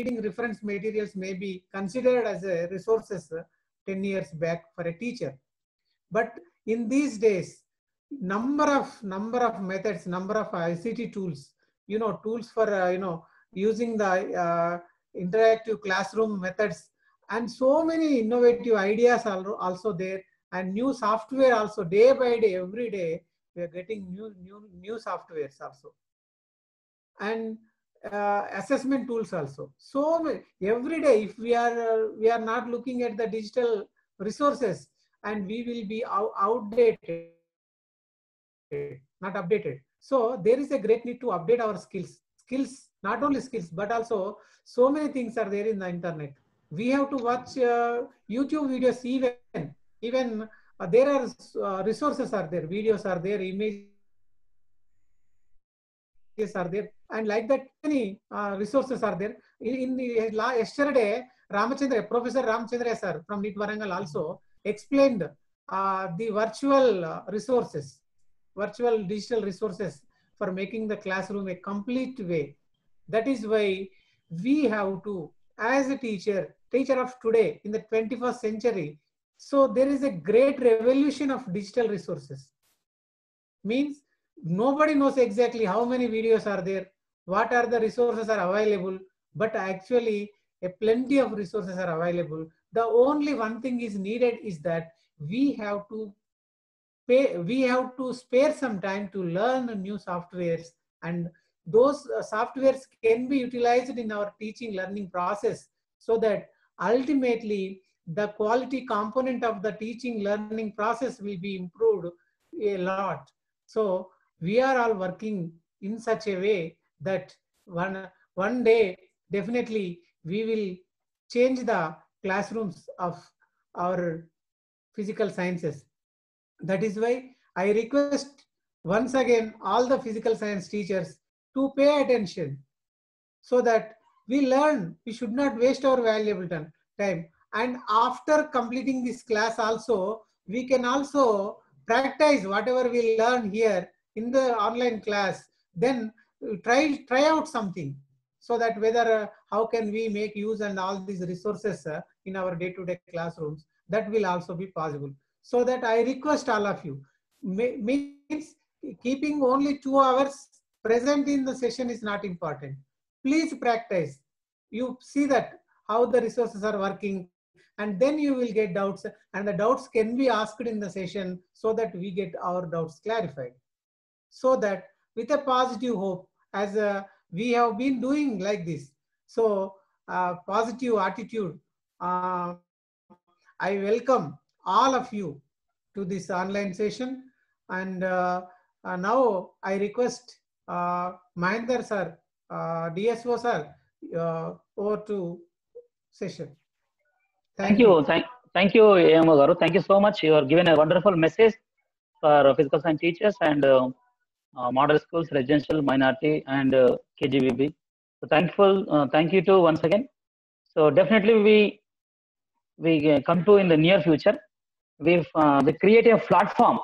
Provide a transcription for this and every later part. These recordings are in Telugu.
reading reference materials may be considered as a resources 10 years back for a teacher. But in these days, number of methods, number of ICT tools, tools for using the interactive classroom methods, and so many innovative ideas are also there, and new software also, day by day, every day we are getting new softwares also, and assessment tools also. So every day, if we are not looking at the digital resources, and we will be outdated, not updated. So there is a great need to update our skills, not only skills, but also so many things are there in the internet. We have to watch YouTube videos, even there are resources are there, videos are there, images are there, and like that many resources are there. In the yesterday, Professor Ramachandra sir from NIT Warangal also explained the virtual digital resources for making the classroom a complete way. That is why we have to, as a teacher of today in the 21st century, so there is a great revolution of digital resources. Means nobody knows exactly how many videos are there, what are the resources are available, but actually plenty of resources are available. The only one thing is needed is that we have to spare some time to learn new softwares, and those softwares can be utilized in our teaching learning process, so that ultimately the quality component of the teaching learning process will be improved a lot. So we are all working in such a way that one day definitely we will change the classrooms of our physical sciences. That is why I request once again all the physical science teachers to pay attention, so that we learn. We should not waste our valuable time. And after completing this class also, we can also practice whatever we learn here in the online class. Then try out something, so that whether how can we make use and all these resources in our day-to-day classrooms, that will also be possible. So that I request all of you, means keeping only 2 hours present in the session is not important. Please practice. You see that how the resources are working, and then you will get doubts, and the doubts can be asked in the session, so that we get our doubts clarified. So that with a positive hope, as we have been doing like this, so positive attitude, I welcome all of you to this online session. And now I request Mahendra sir, DSO sir, over to session. Thank you. Thank you, AMO Garu. Thank you so much. You are given a wonderful message for physical science teachers and model schools, residential, minority, and KGBB. So thank you too once again. So definitely we come to in the near future. We create a platform,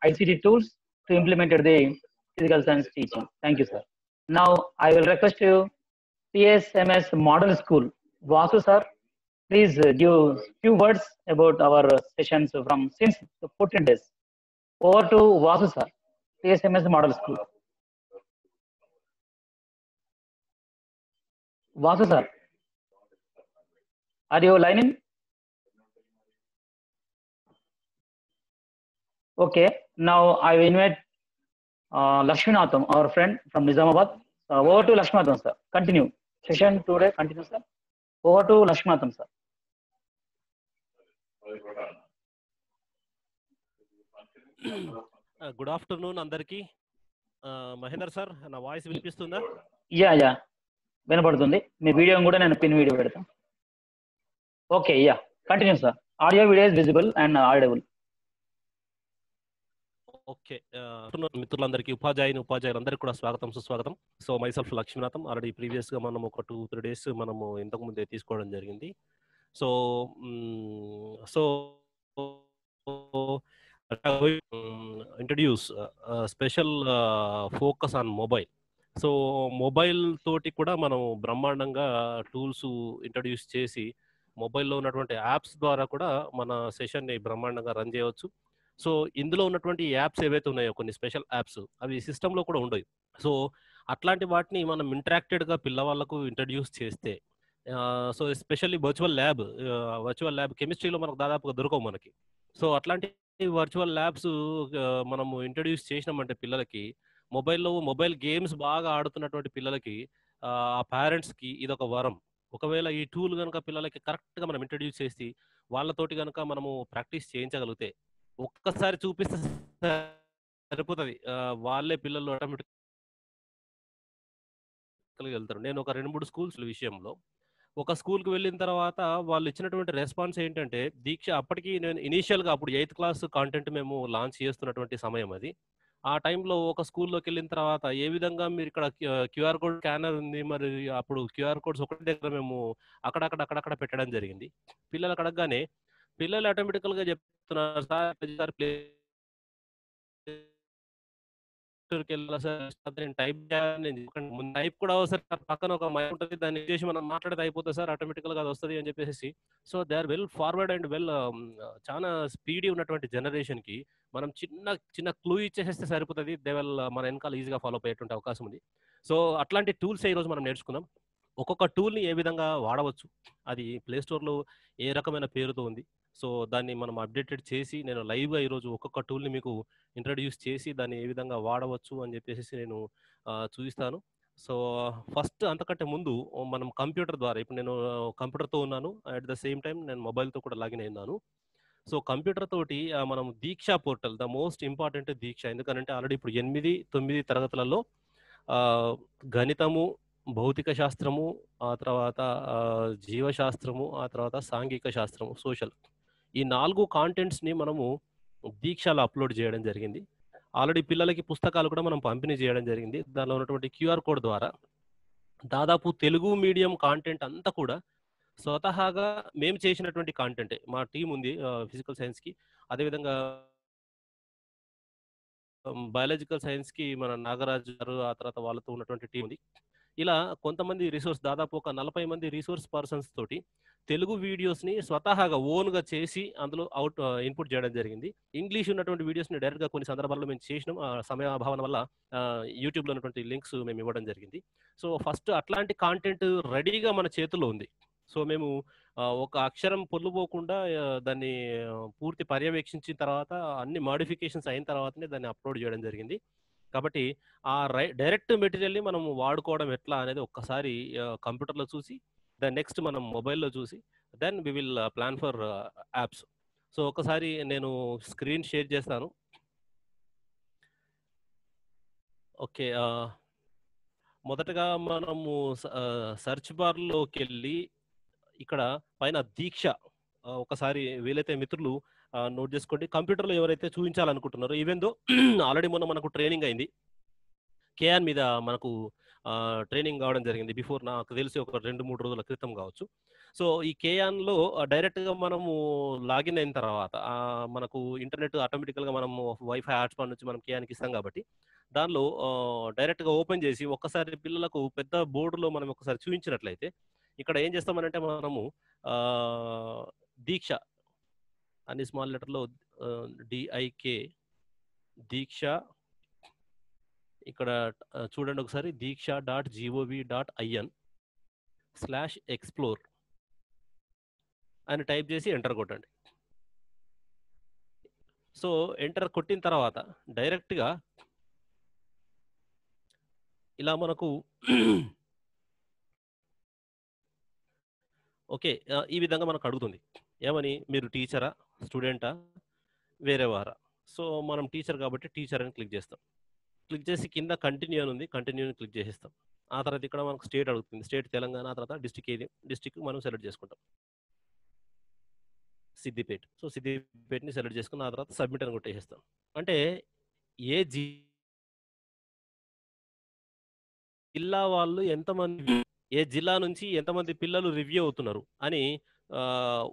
ICT tools to implement the physical science teaching. Thank you, sir. Now I will request you, PSMS Model School, Vasu sir. Please give few words about our sessions from since 14 days. Over to Vasu sir, PSMS Model School. Vasu sir, are you lining? Okay, now I will invite Lakshminatham, our friend from Nizamabad. Over to Lakshminatham sir. Continue. Session today, continue sir. Over to Lakshminatham sir. Good afternoon అందరికి. మహేందర్ సార్, నా వాయిస్ వినిపిస్తుందా? యా వినపడుతుంది. మీ వీడియో కూడా నేను పిన్ వీడియో పెడతాను. Okay, yeah continue sir. Audio video is visible and audible. Okay, మిత్రులందరికీ, ఉపాధ్యాయులందరికీ కూడా స్వాగతం, సుస్వాగతం. So myself లక్ష్మీనాథం. ఆల్రెడీ ప్రీవియస్గా మనం ఒక 2-3 డేస్ మనము ఇంతకుముందే తీసుకోవడం జరిగింది. So introduce a special focus on mobile. So mobile తోటి కూడా మనం బ్రహ్మాండంగా టూల్స్ ఇంట్రడ్యూస్ చేసి మొబైల్లో ఉన్నటువంటి యాప్స్ ద్వారా కూడా మన సెషన్ని బ్రహ్మాండంగా రన్ చేయవచ్చు. సో ఇందులో ఉన్నటువంటి యాప్స్ ఏవైతే ఉన్నాయో కొన్ని స్పెషల్ యాప్స్ అవి సిస్టంలో కూడా ఉండవు. సో అట్లాంటి వాటిని మనం ఇంటరాక్టెడ్గా పిల్లవాళ్ళకు ఇంట్రడ్యూస్ చేస్తే సో ఎస్పెషల్లీ వర్చువల్ ల్యాబ్ కెమిస్ట్రీలో మనకు దాదాపుగా దొరకవు మనకి. సో అట్లాంటి వర్చువల్ ల్యాబ్స్ మనము ఇంట్రడ్యూస్ చేసినామంటే పిల్లలకి మొబైల్ గేమ్స్ బాగా ఆడుతున్నటువంటి పిల్లలకి ఆ పేరెంట్స్కి ఇదొక వరం. ఒకవేళ ఈ టూల్ కనుక పిల్లలకి కరెక్ట్గా మనం ఇంట్రడ్యూస్ చేసి వాళ్ళతోటి కనుక మనము ప్రాక్టీస్ చేయించగలిగితే ఒక్కసారి చూపిస్తే సరిపోతుంది, వాళ్ళే పిల్లలు ఆటోమేటిక్ వెళ్తారు. నేను ఒక 2-3 స్కూల్స్ విషయంలో ఒక స్కూల్కి వెళ్ళిన తర్వాత వాళ్ళు ఇచ్చినటువంటి రెస్పాన్స్ ఏంటంటే దీక్ష అప్పటికి నేను ఇనీషియల్గా అప్పుడు 8th క్లాస్ కాంటెంట్ మేము లాంచ్ చేస్తున్నటువంటి సమయం అది. ఆ టైంలో ఒక స్కూల్లోకి వెళ్ళిన తర్వాత ఏ విధంగా మీరు ఇక్కడ క్యూఆర్ కోడ్ స్కానర్ ఉంది, మరి అప్పుడు క్యూఆర్ కోడ్స్ ఒకటి దగ్గర మేము అక్కడక్కడ పెట్టడం జరిగింది. పిల్లలకు అడగగానే పిల్లలు ఆటోమేటికల్గా చెప్తున్నారు, సార్ టైప్ టైప్ కూడా అవసరం, పక్కన ఒక మైక్ ఉంటుంది, దాన్ని చేసి మనం మాట్లాడితే అయిపోతుంది సార్, ఆటోమేటికల్గా అది వస్తుంది అని చెప్పేసి. So they are well forward and చాలా స్పీడీ ఉన్నటువంటి జనరేషన్కి మనం చిన్న క్లూ ఇచ్చేసేస్తే సరిపోతుంది, దే విల్ మన వెనకాల ఈజీగా ఫాలో అయ్యేటువంటి అవకాశం ఉంది. సో అట్లాంటి టూల్స్ ఈరోజు మనం నేర్చుకుందాం. ఒక్కొక్క టూల్ని ఏ విధంగా వాడవచ్చు, అది ప్లే స్టోర్లో ఏ రకమైన పేరుతో ఉంది, సో దాన్ని మనం అప్డేటెడ్ చేసి నేను లైవ్గా ఈరోజు ఒక్కొక్క టూల్ని మీకు ఇంట్రడ్యూస్ చేసి దాన్ని ఏ విధంగా వాడవచ్చు అని చెప్పేసి నేను చూపిస్తాను. సో ఫస్ట్ అంతకంటే ముందు మనం కంప్యూటర్ ద్వారా, ఇప్పుడు నేను కంప్యూటర్తో ఉన్నాను, అట్ ద సేమ్ టైం నేను మొబైల్తో కూడా లాగిన్ అయినాను. సో కంప్యూటర్ తోటి మనం దీక్ష పోర్టల్, ద మోస్ట్ ఇంపార్టెంట్ దీక్ష, ఎందుకంటే ఆల్రెడీ ఇప్పుడు 8-9 తరగతులలో గణితము, భౌతిక శాస్త్రము, ఆ తర్వాత జీవశాస్త్రము, ఆ తర్వాత సాంఘిక శాస్త్రము, సోషల్, ఈ 4 కాంటెంట్స్ని మనము దీక్షలో అప్లోడ్ చేయడం జరిగింది. ఆల్రెడీ పిల్లలకి పుస్తకాలు కూడా మనం పంపిణీ చేయడం జరిగింది. దానిలో ఉన్నటువంటి క్యూఆర్ కోడ్ ద్వారా దాదాపు తెలుగు మీడియం కాంటెంట్ అంతా కూడా స్వతహాగా మేము చేసినటువంటి కాంటెంటే. మా టీం ఉంది ఫిజికల్ సైన్స్కి, అదేవిధంగా బయాలజికల్ సైన్స్కి మన నాగరాజు గారు, ఆ తర్వాత వాళ్ళతో ఉన్నటువంటి టీం ఉంది. ఇలా కొంతమంది దాదాపు ఒక 40 మంది రిసోర్స్ పర్సన్స్ తోటి తెలుగు వీడియోస్ని స్వతహాగా ఓన్గా చేసి అందులో ఇన్పుట్ చేయడం జరిగింది. ఇంగ్లీష్ ఉన్నటువంటి వీడియోస్ని డైరెక్ట్గా కొన్ని సందర్భాల్లో మేము చేసినాం, సమయాభావం వల్ల యూట్యూబ్లో ఉన్నటువంటి లింక్స్ మేము ఇవ్వడం జరిగింది. సో ఫస్ట్ అట్లాంటి కాంటెంట్ రెడీగా మన చేతుల్లో ఉంది. సో మేము ఒక అక్షరం పొల్లుపోకుండా దాన్ని పూర్తి పర్యవేక్షించిన తర్వాత అన్ని మాడిఫికేషన్స్ అయిన తర్వాతనే దాన్ని అప్లోడ్ చేయడం జరిగింది. కాబట్టి ఆ డైరెక్ట్ మెటీరియల్ని మనం వాడుకోవడం ఎట్లా అనేది ఒక్కసారి కంప్యూటర్లో చూసి, దాని నెక్స్ట్ మనం మొబైల్లో చూసి, then we will plan for apps. So ఒకసారి నేను స్క్రీన్ షేర్ చేస్తాను. ఓకే, మొదటగా మనము సర్చ్ బార్లోకి వెళ్ళి ఇక్కడ పైన దీక్ష ఒకసారి వీలైతే మిత్రులు నోట్ చేసుకోండి. కంప్యూటర్లో ఎవరైతే చూపించాలనుకుంటున్నారో, ఈవెన్ దో ఆల్రెడీ మొన్న మనకు ట్రైనింగ్ అయింది, కేఆన్ మీద మనకు ట్రైనింగ్ కావడం జరిగింది. బిఫోర్ నాకు తెలిసి ఒక 2-3 రోజుల క్రితం కావచ్చు. సో ఈ కేఆన్లో డైరెక్ట్గా మనము లాగిన్ అయిన తర్వాత మనకు ఇంటర్నెట్ ఆటోమేటికల్గా మనము వైఫై హాట్స్పాట్ నుంచి మనం కేఆన్కి ఇస్తాం కాబట్టి దానిలో డైరెక్ట్గా ఓపెన్ చేసి ఒక్కసారి పిల్లలకు పెద్ద బోర్డులో మనం ఒకసారి చూపించినట్లయితే ఇక్కడ ఏం చేస్తామనంటే మనము దీక్ష అని స్మాల్ లెటర్లో DIK దీక్ష, ఇక్కడ చూడండి ఒకసారి, diksha.gov.in/explore అని టైప్ చేసి ఎంటర్ కొట్టండి. సో ఎంటర్ కొట్టిన తర్వాత డైరెక్ట్గా ఇలా మనకు ఓకే ఈ విధంగా మనకు అడుగుతుంది, ఏమని, మీరు టీచరా, స్టూడెంటా, వేరే వారా. సో మనం టీచర్ కాబట్టి టీచర్ అని క్లిక్ చేస్తాం. క్లిక్ చేసి కింద కంటిన్యూ అని ఉంది, కంటిన్యూని క్లిక్ చేసేస్తాం. ఆ తర్వాత ఇక్కడ మనకు స్టేట్ అడుగుతుంది, స్టేట్ తెలంగాణ, ఆ తర్వాత డిస్టిక్ ఏది, డిస్టిక్ మనం సెలెక్ట్ చేసుకుంటాం, సిద్దిపేట. సో సిద్దిపేటని సెలెక్ట్ చేసుకుని ఆ తర్వాత సబ్మిట్ అని కొట్టేసేస్తాం. అంటే ఏ జిల్లా వాళ్ళు ఎంతమంది, ఏ జిల్లా నుంచి ఎంతమంది పిల్లలు రివ్యూ అవుతున్నారు అని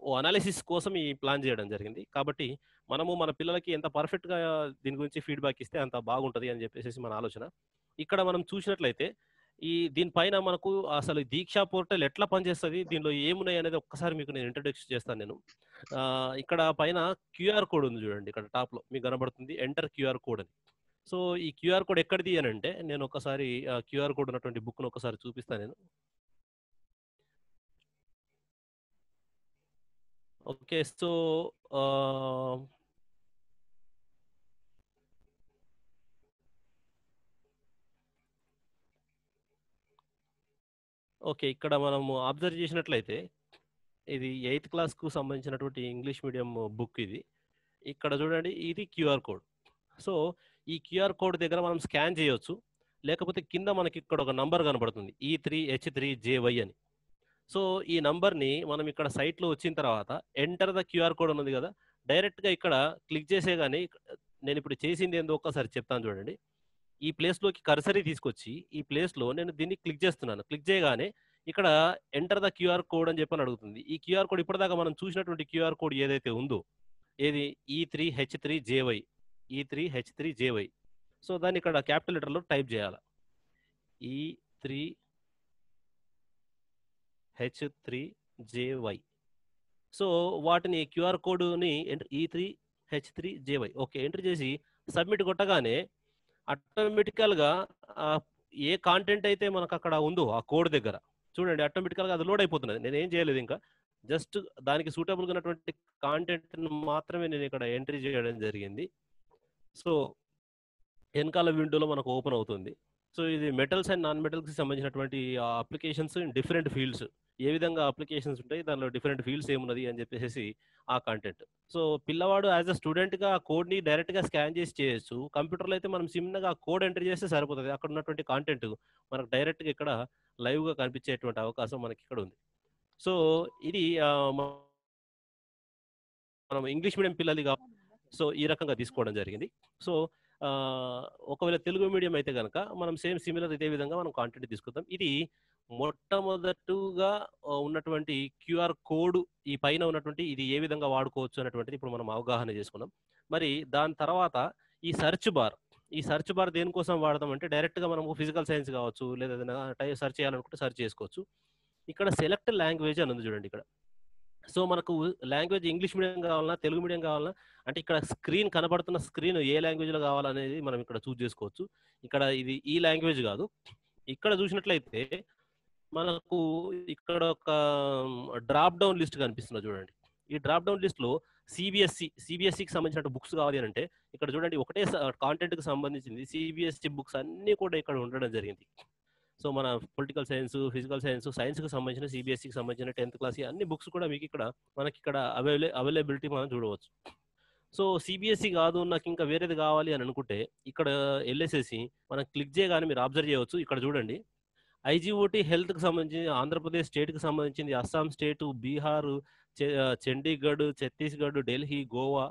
ఓ అనాలిసిస్ కోసం ఈ ప్లాన్ చేయడం జరిగింది. కాబట్టి మనము మన పిల్లలకి ఎంత పర్ఫెక్ట్గా దీని గురించి ఫీడ్బ్యాక్ ఇస్తే అంత బాగుంటుంది అని చెప్పేసి మన ఆలోచన. ఇక్కడ మనం చూసినట్లయితే దీనిపైన మనకు అసలు దీక్షా పోర్టల్ ఎట్లా పనిచేస్తుంది, దీనిలో ఏమున్నాయి అనేది ఒక్కసారి మీకు నేను ఇంట్రొడక్షన్ చేస్తాను నేను. ఇక్కడ పైన క్యూఆర్ కోడ్ ఉంది చూడండి, ఇక్కడ టాప్ లో మీకు కనబడుతుంది ఎంటర్ క్యూఆర్ కోడ్ అని. సో ఈ క్యూఆర్ కోడ్ ఎక్కడిది అని అంటే, నేను ఒకసారి క్యూఆర్ కోడ్ ఉన్నటువంటి బుక్ ను ఒకసారి చూపిస్తాను నేను. ఓకే, సో ఓకే, ఇక్కడ మనము అబ్జర్వ్ చేసినట్లయితే ఇది 8th క్లాస్కు సంబంధించినటువంటి ఇంగ్లీష్ మీడియం బుక్ ఇది. ఇక్కడ చూడండి, ఇది క్యూఆర్ కోడ్. సో ఈ క్యూఆర్ కోడ్ దగ్గర మనం స్కాన్ చేయొచ్చు, లేకపోతే కింద మనకి ఇక్కడ ఒక నంబర్ కనబడుతుంది E3H3JY అని. సో ఈ నంబర్ని మనం ఇక్కడ సైట్లో వచ్చిన తర్వాత ఎంటర్ ద క్యూఆర్ కోడ్ ఉన్నది కదా, డైరెక్ట్గా ఇక్కడ క్లిక్ చేసే కానీ, నేను ఇప్పుడు చేసింది ఏందో ఒక్కసారి చెప్తాను చూడండి. ఈ ప్లేస్లోకి కర్సరీ తీసుకొచ్చి ఈ ప్లేస్లో నేను దీన్ని క్లిక్ చేస్తున్నాను. క్లిక్ చేయగానే ఇక్కడ ఎంటర్ ద క్యూఆర్ కోడ్ అని చెప్పని అడుగుతుంది. ఈ క్యూఆర్ కోడ్ ఇప్పటిదాకా మనం చూసినటువంటి క్యూఆర్ కోడ్ ఏదైతే ఉందో, ఏది E3H3JY. సో దాన్ని ఇక్కడ క్యాపిటల్ లెటర్లో టైప్ చేయాలి, E3H3JY. సో వాటిని క్యూఆర్ కోడ్ని E3H3JY ఓకే ఎంటర్ చేసి సబ్మిట్ కొట్టగానే ఆటోమేటికల్గా ఏ కాంటెంట్ అయితే మనకు అక్కడ ఉందో ఆ కోడ్ దగ్గర చూడండి, ఆటోమేటికల్గా అది లోడ్ అయిపోతున్నది. నేను ఏం చేయలేదు, ఇంకా జస్ట్ దానికి సూటబుల్గా ఉన్నటువంటి కాంటెంట్ మాత్రమే నేను ఇక్కడ ఎంట్రీ చేయడం జరిగింది. సో వెనకాల విండోలో మనకు ఓపెన్ అవుతుంది. సో ఇది మెటల్స్ అండ్ నాన్ మెటల్స్కి సంబంధించినటువంటి అప్లికేషన్స్ ఇన్ డిఫరెంట్ ఫీల్డ్స్, ఏ విధంగా అప్లికేషన్స్ ఉంటాయి, దానిలో డిఫరెంట్ ఫీల్డ్స్ ఏమున్నది అని చెప్పేసి ఆ కాంటెంట్. సో పిల్లవాడు యాజ్ అ స్టూడెంట్గా ఆ కోడ్ని డైరెక్ట్గా స్కాన్ చేసి చేయొచ్చు. కంప్యూటర్లో అయితే మనం చిన్నగా ఆ కోడ్ ఎంట్రీ చేస్తే సరిపోతుంది. అక్కడ ఉన్నటువంటి కాంటెంట్ మనకు డైరెక్ట్గా ఇక్కడ లైవ్గా కనిపించేటువంటి అవకాశం మనకి ఇక్కడ ఉంది. సో ఇది మనం ఇంగ్లీష్ మీడియం పిల్లలుగా సో ఈ రకంగా తీసుకోవడం జరిగింది. సో ఒకవేళ తెలుగు మీడియం అయితే కనుక మనం సేమ్ సిమిలర్ ఇదే విధంగా మనం కాంటెంట్ తీసుకుందాం. ఇది మొట్టమొదటిగా ఉన్నటువంటి క్యూఆర్ కోడ్, ఈ పైన ఉన్నటువంటి ఇది ఏ విధంగా వాడుకోవచ్చు అనేటువంటిది ఇప్పుడు మనం అవగాహన చేసుకున్నాం. మరి దాని తర్వాత ఈ సెర్చ్ బార్ దేనికోసం వాడదాం అంటే, డైరెక్ట్గా మనము ఫిజికల్ సైన్స్ కావచ్చు, లేదా ఏదైనా సెర్చ్ చేయాలనుకుంటే సెర్చ్ చేసుకోవచ్చు. ఇక్కడ సెలెక్ట్ లాంగ్వేజ్ అని ఉంది చూడండి ఇక్కడ. సో మనకు లాంగ్వేజ్ ఇంగ్లీష్ మీడియం కావాలన్నా తెలుగు మీడియం కావాలన్నా, అంటే ఇక్కడ స్క్రీన్ కనబడుతున్న స్క్రీన్ ఏ లాంగ్వేజ్లో కావాలనేది మనం ఇక్కడ చూస్ చేసుకోవచ్చు. ఇక్కడ ఇది ఈ లాంగ్వేజ్ కాదు, ఇక్కడ చూసినట్లయితే మనకు ఇక్కడ ఒక డ్రాప్ డౌన్ లిస్ట్ కనిపిస్తుంది చూడండి. ఈ డ్రాప్ డౌన్ లిస్ట్లో సిబిఎస్సికి సంబంధించిన బుక్స్ కావాలి అని అంటే ఇక్కడ చూడండి, ఒకటే కాంటెంట్కి సంబంధించింది సిబిఎస్సి బుక్స్ అన్నీ కూడా ఇక్కడ ఉండడం జరిగింది. సో మన పొలిటికల్ సైన్స్, ఫిజికల్ సైన్స్కి సంబంధించిన సిబిఎస్సికి సంబంధించిన 10th క్లాస్ అన్ని బుక్స్ కూడా మీకు ఇక్కడ మనకి ఇక్కడ అవైలబిలిటీ మనం చూడవచ్చు. సో సిబిఎస్సి కాదు, నాకు ఇంకా వేరేది కావాలి అని అనుకుంటే ఇక్కడ వెళ్ళేసేసి మనం క్లిక్ చేయగానే మీరు అబ్జర్వ్ చేయవచ్చు. ఇక్కడ చూడండి, ఐజీఓటీ హెల్త్కి సంబంధించి ఆంధ్రప్రదేశ్ స్టేట్కి సంబంధించింది, అస్సాం స్టేటు, బీహార్, చండీగఢ్, ఛత్తీస్గఢ్, ఢిల్లీ, గోవా,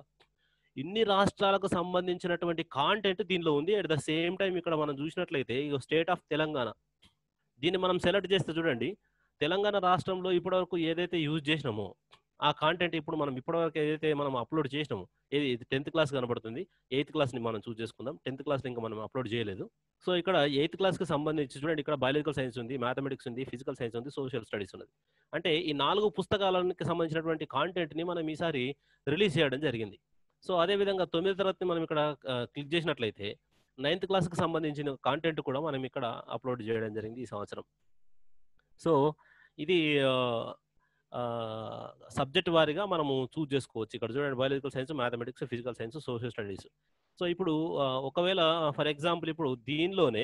ఇన్ని రాష్ట్రాలకు సంబంధించినటువంటి కాంటెంట్ దీనిలో ఉంది. అట్ ద సేమ్ టైం ఇక్కడ మనం చూసినట్లయితే స్టేట్ ఆఫ్ తెలంగాణ, దీన్ని మనం సెలెక్ట్ చేస్తే చూడండి, తెలంగాణ రాష్ట్రంలో ఇప్పటివరకు ఏదైతే యూజ్ చేసినామో ఆ కాంటెంట్ ఇప్పుడు మనం ఇప్పటివరకు ఏదైతే మనం అప్లోడ్ చేసినామో, ఇది 10th క్లాస్ కనబడుతుంది, 8th క్లాస్ని మనం చూస్ చేసుకుందాం. 10th క్లాస్ని ఇంకా మనం అప్లోడ్ చేయలేదు. సో ఇక్కడ 8th క్లాస్కి సంబంధించి చూడండి, ఇక్కడ బయాలజికల్ సైన్స్ ఉంది, మ్యాథమెటిక్స్ ఉంది, ఫిజికల్ సైన్స్ ఉంది, సోషల్ స్టడీస్ ఉన్నది. అంటే ఈ 4 పుస్తకాలకు సంబంధించినటువంటి కాంటెంట్ని మనం ఈసారి రిలీజ్ చేయడం జరిగింది. సో అదేవిధంగా 9వ తరగతి మనం ఇక్కడ క్లిక్ చేసినట్లయితే 9th క్లాస్కి సంబంధించిన కాంటెంట్ కూడా మనం ఇక్కడ అప్లోడ్ చేయడం జరిగింది ఈ సంవత్సరం. సో ఇది సబ్జెక్ట్ వారీగా మనము చూస్ చేసుకోవచ్చు. ఇక్కడ చూడండి, biological science, mathematics, physical science, social studies. So ఇప్పుడు ఒకవేళ ఫర్ ఎగ్జాంపుల్ ఇప్పుడు దీనిలోనే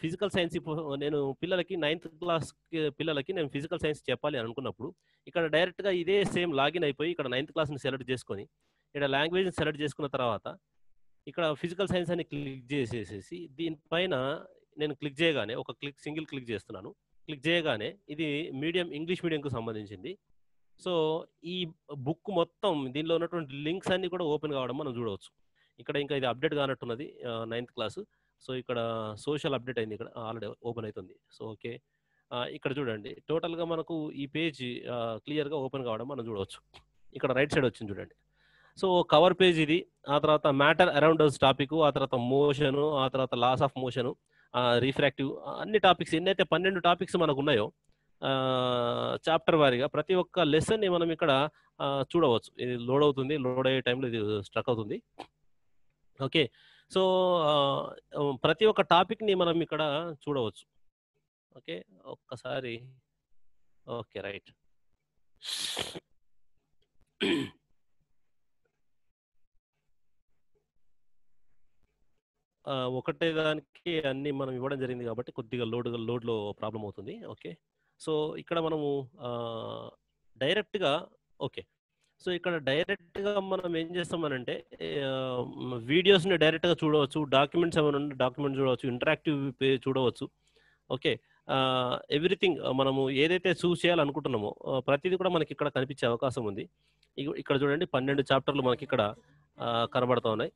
ఫిజికల్ సైన్స్, ఇప్పుడు నేను పిల్లలకి 9th క్లాస్ పిల్లలకి నేను ఫిజికల్ సైన్స్ చెప్పాలి అని అనుకున్నప్పుడు ఇక్కడ డైరెక్ట్గా ఇదే సేమ్ లాగిన్ అయిపోయి ఇక్కడ 9th క్లాస్ని సెలెక్ట్ చేసుకొని ఇక్కడ లాంగ్వేజ్ని సెలెక్ట్ చేసుకున్న తర్వాత ఇక్కడ ఫిజికల్ సైన్స్ అని క్లిక్ చేసేసేసి దీనిపైన నేను క్లిక్ చేయగానే సింగిల్ క్లిక్ చేస్తున్నాను. క్లిక్ చేయగానే ఇది ఇంగ్లీష్ మీడియంకు సంబంధించింది. సో ఈ బుక్ మొత్తం దీనిలో ఉన్నటువంటి లింక్స్ అన్ని కూడా ఓపెన్ కావడం మనం చూడవచ్చు. ఇక్కడ ఇంకా ఇది అప్డేట్ కానట్టున్నది 9th క్లాస్. సో ఇక్కడ సోషల్ అప్డేట్ అయింది, ఇక్కడ ఆల్రెడీ ఓపెన్ అవుతుంది. సో ఓకే, ఇక్కడ చూడండి, టోటల్గా మనకు ఈ పేజ్ క్లియర్గా ఓపెన్ కావడం మనం చూడవచ్చు. ఇక్కడ రైట్ సైడ్ వచ్చింది చూడండి. సో కవర్ పేజ్ ఇది, ఆ తర్వాత మ్యాటర్ అరౌండ్ అస్ టాపిక్, ఆ తర్వాత మోషను, ఆ తర్వాత లాస్ ఆఫ్ మోషను, రీఫ్రాక్టివ్, అన్ని టాపిక్స్ ఎన్నైతే 12 టాపిక్స్ మనకు ఉన్నాయో చాప్టర్ వారీగా ప్రతి ఒక్క లెసన్ని మనం ఇక్కడ చూడవచ్చు. ఇది లోడ్ అవుతుంది, లోడ్ అయ్యే టైంలో ఇది స్ట్రక్ అవుతుంది. ఓకే, సో ప్రతి ఒక్క టాపిక్ని మనం ఇక్కడ చూడవచ్చు. ఓకే, ఒక్కసారి ఓకే రైట్. ఒకటే దానికి అన్ని మనం ఇవ్వడం జరిగింది కాబట్టి కొద్దిగా లోడ్లో ప్రాబ్లం అవుతుంది. ఓకే, సో ఇక్కడ మనము డైరెక్ట్గా ఓకే, సో ఇక్కడ డైరెక్ట్గా మనం ఏం చేస్తామనంటే వీడియోస్ని డైరెక్ట్గా చూడవచ్చు, డాక్యుమెంట్స్ ఏమైనా ఉంటే డాక్యుమెంట్ చూడవచ్చు, ఇంటరాక్టివ్ చూడవచ్చు. ఓకే, ఎవ్రీథింగ్ మనము ఏదైతే చూస్ చేయాలనుకుంటున్నామో ప్రతిదీ కూడా మనకి ఇక్కడ కనిపించే అవకాశం ఉంది. ఇక్కడ చూడండి 12 చాప్టర్లు మనకి ఇక్కడ కనబడతా ఉన్నాయి.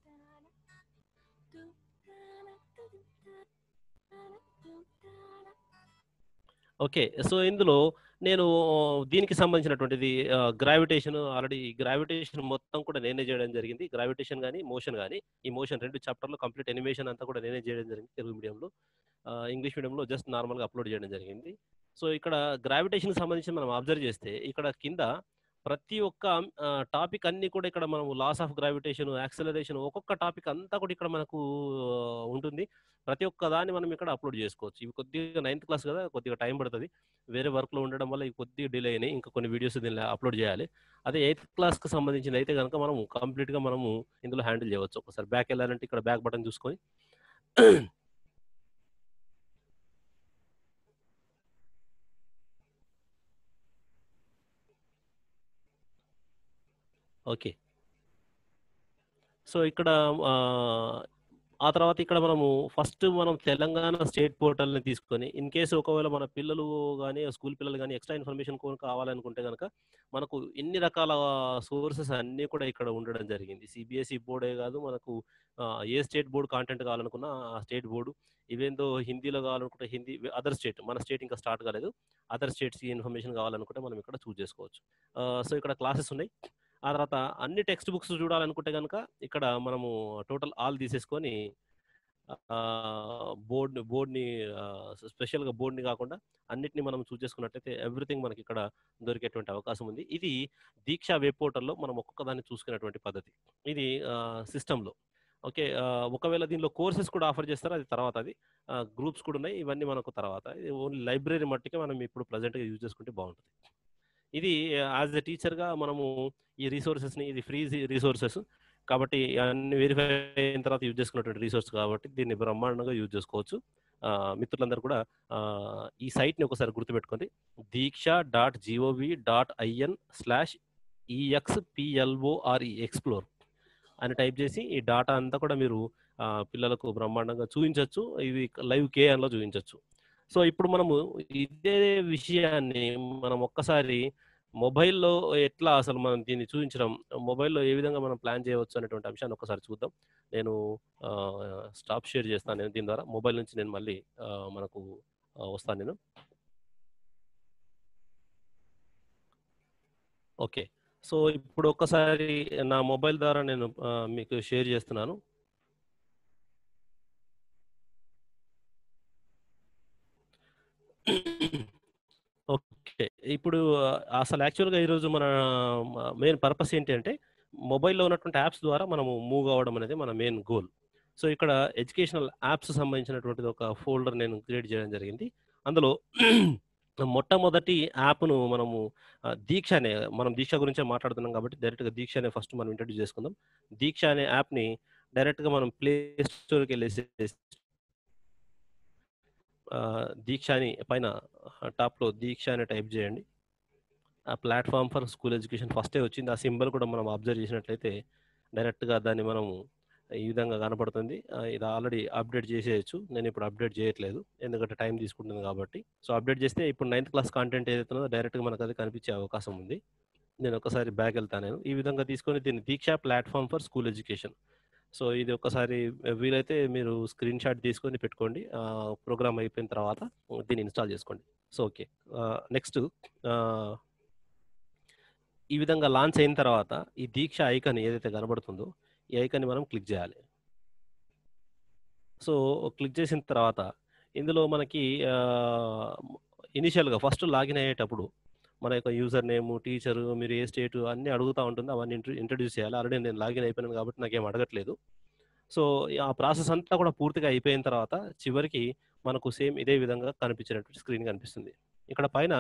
ఓకే, సో ఇందులో నేను దీనికి సంబంధించినటువంటిది గ్రావిటేషన్, ఆల్రెడీ గ్రావిటేషన్ మొత్తం కూడా నేనే చేయడం జరిగింది. గ్రావిటేషన్ కానీ మోషన్ కానీ, ఈ మోషన్ 2 చాప్టర్లో కంప్లీట్ యానిమేషన్ అంతా కూడా నేనే చేయడం జరిగింది తెలుగు మీడియంలో. ఇంగ్లీష్ మీడియంలో జస్ట్ నార్మల్గా అప్లోడ్ చేయడం జరిగింది. సో ఇక్కడ గ్రావిటేషన్కి సంబంధించి మనం అబ్జర్వ్ చేస్తే ఇక్కడ కింద ప్రతి ఒక్క టాపిక్ అన్ని కూడా ఇక్కడ మనం లాస్ ఆఫ్ గ్రావిటేషన్, యాక్సలరేషన్, ఒక్కొక్క టాపిక్ అంతా కూడా ఇక్కడ మనకు ఉంటుంది. ప్రతి ఒక్క దాన్ని మనం ఇక్కడ అప్లోడ్ చేసుకోవచ్చు. ఇవి కొద్దిగా 9th క్లాస్ కదా, కొద్దిగా టైం పడుతుంది. వేరే వర్క్లో ఉండడం వల్ల ఇవి కొద్దిగా డిలే అయినాయి. ఇంకా కొన్ని వీడియోస్ దీనిలో అప్లోడ్ చేయాలి. అదే 8th క్లాస్కి సంబంధించింది అయితే కనుక మనము కంప్లీట్గా మనము ఇందులో హ్యాండిల్ చేయవచ్చు. ఒకసారి బ్యాక్ వెళ్ళాలంటే ఇక్కడ బ్యాక్ బటన్ చూసుకొని ఓకే, సో ఇక్కడ ఆ తర్వాత ఇక్కడ మనము ఫస్ట్ మనం తెలంగాణ స్టేట్ పోర్టల్ని తీసుకొని ఇన్ కేసు ఒకవేళ మన పిల్లలు కానీ స్కూల్ పిల్లలు కానీ ఎక్స్ట్రా ఇన్ఫర్మేషన్ కావాలనుకుంటే కనుక మనకు ఎన్ని రకాల సోర్సెస్ అన్నీ కూడా ఇక్కడ ఉండడం జరిగింది. సిబిఎస్ఈ బోర్డే కాదు, మనకు ఏ స్టేట్ బోర్డు కాంటెంట్ కావాలనుకున్నా ఆ స్టేట్ బోర్డు, ఇవేందో హిందీలో కావాలనుకుంటే హిందీ, అదర్ స్టేట్, మన స్టేట్ ఇంకా స్టార్ట్ కాలేదు, అదర్ స్టేట్స్కి ఇన్ఫర్మేషన్ కావాలనుకుంటే మనం ఇక్కడ చూస్ చేసుకోవచ్చు. సో ఇక్కడ క్లాసెస్ ఉన్నాయి. ఆ తర్వాత అన్ని టెక్స్ట్ బుక్స్ చూడాలనుకుంటే కనుక ఇక్కడ మనము టోటల్ ఆల్ తీసేసుకొని బోర్డ్ని స్పెషల్గా బోర్డ్ని కాకుండా అన్నిటిని మనం చూస్ చేసుకున్నట్లయితే ఎవ్రీథింగ్ మనకి ఇక్కడ దొరికేటువంటి అవకాశం ఉంది. ఇది దీక్ష వెబ్ పోర్టల్లో మనం ఒక్కొక్క దాన్ని చూసుకునేటువంటి పద్ధతి ఇది సిస్టంలో. ఓకే, ఒకవేళ దీనిలో కోర్సెస్ కూడా ఆఫర్ చేస్తారో అది తర్వాత, అది గ్రూప్స్ కూడా ఉన్నాయి, ఇవన్నీ మనకు తర్వాత. ఇది ఓన్లీ లైబ్రరీ మట్టుకే మనం ఇప్పుడు ప్రజెంట్గా యూజ్ చేసుకుంటే బాగుంటుంది. ఇది యాజ్ ఎ టీచర్గా మనము ఈ రిసోర్సెస్ని, ఇది ఫ్రీ రిసోర్సెస్ కాబట్టి అన్ని వెరిఫై అయిన తర్వాత యూజ్ చేసుకున్నటువంటి రిసోర్స్ కాబట్టి దీన్ని బ్రహ్మాండంగా యూజ్ చేసుకోవచ్చు. మిత్రులందరూ కూడా ఈ సైట్ని ఒకసారి గుర్తుపెట్టుకోండి, diksha.gov.in/explorer అని టైప్ చేసి ఈ డాటా అంతా కూడా మీరు పిల్లలకు బ్రహ్మాండంగా చూపించవచ్చు. ఇది లైవ్ కేఎన్లో చూపించవచ్చు. సో ఇప్పుడు మనము ఇదే విషయాన్ని మనం ఒక్కసారి మొబైల్లో ఎట్లా అసలు మనం దీన్ని చూపించడం, మొబైల్లో ఏ విధంగా మనం ప్లాన్ చేయవచ్చు అనేటువంటి అంశాన్ని ఒకసారి చూద్దాం. నేను స్టాప్ షేర్ చేస్తాను. నేను దీని ద్వారా మొబైల్ నుంచి నేను మళ్ళీ మనకు వస్తాను నేను. ఓకే, సో ఇప్పుడు ఒక్కసారి నా మొబైల్ ద్వారా నేను మీకు షేర్ చేస్తున్నాను. ఓకే, ఇప్పుడు అసలు యాక్చువల్గా ఈరోజు మన మెయిన్ పర్పస్ ఏంటి అంటే మొబైల్లో ఉన్నటువంటి యాప్స్ ద్వారా మనము మూవ్ అవ్వడం అనేది మన మెయిన్ గోల్. సో ఇక్కడ ఎడ్యుకేషనల్ యాప్స్ సంబంధించినటువంటిది ఒక ఫోల్డర్ నేను క్రియేట్ చేయడం జరిగింది. అందులో మొట్టమొదటి యాప్ను మనము దీక్ష అనే, మనం దీక్ష గురించే మాట్లాడుతున్నాం కాబట్టి డైరెక్ట్గా దీక్ష అనే ఫస్ట్ మనం ఇంట్రడ్యూస్ చేసుకుందాం. దీక్ష అనే యాప్ని డైరెక్ట్గా మనం ప్లే స్టోర్కి వెళ్ళేసి దీక్ష అని పైన టాప్లో దీక్ష అని టైప్ చేయండి. ఆ ప్లాట్ఫామ్ ఫర్ స్కూల్ ఎడ్యుకేషన్ ఫస్టే వచ్చింది. ఆ సింబల్ కూడా మనం అబ్జర్వ్ చేసినట్లయితే డైరెక్ట్గా దాన్ని మనము ఈ విధంగా కనపడుతుంది. ఇది ఆల్రెడీ అప్డేట్ చేసేయచ్చు. నేను ఇప్పుడు అప్డేట్ చేయట్లేదు ఎందుకంటే టైం తీసుకుంటుంది కాబట్టి. సో అప్డేట్ చేస్తే ఇప్పుడు 9th క్లాస్ కాంటెంట్ ఏదైతే ఉందో డైరెక్ట్గా మనకు అది కనిపించే అవకాశం ఉంది. నేను ఒకసారి బ్యాక్ వెళ్తాను. నేను ఈ విధంగా తీసుకొని దీన్ని Diksha platform for school education. So ఇది ఒకసారి వీలైతే మీరు స్క్రీన్ షాట్ తీసుకొని పెట్టుకోండి. ప్రోగ్రామ్ అయిపోయిన తర్వాత దీన్ని ఇన్స్టాల్ చేసుకోండి. సో ఓకే, నెక్స్ట్ ఈ విధంగా లాంచ్ అయిన తర్వాత ఈ దీక్ష ఐకాన్ ఏదైతే కనబడుతుందో ఈ ఐకాన్ని మనం క్లిక్ చేయాలి. సో క్లిక్ చేసిన తర్వాత ఇందులో మనకి ఇనిషియల్గా ఫస్ట్ లాగిన్ అయ్యేటప్పుడు మన యొక్క యూజర్ నేమ్, టీచరు, మీరు ఏ స్టేటు అన్నీ అడుగుతూ ఉంటుంది. అవన్నీ ఇంట్రడ్యూస్ చేయాలి. ఆల్రెడీ నేను లాగిన్ అయిపోయాను కాబట్టి నాకేం అడగట్లేదు. సో ఆ ప్రాసెస్ అంతా కూడా పూర్తిగా అయిపోయిన తర్వాత చివరికి మనకు సేమ్ ఇదే విధంగా కనిపించినటువంటి స్క్రీన్ కనిపిస్తుంది. ఇక్కడ పైన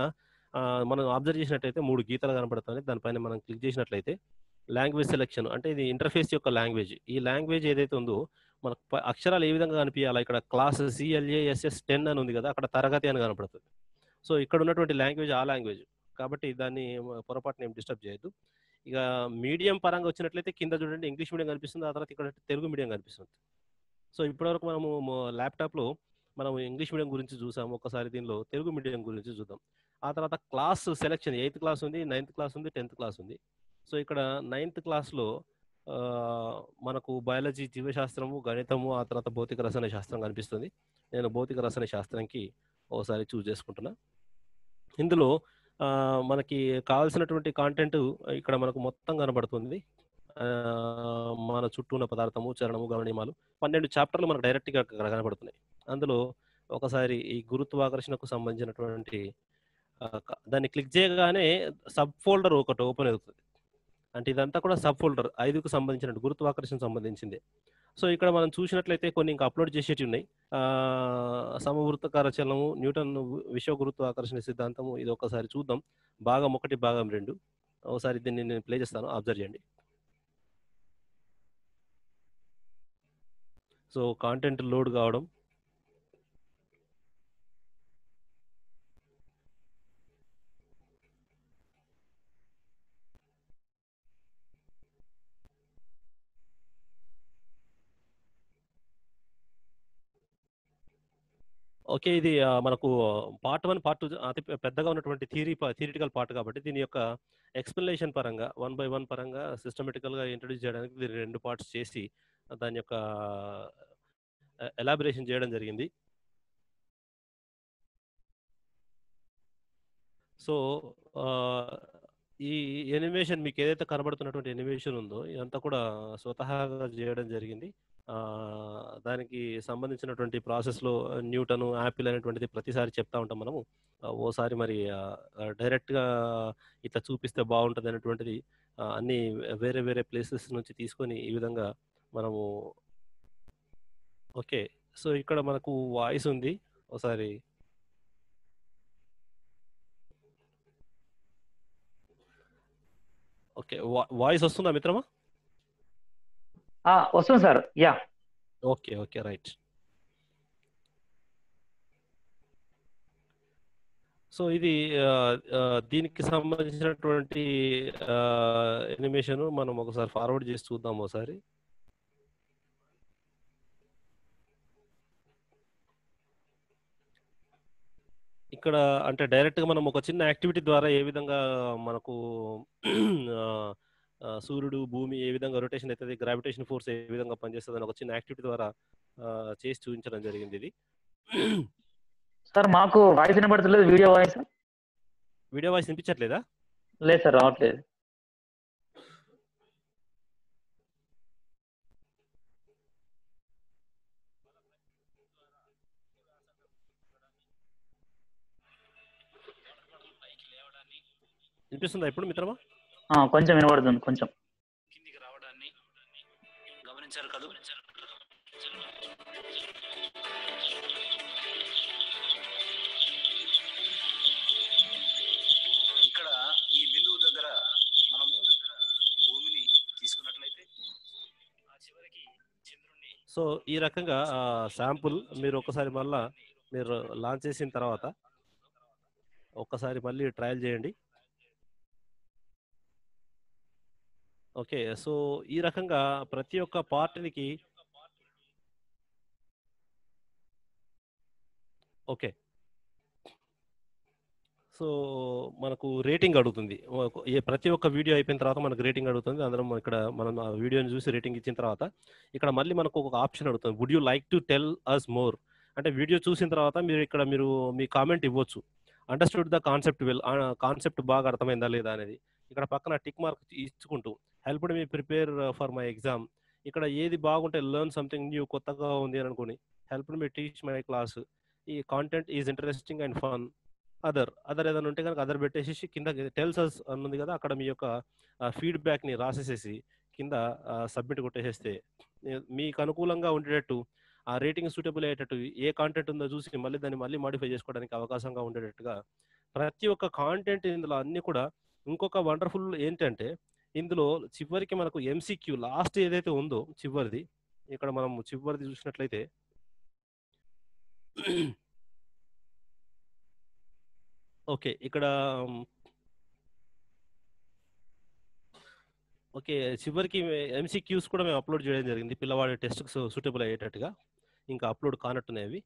మనం అబ్జర్వ్ చేసినట్లయితే 3 గీతలు కనబడుతున్నాయి. దానిపైన మనం క్లిక్ చేసినట్లయితే లాంగ్వేజ్ సెలెక్షన్ అంటే ఇది ఇంటర్ఫేస్ యొక్క లాంగ్వేజ్. ఈ లాంగ్వేజ్ ఏదైతే ఉందో మనకు అక్షరాలు ఏ విధంగా కనిపించాలి, ఇక్కడ క్లాస్ CLASS10 అని ఉంది కదా, అక్కడ తరగతి అని కనపడుతుంది. సో ఇక్కడ ఉన్నటువంటి లాంగ్వేజ్ ఆ లాంగ్వేజ్ కాబట్టి దాన్ని పొరపాటున ఏం డిస్టర్బ్ చేయొద్దు. ఇక మీడియం పరంగా వచ్చినట్లయితే కింద చూడండి ఇంగ్లీష్ మీడియం కనిపిస్తుంది, ఆ తర్వాత ఇక్కడ తెలుగు మీడియం కనిపిస్తుంది. సో ఇప్పటివరకు మనము ల్యాప్టాప్లో మనం ఇంగ్లీష్ మీడియం గురించి చూసాము. ఒకసారి దీనిలో తెలుగు మీడియం గురించి చూద్దాం. ఆ తర్వాత క్లాస్ సెలెక్షన్ 8th క్లాస్ ఉంది, 9th క్లాస్ ఉంది, 10th క్లాస్ ఉంది. సో ఇక్కడ 9th క్లాస్లో మనకు బయాలజీ, జీవశాస్త్రము, గణితము, ఆ తర్వాత భౌతిక రసాయన శాస్త్రం కనిపిస్తుంది. నేను భౌతిక రసాయన శాస్త్రంకి ఒకసారి చూస్ చేసుకుంటున్నా. ఇందులో మనకి కావాల్సినటువంటి కాంటెంట్ ఇక్కడ మనకు మొత్తం కనబడుతుంది. మన చుట్టూ ఉన్న పదార్థము, చరణము, గమనియమాలు 12 చాప్టర్లు మనకు డైరెక్ట్గా అక్కడ కనబడుతున్నాయి. అందులో ఒకసారి ఈ గురుత్వాకర్షణకు సంబంధించినటువంటి దాన్ని క్లిక్ చేయగానే సబ్ ఫోల్డర్ ఒకటి ఓపెన్ అవుతుంది. అంటే ఇదంతా కూడా సబ్ ఫోల్డర్ 5కు సంబంధించిన గురుత్వాకర్షణ సంబంధించింది. సో ఇక్కడ మనం చూసినట్లయితే కొన్ని ఇంకా అప్లోడ్ చేసేటివి ఉన్నాయి. సమవృత్తకార చలనము, న్యూటన్ విశ్వ గురుత్వాకర్షణ సిద్ధాంతము, ఇది ఒకసారి చూద్దాం. భాగం 1, భాగం 2 ఒకసారి దీన్ని నేను ప్లే చేస్తాను, అబ్జర్వ్ చేయండి. సో కాంటెంట్ లోడ్ కావడం, ఓకే. ఇది మనకు పార్ట్ 1, పార్ట్ 2 అతి పెద్దగా ఉన్నటువంటి థియరిటికల్ పార్ట్ కాబట్టి దీని యొక్క ఎక్స్ప్లెనేషన్ పరంగా 1 by 1 పరంగా సిస్టమేటికల్గా ఇంట్రడ్యూస్ చేయడానికి దీన్ని 2 పార్ట్స్ చేసి దాని యొక్క ఎలాబరేషన్ చేయడం జరిగింది. సో ఈ ఎనిమేషన్ మీకు ఏదైతే కనబడుతున్నటువంటి ఎనిమేషన్ ఉందో ఇదంతా కూడా స్వతహాగా చేయడం జరిగింది. దానికి సంబంధించినటువంటి ప్రాసెస్లో న్యూటన్, యాపిల్ అనేటువంటిది ప్రతిసారి చెప్తా ఉంటాం మనము. ఓసారి మరి డైరెక్ట్గా ఇట్లా చూపిస్తే బాగుంటుంది అనేటువంటిది అన్ని వేరే వేరే ప్లేసెస్ నుంచి తీసుకొని ఈ విధంగా మనము ఓకే. సో ఇక్కడ మనకు వాయిస్ ఉంది, ఒకసారి ఓకే. వాయిస్ వస్తుందా మిత్రమా? వస్తుంది sir. Yeah, okay okay, right. So ఇది దీనికి సంబంధించినటువంటి ఎనిమేషన్ మనం ఒకసారి ఫార్వర్డ్ చేసి చూద్దాం. ఒకసారి ఇక్కడ అంటే డైరెక్ట్గా మనం ఒక చిన్న యాక్టివిటీ ద్వారా ఏ విధంగా మనకు సూర్యుడు, భూమి ఏ విధంగా రొటేషన్ అవుతుంది, గ్రావిటేషన్ ఫోర్స్ ఏ విధంగా పనిచేస్తుంది అని ఒక చిన్న యాక్టివిటీ ద్వారా చేసి చూపించడం జరిగింది. ఇది సార్ మాకు వాయిస్ వినబడతలేదు. వీడియో వాయిస్ వినిపించట్లేదా? లేదు సార్, రావట్లేదు. వినిపిస్తుందా ఇప్పుడు మిత్రమా? కొంచెం వినబడుతుంది, కొంచెం. కిందికి రావడాన్ని గమనించారు కదా. ఇక్కడ ఈ బిందువు దగ్గర మనము భూమిని తీసుకున్నట్లయితే ఆ చివరికి చంద్రుణ్ణి. సో ఈ రకంగా శాంపుల్ మీరు ఒకసారి మళ్ళా మీరు లాంచ్ చేసిన తర్వాత ఒక్కసారి మళ్ళీ ట్రయల్ చేయండి. ఓకే. సో ఈ రకంగా ప్రతి ఒక్క పార్ట్నికి ఓకే. సో మనకు రేటింగ్ అడుగుతుంది. ప్రతి ఒక్క వీడియో అయిపోయిన తర్వాత మనకు రేటింగ్ అడుగుతుంది. అందరం ఇక్కడ మనం ఆ వీడియోని చూసి రేటింగ్ ఇచ్చిన తర్వాత ఇక్కడ మళ్ళీ మనకు ఒక ఆప్షన్ అడుగుతుంది, would you like to tell us more. అంటే వీడియో చూసిన తర్వాత మీరు మీ కామెంట్ ఇవ్వచ్చు. Understood the concept well, concept బాగా అర్థమైందా లేదా అనేది. ఇక్కడ పక్కన టిక్ మార్క్ ఇచ్చుకుంటూ helped me prepare for my exam, ఇక్కడ ఏది బాగుంటే లెర్న్ సంథింగ్ న్యూ, కొత్తగా ఉంది అని అనుకోని helped me teach my class, ఈ content is interesting and fun. Other ఏదైనా ఉంటే కనుక అదర్ పెట్టేసి కింద టెల్స్ అస్ అని ఉంది కదా, అక్కడ మీ యొక్క ఫీడ్బ్యాక్ని రాసేసేసి కింద సబ్మిట్ కొట్టేసేస్తే మీకు అనుకూలంగా ఉండేటట్టు, ఆ రేటింగ్ సూటబుల్ అయ్యేటట్టు ఏ కాంటెంట్ ఉందో చూసి దాన్ని మళ్ళీ మాడిఫై చేసుకోవడానికి అవకాశంగా ఉండేటట్టుగా ప్రతి ఒక్క కాంటెంట్ ఇందులో అన్ని కూడా. ఇంకొక వండర్ఫుల్ ఏంటంటే ఇందులో చివరికి మనకు ఎంసీక్యూ లాస్ట్ ఏదైతే ఉందో చివరిది, ఇక్కడ మనం చివరిది చూసినట్లయితే ఓకే, ఇక్కడ ఓకే చివరికి ఎంసీక్యూస్ కూడా మేము అప్లోడ్ చేయడం జరిగింది పిల్లవాడి టెస్ట్కి సూటబుల్ అయ్యేటట్టుగా. ఇంకా అప్లోడ్ కానట్టున్నాయి అవి.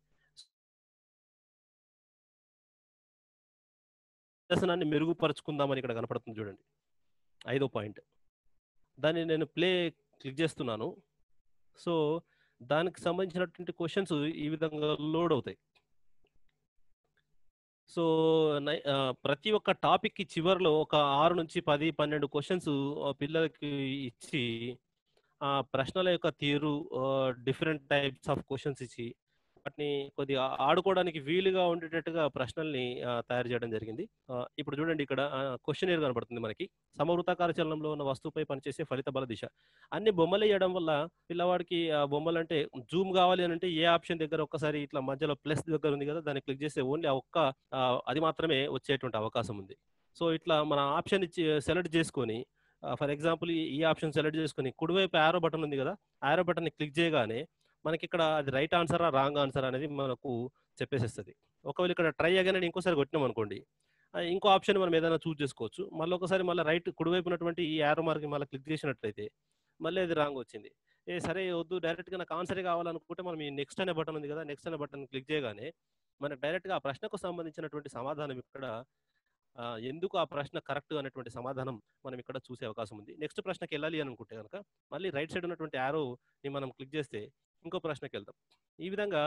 ప్రదర్శనాన్ని మెరుగుపరుచుకుందామని ఇక్కడ కనపడుతుంది చూడండి, 5వ పాయింట్. దాన్ని నేను ప్లే క్లిక్ చేస్తున్నాను. సో దానికి సంబంధించినటువంటి క్వశ్చన్స్ ఈ విధంగా లోడ్ అవుతాయి. సో ప్రతి ఒక్క టాపిక్కి చివరిలో ఒక 6 నుంచి 10, 12 క్వశ్చన్స్ పిల్లలకి ఇచ్చి ఆ ప్రశ్నల యొక్క తీరు, డిఫరెంట్ టైప్స్ ఆఫ్ క్వశ్చన్స్ ఇచ్చి వాటిని కొద్దిగా ఆడుకోవడానికి వీలుగా ఉండేటట్టుగా ప్రశ్నల్ని తయారు చేయడం జరిగింది. ఇప్పుడు చూడండి, ఇక్కడ క్వశ్చనీర్ కనబడుతుంది మనకి. సమవృత్తాకార చలనంలో ఉన్న వస్తువుపై పనిచేసే ఫలిత బల దిశ. అన్ని బొమ్మలు వేయడం వల్ల పిల్లవాడికి ఆ బొమ్మలు అంటే జూమ్ కావాలి అని అంటే ఏ ఆప్షన్ దగ్గర ఒక్కసారి ఇట్లా మధ్యలో ప్లస్ దగ్గర ఉంది కదా, దాన్ని క్లిక్ చేస్తే ఓన్లీ అది మాత్రమే వచ్చేటువంటి అవకాశం ఉంది. సో ఇట్లా మన ఆప్షన్ ఇచ్చి సెలెక్ట్ చేసుకొని, ఫర్ ఎగ్జాంపుల్ ఈ ఆప్షన్ సెలెక్ట్ చేసుకొని కుడివైపు ఆరో బటన్ ఉంది కదా, ఆరో బటన్ని క్లిక్ చేయగానే మనకి ఇక్కడ అది రైట్ ఆన్సరా రాంగ్ ఆన్సర్ అనేది మనకు చెప్పేసేస్తుంది. ఒకవేళ ఇక్కడ ట్రై అగైన్ అని ఇంకోసారి కొట్టినాం అనుకోండి, ఇంకో ఆప్షన్ మనం ఏదైనా చూస్ చేసుకోవచ్చు. మళ్ళీ ఒకసారి మళ్ళీ రైట్ కుడివైపు ఉన్నటువంటి ఈ యారో మార్క్ మళ్ళీ క్లిక్ చేసినట్లయితే మళ్ళీ అది రాంగ్ వచ్చింది. సరే వద్దు, డైరెక్ట్గా నాకు ఆన్సరే కావాలనుకుంటే మనం ఈ నెక్స్ట్ అనే బటన్ ఉంది కదా, నెక్స్ట్ అనే బటన్ క్లిక్ చేయగానే మనకు డైరెక్ట్గా ఆ ప్రశ్నకు సంబంధించినటువంటి సమాధానం ఇక్కడ ఎందుకు ఆ ప్రశ్న కరెక్ట్ అనేటువంటి సమాధానం మనం ఇక్కడ చూసే అవకాశం ఉంది. నెక్స్ట్ ప్రశ్నకి వెళ్ళాలి అని అనుకుంటే కనుక మళ్ళీ రైట్ సైడ్ ఉన్నటువంటి యారోని మనం క్లిక్ చేస్తే ఇంకో ప్రశ్నకి వెళ్తాం. ఈ విధంగా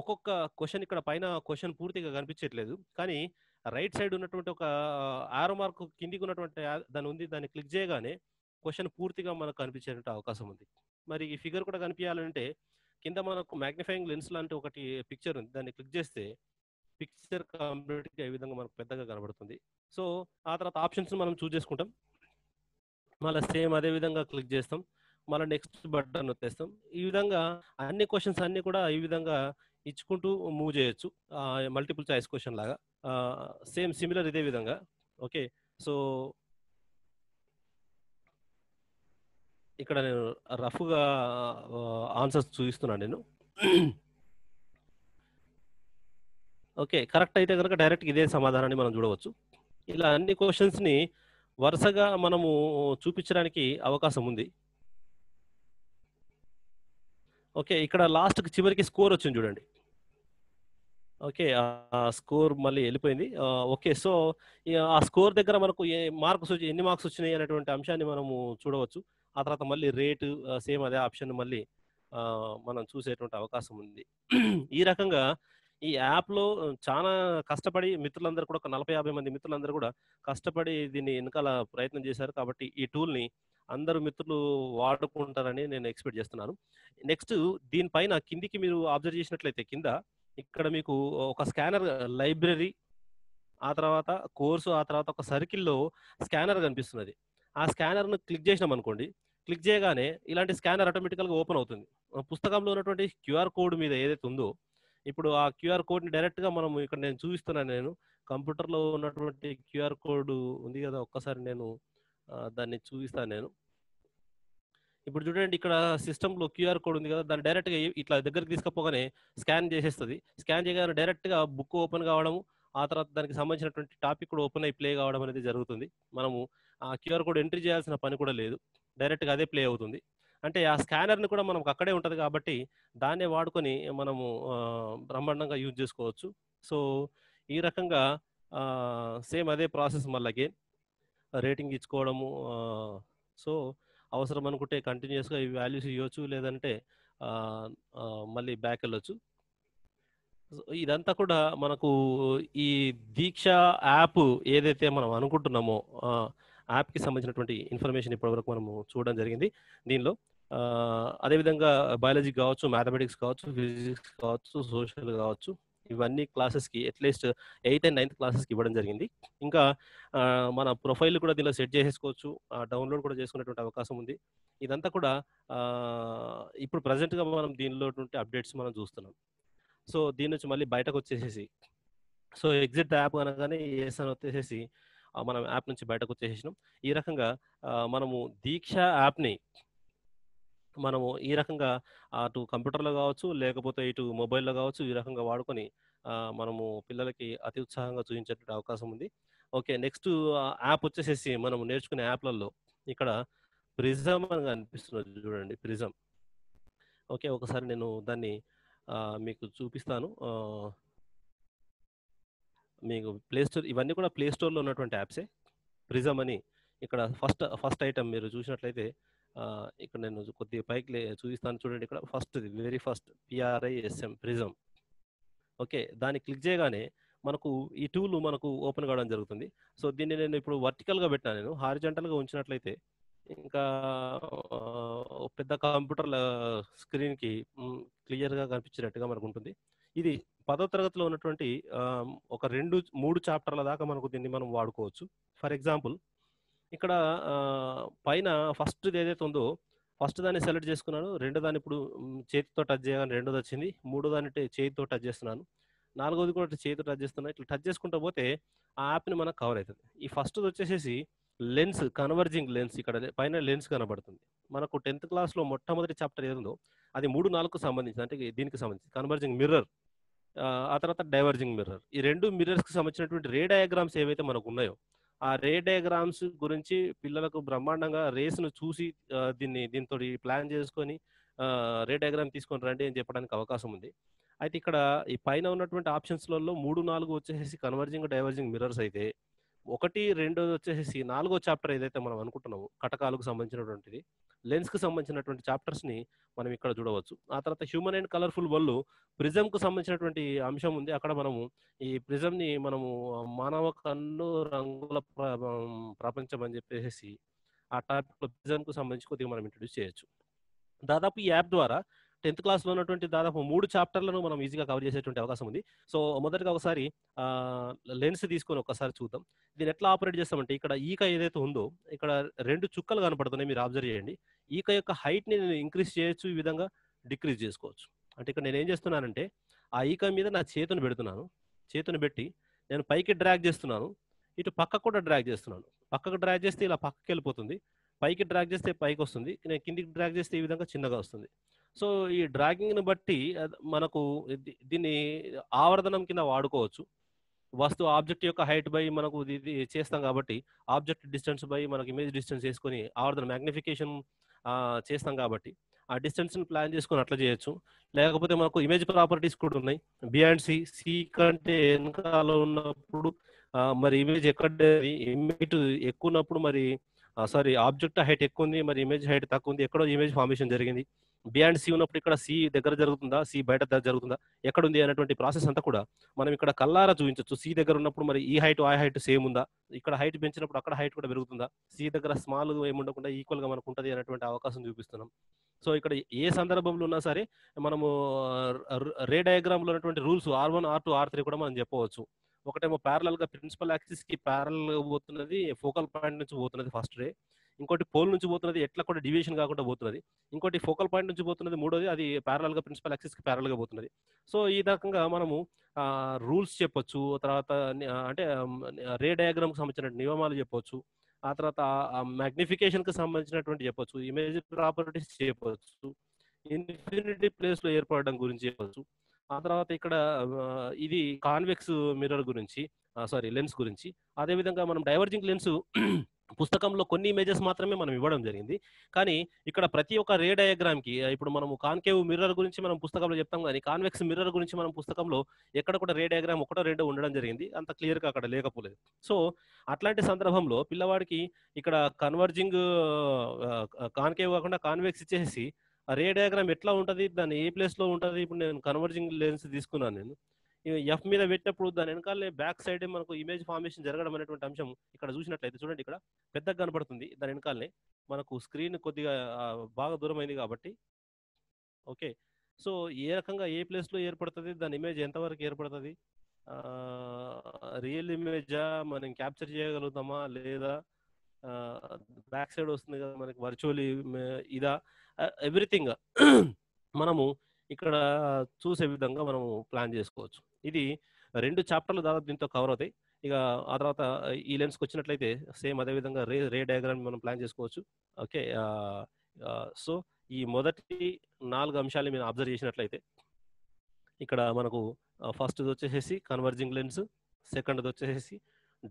ఒక్కొక్క క్వశ్చన్, ఇక్కడ పైన క్వశ్చన్ పూర్తిగా కనిపించట్లేదు కానీ రైట్ సైడ్ ఉన్నటువంటి ఒక యారో మార్క్ కిందికి ఉన్నటువంటి దాన్ని క్లిక్ చేయగానే క్వశ్చన్ పూర్తిగా మనకు కనిపించేటువంటి అవకాశం ఉంది. మరి ఈ ఫిగర్ కూడా కనిపించాలంటే కింద మనకు మ్యాగ్నిఫైయింగ్ లెన్స్ లాంటి ఒకటి పిక్చర్ ఉంది, దాన్ని క్లిక్ చేస్తే పిక్చర్ కంప్లీట్గా ఈ విధంగా మనకు పెద్దగా కనబడుతుంది. సో ఆ తర్వాత ఆప్షన్స్ మనం చూస్ చేసుకుంటాం, మళ్ళీ సేమ్ అదే విధంగా క్లిక్ చేస్తాం, మళ్ళీ నెక్స్ట్ బటన్ వచ్చేస్తాం. ఈ విధంగా అన్ని క్వశ్చన్స్ అన్ని కూడా ఈ విధంగా ఇచ్చుకుంటూ మూవ్ చేయొచ్చు, మల్టిపుల్ చాయిస్ క్వశ్చన్ లాగా. సేమ్ సిమిలర్ ఇదే విధంగా. ఓకే, సో ఇక్కడ నేను రఫ్గా ఆన్సర్స్ చూపిస్తున్నాను నేను. ఓకే, కరెక్ట్ అయితే కనుక డైరెక్ట్ ఇదే సమాధానాన్ని మనం చూడవచ్చు. ఇలా అన్ని క్వశ్చన్స్ని వరుసగా మనము చూపించడానికి అవకాశం ఉంది. ఓకే, ఇక్కడ లాస్ట్కి చివరికి స్కోర్ వచ్చింది చూడండి. ఓకే, స్కోర్ మళ్ళీ వెళ్ళిపోయింది. ఓకే, సో ఆ స్కోర్ దగ్గర మనకు ఎన్ని మార్క్స్ వచ్చినాయి అనేటువంటి అంశాన్ని మనము చూడవచ్చు. ఆ తర్వాత మళ్ళీ రేటు సేమ్ అదే ఆప్షన్ మళ్ళీ మనం చూసేటువంటి అవకాశం ఉంది. ఈ రకంగా ఈ యాప్లో చాలా కష్టపడి మిత్రులందరూ కూడా, ఒక 40-50 మంది మిత్రులందరూ కూడా కష్టపడి దీన్ని వెనకాల ప్రయత్నం చేశారు. కాబట్టి ఈ టూల్ని అందరూ మిత్రులు వాడుకుంటారని నేను ఎక్స్పెక్ట్ చేస్తున్నాను. నెక్స్ట్ దీనిపైన కిందికి మీరు అబ్జర్వ్ చేసినట్లయితే కింద ఇక్కడ మీకు ఒక స్కానర్, లైబ్రరీ, ఆ తర్వాత కోర్సు, ఆ తర్వాత ఒక సర్కిల్లో స్కానర్ కనిపిస్తున్నది. ఆ స్కానర్ను క్లిక్ చేసినాం అనుకోండి, క్లిక్ చేయగానే ఇలాంటి స్కానర్ ఆటోమేటికల్గా ఓపెన్ అవుతుంది. పుస్తకంలో ఉన్నటువంటి క్యూఆర్ కోడ్ మీద ఏదైతే ఉందో, ఇప్పుడు ఆ క్యూఆర్ కోడ్ని డైరెక్ట్గా మనం ఇక్కడ నేను చూపిస్తున్నాను. నేను కంప్యూటర్లో ఉన్నటువంటి క్యూఆర్ కోడ్ ఉంది కదా, ఒక్కసారి నేను దాన్ని చూపిస్తాను. నేను ఇప్పుడు చూడండి, ఇక్కడ సిస్టంలో క్యూఆర్ కోడ్ ఉంది కదా, దాన్ని డైరెక్ట్గా ఇట్లా దగ్గరికి తీసుకపోగానే స్కాన్ చేసేస్తుంది. స్కాన్ చేయగానే డైరెక్ట్గా బుక్ ఓపెన్ కావడము, ఆ తర్వాత దానికి సంబంధించినటువంటి టాపిక్ కూడా ఓపెన్ అయి ప్లే కావడం అనేది జరుగుతుంది. మనము ఆ క్యూఆర్ కోడ్ ఎంట్రీ చేయాల్సిన పని కూడా లేదు, డైరెక్ట్గా అదే ప్లే అవుతుంది. అంటే ఆ స్కానర్ని కూడా మనకు అక్కడే ఉంటుంది కాబట్టి దాన్నే వాడుకొని మనము బ్రహ్మాండంగా యూజ్ చేసుకోవచ్చు. సో ఈ రకంగా సేమ్ అదే ప్రాసెస్ మళ్ళీ అగైన్ రేటింగ్ ఇచ్చుకోవడము. సో అవసరం అనుకుంటే కంటిన్యూస్గా ఈ వాల్యూస్ ఇవ్వచ్చు, లేదంటే మళ్ళీ బ్యాక్ వెళ్ళొచ్చు. ఇదంతా కూడా మనకు ఈ దీక్ష యాప్ ఏదైతే మనం అనుకుంటున్నామో యాప్కి సంబంధించినటువంటి ఇన్ఫర్మేషన్ ఇప్పటివరకు మనము చూడడం జరిగింది. దీనిలో అదేవిధంగా బయాలజీ కావచ్చు, మ్యాథమెటిక్స్ కావచ్చు, ఫిజిక్స్ కావచ్చు, సోషల్ కావచ్చు, ఇవన్నీ క్లాసెస్కి అట్లీస్ట్ 8th and 9th క్లాసెస్కి ఇవ్వడం జరిగింది. ఇంకా మన ప్రొఫైల్ కూడా దీనిలో సెట్ చేసేసుకోవచ్చు, డౌన్లోడ్ కూడా చేసుకునేటువంటి అవకాశం ఉంది. ఇదంతా కూడా ఇప్పుడు ప్రజెంట్గా మనం దీనిలో అప్డేట్స్ మనం చూస్తున్నాం. సో దీని నుంచి మళ్ళీ బయటకు వచ్చేసేసి సో ఎగ్జిట్ ద యాప్ అనగానే ఎస్ అని వచ్చేసేసి మనం యాప్ నుంచి బయటకు వచ్చేసేసినాం. ఈ రకంగా మనము దీక్ష యాప్ని మనము ఈ రకంగా అటు కంప్యూటర్లో కావచ్చు, లేకపోతే ఇటు మొబైల్లో కావచ్చు, ఈ రకంగా వాడుకొని మనము పిల్లలకి అతి ఉత్సాహంగా చూపించేటువంటి అవకాశం ఉంది. ఓకే, నెక్స్ట్ యాప్ వచ్చేసేసి మనం నేర్చుకునే యాప్లలో ఇక్కడ ప్రిజం అని అనిపిస్తున్నది చూడండి, ప్రిజం. ఓకే, ఒకసారి నేను దాన్ని మీకు చూపిస్తాను. మీకు ప్లే స్టోర్, ఇవన్నీ కూడా ప్లే స్టోర్లో ఉన్నటువంటి యాప్సే. ప్రిజం అని ఇక్కడ ఫస్ట్ ఐటమ్ మీరు చూసినట్లయితే ఇక్కడ నేను కొద్దిగా పైకి చూపిస్తాను చూడండి. ఇక్కడ very first PRISM prism. Okay, దాన్ని క్లిక్ చేయగానే మనకు ఈ టూల్ మనకు ఓపెన్ కావడం జరుగుతుంది. సో దీన్ని నేను ఇప్పుడు వర్టికల్గా పెట్టాను, నేను హారిజంటల్గా ఉంచినట్లయితే ఇంకా పెద్ద కంప్యూటర్ స్క్రీన్కి క్లియర్గా కనిపించేటట్టుగా మనకు ఉంటుంది. ఇది 10వ తరగతిలో ఉన్నటువంటి ఒక 2-3 చాప్టర్ల దాకా మనకు దీన్ని మనం వాడుకోవచ్చు. ఫర్ ఎగ్జాంపుల్ ఇక్కడ పైన ఫస్ట్ ఏదైతే ఉందో ఫస్ట్ దాన్ని సెలెక్ట్ చేసుకున్నాను, రెండో దాన్ని ఇప్పుడు చేతితో టచ్ చేయగానే రెండోది వచ్చింది, మూడో దాన్ని చేతితో టచ్ చేస్తున్నాను, నాలుగోది కూడా చేతితో టచ్ చేస్తున్నాను. ఇట్లా టచ్ చేసుకుంటూ పోతే ఆ యాప్ని మనకు కవర్ అవుతుంది. ఈ ఫస్ట్ వచ్చేసేసి లెన్స్, కన్వర్జింగ్ లెన్స్. ఇక్కడ పైన లెన్స్ కనబడుతుంది. మనకు 10th క్లాస్లో మొట్టమొదటి చాప్టర్ ఏదో అది 3-4కు సంబంధించి, అంటే దీనికి సంబంధించి కన్వర్జింగ్ మిర్రర్, ఆ తర్వాత డైవర్జింగ్ మిర్రర్. ఈ 2 మిర్రర్స్కి సంబంధించినటువంటి రే డయాగ్రామ్స్ ఏవైతే మనకు ఉన్నాయో ఆ రే డయాగ్రామ్స్ గురించి పిల్లలకు బ్రహ్మాండంగా రేస్ను చూసి దీంతో ప్లాన్ చేసుకొని రే డయాగ్రామ్ తీసుకొని రండి అని చెప్పడానికి అవకాశం ఉంది. అయితే ఇక్కడ ఈ పైన ఉన్నటువంటి ఆప్షన్స్లలో 3-4 వచ్చేసి కన్వర్జింగ్ డైవర్జింగ్ మిర్రర్స్ అయితే, 1-2 వచ్చేసి 4వ చాప్టర్ ఏదైతే మనం అనుకుంటున్నామో కటకాలకు సంబంధించినటువంటిది, లెన్స్కి సంబంధించినటువంటి చాప్టర్స్ని మనం ఇక్కడ చూడవచ్చు. ఆ తర్వాత హ్యూమన్ అండ్ కలర్ఫుల్ వరల్డ్ ప్రిజంకు సంబంధించినటువంటి అంశం ఉంది. అక్కడ మనము ఈ ప్రిజంని మనము మానవ కన్ను రంగుల ప్రపంచం అని చెప్పేసి ఆ టాపిక్లో ప్రిజంకు సంబంధించి కొద్దిగా మనం ఇంట్రొడ్యూస్ చేయొచ్చు. దాదాపు ఈ యాప్ ద్వారా 10th క్లాస్లో ఉన్నటువంటి దాదాపు 3 చాప్టర్లను మనం ఈజీగా కవర్ చేసేటువంటి అవకాశం ఉంది. సో మొదటిగా ఒకసారి లెన్స్ తీసుకొని ఒకసారి చూద్దాం. దీన్ని ఎట్లా ఆపరేట్ చేస్తామంటే ఇక్కడ ఈక ఏదైతే ఉందో ఇక్కడ 2 చుక్కలు కనపడుతున్నాయి, మీరు అబ్జర్వ్ చేయండి. ఈక యొక్క హైట్ని నేను ఇంక్రీజ్ చేయొచ్చు, ఈ విధంగా డిక్రీజ్ చేసుకోవచ్చు. అంటే ఇక్కడ నేను ఏం చేస్తున్నానంటే ఆ ఈక మీద నా చేతిని పెడుతున్నాను, చేతిని పెట్టి నేను పైకి డ్రాగ్ చేస్తున్నాను, ఇటు పక్కకు కూడా డ్రాగ్ చేస్తున్నాను. పక్కకు డ్రాగ్ చేస్తే ఇలా పక్కకి వెళ్ళిపోతుంది, పైకి డ్రాగ్ చేస్తే పైకి వస్తుంది, నేను కిందికి డ్రాగ్ చేస్తే ఈ విధంగా చిన్నగా వస్తుంది. సో ఈ డ్రాగింగ్ని బట్టి మనకు దీన్ని ఆవర్ధనం కింద వాడుకోవచ్చు. ఆబ్జెక్ట్ యొక్క హైట్ బై మనకు ఇది చేస్తాం కాబట్టి ఆబ్జెక్ట్ డిస్టెన్స్ బై మనకు ఇమేజ్ డిస్టెన్స్ చేసుకొని ఆవర్ధన మ్యాగ్నిఫికేషన్ చేస్తాం కాబట్టి ఆ డిస్టెన్స్ని ప్లాన్ చేసుకొని అట్లా చేయొచ్చు. లేకపోతే మనకు ఇమేజ్ ప్రాపర్టీస్ కూడా ఉన్నాయి. B&C, C కంటే వెనకాల ఉన్నప్పుడు మరి ఇమేజ్ ఇమేజ్ ఎక్కువ ఉన్నప్పుడు మరి ఆబ్జెక్ట్ హైట్ ఎక్కువ ఉంది, మరి ఇమేజ్ హైట్ తక్కువ ఉంది, ఎక్కడో ఇమేజ్ ఫార్మేషన్ జరిగింది. B&C ఉన్నప్పుడు ఇక్కడ C దగ్గర జరుగుతుందా, C బయట జరుగుతుందా, ఎక్కడుంది అనేటువంటి ప్రాసెస్ అంతా కూడా మనం ఇక్కడ కల్లారా చూపించవచ్చు. C దగ్గర ఉన్నప్పుడు మరి ఈ హైట్ ఆ హైట్ సేమ్ ఉందా, ఇక్కడ హైట్ పెంచినప్పుడు అక్కడ హైట్ కూడా పెరుగుతుందా, C దగ్గర స్మాల్ ఏముండకుండా ఈక్వల్గా మనకు ఉంటుంది అనేటువంటి అవకాశం చూపిస్తున్నాం. సో ఇక్కడ ఏ సందర్భంలో ఉన్నా సరే మనము రే డయాగ్రామ్లో ఉన్నటువంటి రూల్స్ R1, R2, R3 కూడా మనం చెప్పవచ్చు. ఒకటేమో ప్యారలల్గా ప్రిన్సిపల్ యాక్సిస్కి ప్యారలల్గా పోతున్నది, ఫోకల్ పాయింట్ నుంచి పోతున్నది ఫస్ట్ రే. ఇంకోటి పోల్ నుంచి పోతున్నది, ఎట్లా కూడా డివియేషన్ కాకుండా పోతున్నది. ఇంకోటి ఫోకల్ పాయింట్ నుంచి పోతున్నది, మూడోది అది ప్యారలల్గా ప్రిన్సిపల్ యాక్సిస్కి ప్యారలల్గా పోతున్నది. సో ఈ రకంగా మనము రూల్స్ చెప్పొచ్చు. తర్వాత అంటే రే డయాగ్రామ్కి సంబంధించిన నియమాలు చెప్పొచ్చు. ఆ తర్వాత మ్యాగ్నిఫికేషన్కి సంబంధించినటువంటి చెప్పొచ్చు, ఇమేజ్ ప్రాపర్టీస్ చెప్పొచ్చు, ఇన్ఫినిటీ ప్లేస్లో ఏర్పడడం గురించి చెప్పొచ్చు. ఆ తర్వాత ఇక్కడ ఇది కాన్వెక్స్ మిర్రర్ గురించి, లెన్స్ గురించి. అదేవిధంగా మనం డైవర్జింగ్ లెన్స్ పుస్తకంలో కొన్ని ఇమేజెస్ మాత్రమే మనం ఇవ్వడం జరిగింది. కానీ ఇక్కడ ప్రతి ఒక్క రే డయాగ్రామ్కి ఇప్పుడు మనము కాన్కేవ్ మిర్రర్ గురించి మనం పుస్తకంలో చెప్తాం, కానీ కాన్వెక్స్ మిర్రర్ గురించి మనం పుస్తకంలో ఎక్కడ కూడా రే డయాగ్రామ్ 1-2 ఉండడం జరిగింది, అంత క్లియర్గా అక్కడ లేకపోలేదు. సో అట్లాంటి సందర్భంలో పిల్లవాడికి ఇక్కడ కన్వర్జింగ్ కాన్కేవ్ కాకుండా కాన్వెక్స్ ఇచ్చేసి రే డయాగ్రామ్ ఎట్లా ఉంటుంది, దాన్ని ఏ ప్లేస్లో ఉంటుంది. ఇప్పుడు నేను కన్వర్జింగ్ లెన్స్ తీసుకున్నాను, నేను F మీద పెట్టినప్పుడు దాని వెనకాలే బ్యాక్ సైడ్ మనకు ఇమేజ్ ఫార్మేషన్ జరగడం అనేటువంటి అంశం ఇక్కడ చూసినట్లయితే చూడండి, ఇక్కడ పెద్దగా కనపడుతుంది. దాని వెనకాలనే మనకు స్క్రీన్ కొద్దిగా బాగా దూరం అయింది కాబట్టి ఓకే సో ఏ రకంగా ఏ ప్లేస్లో ఏర్పడుతుంది, దాని ఇమేజ్ ఎంతవరకు ఏర్పడుతుంది, రియల్ ఇమేజా మనం క్యాప్చర్ చేయగలుగుతామా లేదా, బ్యాక్ సైడ్ వస్తుంది కదా మనకి వర్చువల్లీ ఇదా, ఎవ్రీథింగ్ మనము ఇక్కడ చూసే విధంగా మనము ప్లాన్ చేసుకోవచ్చు. ఇది 2 చాప్టర్లు దాదాపు దీంతో కవర్ అవుతాయి. ఇక ఆ తర్వాత ఈ లెన్స్కి వచ్చినట్లయితే సేమ్ అదే విధంగా రే డయాగ్రామ్ మనం ప్లాన్ చేసుకోవచ్చు. ఓకే, సో ఈ మొదటి 4 అంశాలు మీరు అబ్జర్వ్ చేసినట్లయితే ఇక్కడ మనకు ఫస్ట్ది వచ్చేసి కన్వర్జింగ్ లెన్స్, సెకండ్ది వచ్చేసి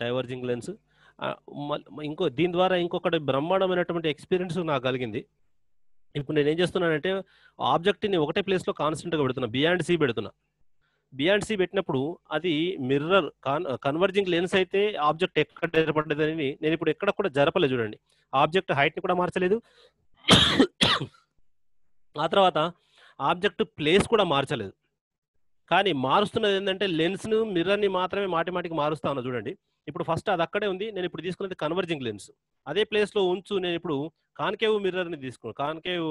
డైవర్జింగ్ లెన్స్. ఇంకో దీని ద్వారా ఇంకొకటి బ్రహ్మాండమైనటువంటి ఎక్స్పీరియన్స్ నాకు కలిగింది. ఇప్పుడు నేను ఏం చేస్తున్నానంటే ఆబ్జెక్ట్ని ఒకటే ప్లేస్లో కాన్స్టెంట్గా పెడుతున్నా, బియాండ్ సి పెడుతున్నా. బియాండ్ సి పెట్టినప్పుడు అది మిర్రర్ కన్వర్జింగ్ లెన్స్ అయితే ఆబ్జెక్ట్ ఎక్కడ ఏర్పడ్డదని నేను ఇప్పుడు ఎక్కడ కూడా జరపలేదు. చూడండి, ఆబ్జెక్ట్ హైట్ని కూడా మార్చలేదు, ఆ తర్వాత ఆబ్జెక్ట్ ప్లేస్ కూడా మార్చలేదు. కానీ మారుస్తున్నది ఏంటంటే లెన్స్ను మిర్రర్ని మాత్రమే మాటిమాటికి మారుస్తా ఉన్నా. చూడండి, ఇప్పుడు ఫస్ట్ అది అక్కడే ఉంది, నేను ఇప్పుడు తీసుకున్నది కన్వర్జింగ్ లెన్స్. అదే ప్లేస్లో ఉంచు, నేను ఇప్పుడు కాన్కేవ్ మిర్రర్ని తీసుకున్నాను, కాన్కేవ్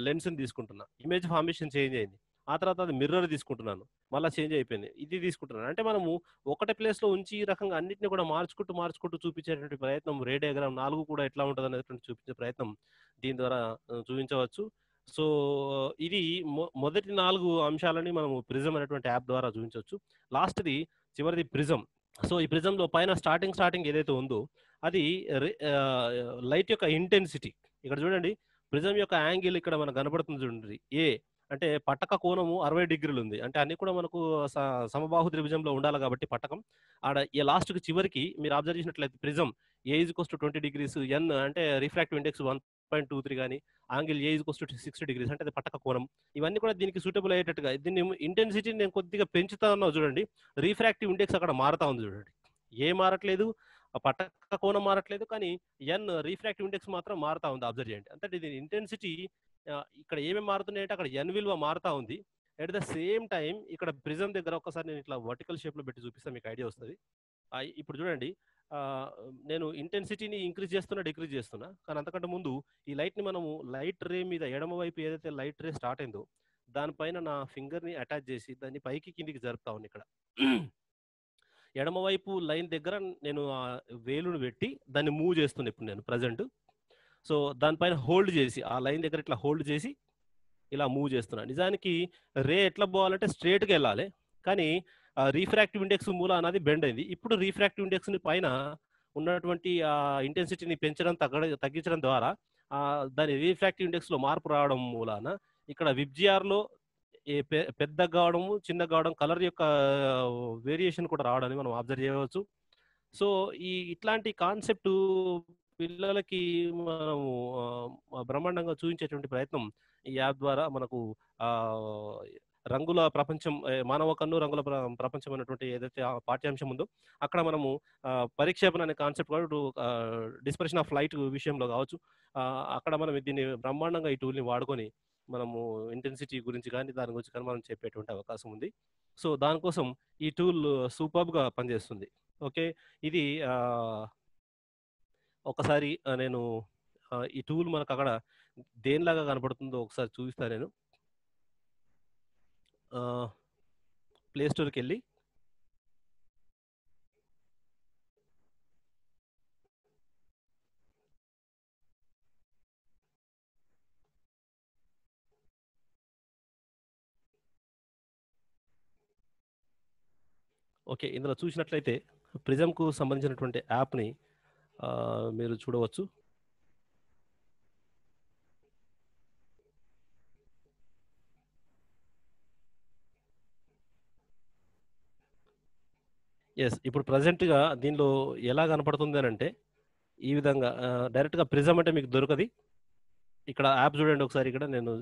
లెన్స్ని తీసుకుంటున్నా. ఇమేజ్ ఫార్మేషన్ చేంజ్ అయింది, ఆ తర్వాత అది మిర్రర్ తీసుకుంటున్నాను, మళ్ళీ చేంజ్ అయిపోయింది, ఇది తీసుకుంటున్నాను. అంటే మనము ఒకటే ప్లేస్లో ఉంచి ఈ రకంగా అన్నింటినీ కూడా మార్చుకుంటూ చూపించేటువంటి ప్రయత్నం, రే డయాగ్రామ్ 4 కూడా ఎట్లా ఉంటుంది అనేటువంటి చూపించే ప్రయత్నం దీని ద్వారా చూపించవచ్చు. సో ఇది మొదటి 4 అంశాలని మనము ప్రిజం అనేటువంటి యాప్ ద్వారా చూపించవచ్చు. లాస్ట్ది చివరిది ప్రిజం. సో ఈ ప్రిజంలో పైన స్టార్టింగ్ ఏదైతే ఉందో అది లైట్ యొక్క ఇంటెన్సిటీ. ఇక్కడ చూడండి, ప్రిజం యొక్క యాంగిల్ ఇక్కడ మనకు కనబడుతుంది చూడండి, ఏ అంటే పట్టక కోణము 60 డిగ్రీలు ఉంది. అంటే అన్ని కూడా మనకు సమబాహు త్రిభుజంలో ఉండాలి కాబట్టి పట్టకం ఆడ ఈ లాస్ట్కి చివరికి మీరు అబ్జర్వ్ చేసినట్లయితే prism A is equals to 20 degrees, ఎన్ అంటే రిఫ్రాక్టివ్ ఇండెక్స్ 1.23 కానీ, angle A is equals to 60 degrees అంటే అది పట్టక కోణం. ఇవన్నీ కూడా దీనికి సూటబుల్ అయ్యేటట్టుగా దీన్ని ఇంటెన్సిటీని నేను కొద్దిగా పెంచుతా ఉన్నావు. చూడండి, రిఫ్రాక్టివ్ ఇండెక్స్ అక్కడ మారుతా ఉంది. చూడండి, ఏ మారట్లేదు, పట్టక కోణం మారట్లేదు, కానీ ఎన్ రిఫ్రాక్టివ్ ఇండెక్స్ మాత్రం మారుతా ఉంది. అబ్జర్వ్ చేయండి, అంటే ఇది ఇంటెన్సిటీ ఇక్కడ ఏమేమి మారుతున్నాయంటే అక్కడ ఎన్ విలువ మారుతా ఉంది. ఎట్ ద సేమ్ టైం ఇక్కడ ప్రిజం దగ్గర ఒకసారి నేను ఇట్లా వర్టికల్ షేప్లో పెట్టి చూపిస్తాను, మీకు ఐడియా వస్తుంది. ఇప్పుడు చూడండి, నేను ఇంటెన్సిటీని ఇంక్రీజ్ చేస్తున్నా, డిక్రీజ్ చేస్తున్నా, కానీ అంతకంటే ముందు ఈ లైట్ని మనము లైట్ రే మీద ఎడమ వైపు ఏదైతే లైట్ రే స్టార్ట్ అయిందో దానిపైన నా ఫింగర్ని అటాచ్ చేసి దాన్ని పైకి కిందికి జరుపుతా ఉన్నాను. ఇక్కడ ఎడమవైపు లైన్ దగ్గర నేను వేలును పెట్టి దాన్ని మూవ్ చేస్తున్నాను ఇప్పుడు నేను ప్రజెంట్. సో దానిపైన హోల్డ్ చేసి ఆ లైన్ దగ్గర ఇట్లా హోల్డ్ చేసి ఇలా మూవ్ చేస్తున్నాను. నిజానికి రే ఎట్లా పోవాలంటే స్ట్రేట్గా వెళ్ళాలి, కానీ రిఫ్రాక్టివ్ ఇండెక్స్ మూల అనేది బెండ్ అయింది. ఇప్పుడు రిఫ్రాక్టివ్ ఇండెక్స్ని పైన ఉన్నటువంటి ఇంటెన్సిటీని పెంచడం తగ్గించడం ద్వారా దాని రిఫ్రాక్టివ్ ఇండెక్స్లో మార్పు రావడం మూలాన ఇక్కడ విబ్జిఆర్లో పెద్ద కావడము, చిన్న కావడం, కలర్ యొక్క వేరియేషన్ కూడా రావడాన్ని మనం అబ్జర్వ్ చేయవచ్చు. సో ఇట్లాంటి కాన్సెప్ట్ పిల్లలకి మనము బ్రహ్మాండంగా చూపించేటువంటి ప్రయత్నం ఈ యాప్ ద్వారా మనకు రంగుల ప్రపంచం, మానవ కన్ను రంగుల ప్రపంచం అనేటువంటి ఏదైతే పాఠ్యాంశం ఉందో అక్కడ మనము పరిక్షేపణ అనే కాన్సెప్ట్ కూడా డిస్పర్షన్ ఆఫ్ లైట్ విషయంలో కావచ్చు, అక్కడ మనం దీన్ని బ్రహ్మాండంగా ఈ టూల్ని వాడుకొని మనము ఇంటెన్సిటీ గురించి కానీ దాని గురించి కానీ మనం చెప్పేటువంటి అవకాశం ఉంది. సో దానికోసం ఈ టూల్ సూపర్బ్గా పనిచేస్తుంది. ఓకే, ఇది ఒకసారి నేను ఈ టూల్ మనకు అక్కడ దేనిలాగా కనపడుతుందో ఒకసారి చూపిస్తాను. నేను ప్లే స్టోర్కి వెళ్ళి ఓకే, ఇందులో చూసినట్లయితే ప్రిజంకు సంబంధించినటువంటి యాప్ని మీరు చూడవచ్చు. ఎస్, ఇప్పుడు ప్రజెంట్గా దీనిలో ఎలా కనపడుతుంది అని అంటే ఈ విధంగా డైరెక్ట్గా ప్రిజం అంటే మీకు దొరకది. ఇక్కడ యాప్ చూడండి ఒకసారి, ఇక్కడ నేను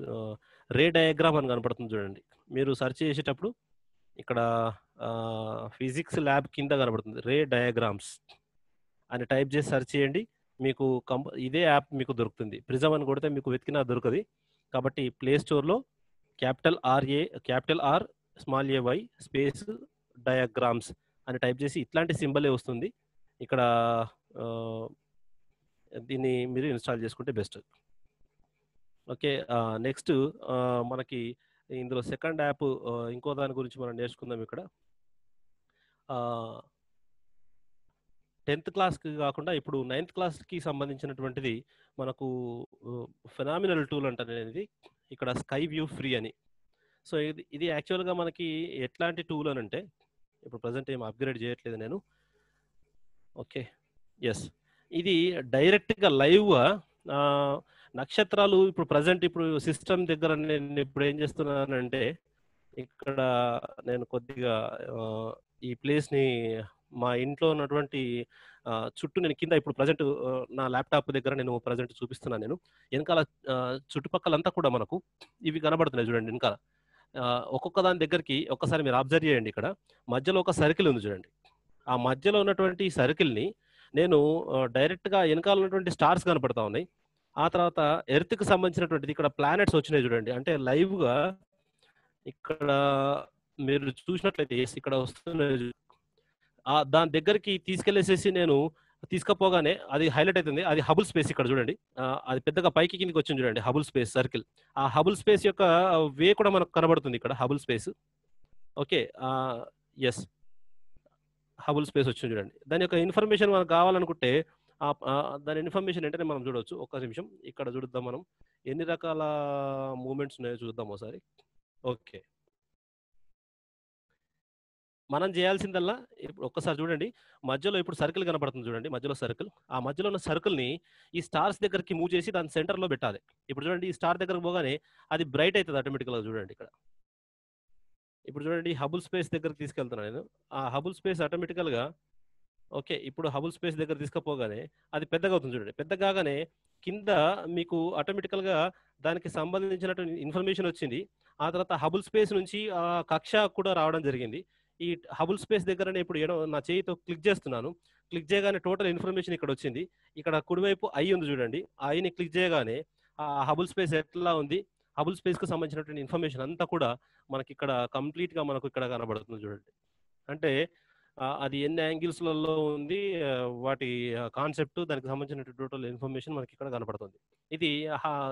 రే డయాగ్రామ్ అని కనపడుతుంది చూడండి. మీరు సెర్చ్ చేసేటప్పుడు ఇక్కడ ఫిజిక్స్ ల్యాబ్ కింద కనబడుతుంది రే డయాగ్రామ్స్ అని టైప్ చేసి సెర్చ్ చేయండి, మీకు ఇదే యాప్ మీకు దొరుకుతుంది. ప్రిజం అని కొడితే మీకు వెతికినా దొరకది. కాబట్టి ప్లే స్టోర్లో capital or small AY space diagrams అని టైప్ చేసి ఇట్లాంటి సింబలే వస్తుంది. ఇక్కడ దీన్ని మీరు ఇన్స్టాల్ చేసుకుంటే బెస్ట్. ఓకే, నెక్స్ట్ మనకి ఇందులో సెకండ్ యాప్ ఇంకో దాని గురించి మనం నేర్చుకుందాం ఇక్కడ. 10th క్లాస్కి కాకుండా ఇప్పుడు 9th క్లాస్కి సంబంధించినటువంటిది మనకు ఫెనామినల్ టూల్ అనేది ఇక్కడ స్కై వ్యూ ఫ్రీ అని. సో ఇది యాక్చువల్గా మనకి ఎట్లాంటి టూల్ అని అంటే, ఇప్పుడు ప్రజెంట్ ఏం అప్గ్రేడ్ చేయట్లేదు నేను. ఓకే, ఎస్, ఇది డైరెక్ట్గా లైవ్గా నక్షత్రాలు ఇప్పుడు ప్రజెంట్ ఇప్పుడు సిస్టమ్ దగ్గర నేను ఇప్పుడు ఏం చేస్తున్నానంటే, ఇక్కడ నేను కొద్దిగా ఈ ప్లేస్ని మా ఇంట్లో ఉన్నటువంటి చుట్టూ నేను కింద ఇప్పుడు ప్రజెంట్ నా ల్యాప్టాప్ దగ్గర నేను ప్రజెంట్ చూపిస్తున్నాను. నేను వెనకాల చుట్టుపక్కలంతా కూడా మనకు ఇవి కనబడుతున్నాయి చూడండి. వెనకాల ఒక్కొక్క దాని దగ్గరికి ఒక్కసారి మీరు అబ్జర్వ్ చేయండి. ఇక్కడ మధ్యలో ఒక సర్కిల్ ఉంది చూడండి. ఆ మధ్యలో ఉన్నటువంటి సర్కిల్ని నేను డైరెక్ట్గా వెనకాల ఉన్నటువంటి స్టార్స్ కనపడతా ఉన్నాయి. ఆ తర్వాత ఎర్త్కి సంబంధించినటువంటిది ఇక్కడ ప్లానెట్స్ వచ్చినాయి చూడండి. అంటే లైవ్గా ఇక్కడ మీరు చూసినట్లయితే ఇక్కడ వస్తున్నాయి. దాని దగ్గరికి తీసుకెళ్లేసేసి నేను తీసుకపోగానే అది హైలైట్ అవుతుంది. అది హబుల్ స్పేస్. ఇక్కడ చూడండి, అది పెద్దగా పైకి కిందికి వచ్చింది చూడండి, హబుల్ స్పేస్ సర్కిల్. ఆ హబుల్ స్పేస్ యొక్క వే కూడా మనకు కనబడుతుంది ఇక్కడ, Hubble space. Okay, yes, Hubble space వచ్చింది చూడండి. దాని యొక్క ఇన్ఫర్మేషన్ మనకు కావాలనుకుంటే దాని ఇన్ఫర్మేషన్ ఏంటనే మనం చూడవచ్చు. ఒక్క నిమిషం ఇక్కడ చూద్దాం, మనం ఎన్ని రకాల మూమెంట్స్ ఉన్నాయో చూద్దాం ఒకసారి. ఓకే, మనం చేయాల్సిందల్లా ఇప్పుడు ఒక్కసారి చూడండి, మధ్యలో ఇప్పుడు సర్కిల్ కనపడుతుంది చూడండి, మధ్యలో సర్కిల్. ఆ మధ్యలో ఉన్న సర్కిల్ని ఈ స్టార్స్ దగ్గరికి మూవ్ చేసి దాని సెంటర్లో పెట్టాలి. ఇప్పుడు చూడండి, ఈ స్టార్ దగ్గరకు పోగానే అది బ్రైట్ అవుతుంది ఆటోమేటిక్గా. చూడండి ఇక్కడ, ఇప్పుడు చూడండి హబుల్ స్పేస్ దగ్గరకు తీసుకెళ్తున్నాను నేను. ఆ హబుల్ స్పేస్ ఆటోమేటికల్గా ఓకే, ఇప్పుడు హబుల్ స్పేస్ దగ్గర తీసుకుపోగానే అది పెద్దగా అవుతుంది చూడండి. పెద్దగా కాగానే కింద మీకు ఆటోమేటికల్గా దానికి సంబంధించినటువంటి ఇన్ఫర్మేషన్ వచ్చింది. ఆ తర్వాత హబుల్ స్పేస్ నుంచి కక్ష కూడా రావడం జరిగింది. ఈ హబుల్ స్పేస్ దగ్గర ఇప్పుడు నా చేయితో క్లిక్ చేస్తున్నాను. క్లిక్ చేయగానే టోటల్ ఇన్ఫర్మేషన్ ఇక్కడ వచ్చింది. ఇక్కడ కుడివైపు ఐ ఉంది చూడండి. ఆ ఐని క్లిక్ చేయగానే ఆ హబుల్ స్పేస్ ఎట్లా ఉంది, హబుల్ స్పేస్కి సంబంధించినటువంటి ఇన్ఫర్మేషన్ అంతా కూడా మనకి ఇక్కడ కంప్లీట్గా మనకు ఇక్కడ కనబడుతుంది చూడండి. అంటే అది ఎన్ని యాంగిల్స్లలో ఉంది, వాటి కాన్సెప్ట్, దానికి సంబంధించిన టోటల్ ఇన్ఫర్మేషన్ మనకి ఇక్కడ కనపడుతుంది. ఇది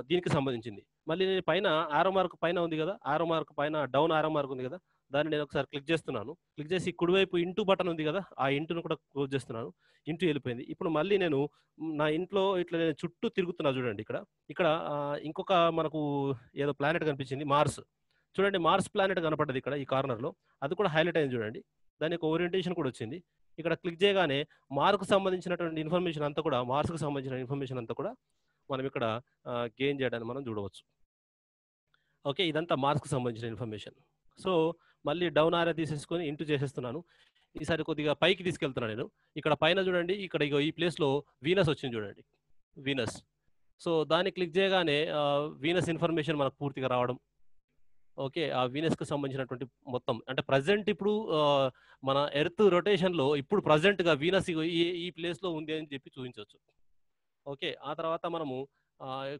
దీనికి సంబంధించింది. మళ్ళీ నేను పైన ఆరో మార్క్ పైన ఉంది కదా, ఆరో మార్క్ పైన డౌన్ ఆరో మార్క్ ఉంది కదా, దాన్ని నేను ఒకసారి క్లిక్ చేస్తున్నాను. క్లిక్ చేసి కుడివైపు ఇంటూ బటన్ ఉంది కదా, ఆ ఇంటూను కూడా క్లోజ్ చేస్తున్నాను. ఇంటూ వెళ్ళిపోయింది. ఇప్పుడు మళ్ళీ నేను నా ఇంట్లో ఇట్లా నేను చుట్టూ తిరుగుతున్నా చూడండి. ఇక్కడ ఇంకొక మనకు ఏదో ప్లానెట్ కనిపించింది, మార్స్. చూడండి, మార్స్ ప్లానెట్ కనపడ్డది ఇక్కడ ఈ కార్నర్లో. అది కూడా హైలైట్ అయింది చూడండి. దాని యొక్క ఓరియంటేషన్ కూడా వచ్చింది. ఇక్కడ క్లిక్ చేయగానే మార్కు సంబంధించినటువంటి ఇన్ఫర్మేషన్ అంతా కూడా, మార్స్కు సంబంధించిన ఇన్ఫర్మేషన్ అంతా కూడా మనం ఇక్కడ గెయిన్ చేయడానికి మనం చూడవచ్చు. ఓకే, ఇదంతా మార్స్కు సంబంధించిన ఇన్ఫర్మేషన్. సో మళ్ళీ డౌన్ ఆరా తీసేసుకొని ఇంటూ చేసేస్తున్నాను. ఈసారి కొద్దిగా పైకి తీసుకెళ్తున్నాను నేను. ఇక్కడ పైన చూడండి, ఇక్కడ ఈ ప్లేస్లో వీనస్ వచ్చింది చూడండి, వీనస్. సో దాన్ని క్లిక్ చేయగానే వీనస్ ఇన్ఫర్మేషన్ మనకు పూర్తిగా రావడం. ఓకే, ఆ వీనస్కి సంబంధించినటువంటి మొత్తం అంటే ప్రజెంట్ ఇప్పుడు మన ఎర్త్ రొటేషన్లో ఇప్పుడు ప్రజెంట్గా వీనస్ ఈ ప్లేస్లో ఉంది అని చెప్పి చూపించవచ్చు. ఓకే, ఆ తర్వాత మనము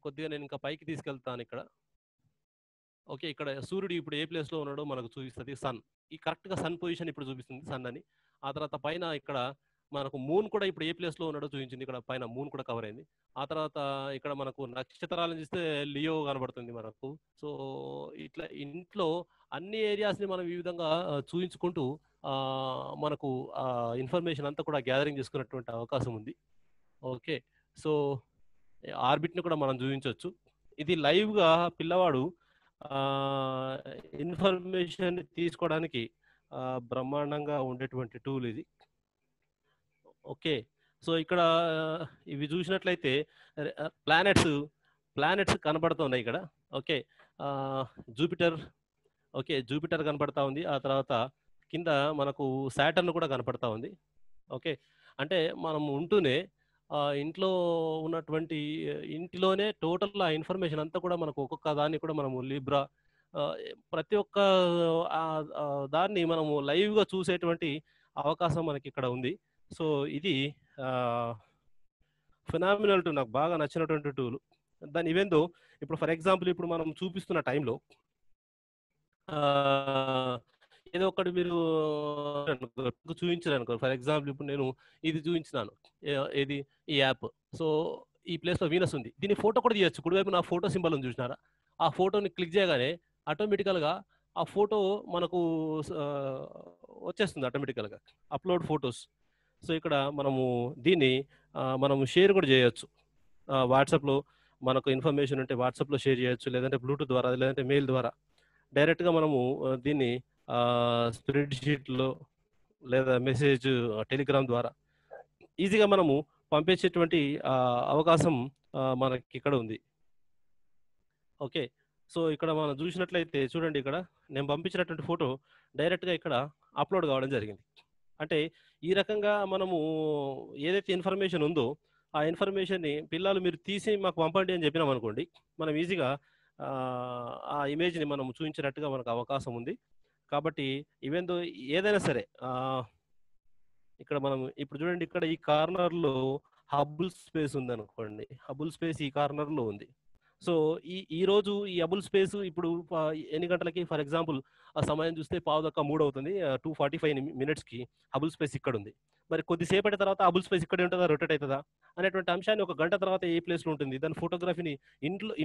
కొద్దిగా నేను ఇంకా పైకి తీసుకెళ్తాను ఇక్కడ. ఓకే, ఇక్కడ సూర్యుడు ఇప్పుడు ఏ ప్లేస్లో ఉన్నాడో మనకు చూపిస్తుంది, సన్. ఈ కరెక్ట్గా సన్ పొజిషన్ ఇప్పుడు చూపిస్తుంది, సన్ అని. ఆ తర్వాత పైన ఇక్కడ మనకు మూన్ కూడా ఇప్పుడు ఏ ప్లేస్లో ఉన్నాడో చూపించింది. ఇక్కడ పైన మూన్ కూడా కవర్ అయింది. ఆ తర్వాత ఇక్కడ మనకు నక్షత్రాలను చూస్తే లియో కనబడుతుంది మనకు. సో ఇట్లా ఇంట్లో అన్ని ఏరియాస్ని మనం ఈ విధంగా చూపించుకుంటూ మనకు ఇన్ఫర్మేషన్ అంతా కూడా గ్యాదరింగ్ చేసుకున్నటువంటి అవకాశం ఉంది. ఓకే, సో ఆర్బిట్ని కూడా మనం చూపించవచ్చు. ఇది లైవ్గా పిల్లవాడు ఇన్ఫర్మేషన్ తీసుకోవడానికి బ్రహ్మాండంగా ఉండేటువంటి టూల్ ఇది. ఓకే, సో ఇక్కడ ఇవి చూసినట్లయితే ప్లానెట్స్ కనబడుతున్నాయి ఇక్కడ. Okay, Jupiter. ఓకే, జూపిటర్ కనపడతా ఉంది. ఆ తర్వాత కింద మనకు సాటర్న్ కూడా కనపడతా ఉంది. ఓకే, అంటే మనం ఉంటూనే ఇంట్లో ఉన్నటువంటి ఇంటిలోనే టోటల్ ఆ ఇన్ఫర్మేషన్ అంతా కూడా మనకు ఒక్కొక్క దాన్ని కూడా మనము లిబ్రా ప్రతి ఒక్క దాన్ని మనము లైవ్గా చూసేటువంటి అవకాశం మనకి ఇక్కడ ఉంది. సో ఇది ఫినామినల్ టూల్, నాకు బాగా నచ్చినటువంటి టూల్. దాని ఈవెందో ఇప్పుడు ఫర్ ఎగ్జాంపుల్ ఇప్పుడు మనం చూపిస్తున్న టైంలో ఏదో ఒకటి మీరు చూపించారు అనుకో. ఫర్ ఎగ్జాంపుల్ ఇప్పుడు నేను ఇది చూపించినాను, ఏది ఈ యాప్. సో ఈ ప్లేస్లో వీనస్ ఉంది, దీని ఫోటో కూడా తీయచ్చు. కుడివైపు నా ఫోటో సింబల్ ఉంది చూసినారా, ఆ ఫోటోని క్లిక్ చేయగానే ఆటోమేటికల్గా ఆ ఫోటో మనకు వచ్చేస్తుంది ఆటోమేటికల్గా అప్లోడ్ ఫొటోస్. సో ఇక్కడ మనము దీన్ని మనము షేర్ కూడా చేయొచ్చు. వాట్సాప్లో మనకు ఇన్ఫర్మేషన్ ఉంటే వాట్సాప్లో షేర్ చేయొచ్చు, లేదంటే బ్లూటూత్ ద్వారా, లేదంటే మెయిల్ ద్వారా డైరెక్ట్గా మనము దీన్ని స్ప్రెడ్ షీట్లో లేదా మెసేజ్ టెలిగ్రామ్ ద్వారా ఈజీగా మనము పంపించేటువంటి అవకాశం మనకి ఇక్కడ ఉంది. ఓకే, సో ఇక్కడ మనం చూసినట్లయితే చూడండి, ఇక్కడ నేను పంపించినటువంటి ఫోటో డైరెక్ట్గా ఇక్కడ అప్లోడ్ కావడం జరిగింది. అంటే ఈ రకంగా మనము ఏదైతే ఇన్ఫర్మేషన్ ఉందో ఆ ఇన్ఫర్మేషన్ని పిల్లలు మీరు తీసి మాకు పంపండి అని చెప్పినాం అనుకోండి, మనం ఈజీగా ఆ ఇమేజ్ని మనం చూపించినట్టుగా మనకు అవకాశం ఉంది. కాబట్టి ఈవెందో ఏదైనా సరే ఇక్కడ మనం ఇప్పుడు చూడండి, ఇక్కడ ఈ కార్నర్లో హబుల్ స్పేస్ ఉంది అనుకోండి, హబుల్ స్పేస్ ఈ కార్నర్లో ఉంది. సో ఈ రోజు ఈ హబుల్ స్పేస్ ఇప్పుడు ఎన్ని గంటలకి, ఫర్ ఎగ్జాంపుల్ ఆ సమయం చూస్తే 2:15 అవుతుంది, 2:45 minutesకి హబుల్ స్పేస్ ఇక్కడ ఉంది. మరి కొద్దిసేపటి తర్వాత హబుల్ స్పేస్ ఇక్కడే ఉంటుందా, రొటేట్ అవుతుందా అనేటువంటి అంశాన్ని ఒక గంట తర్వాత ఏ ప్లేస్లో ఉంటుంది, దాని ఫోటోగ్రఫీని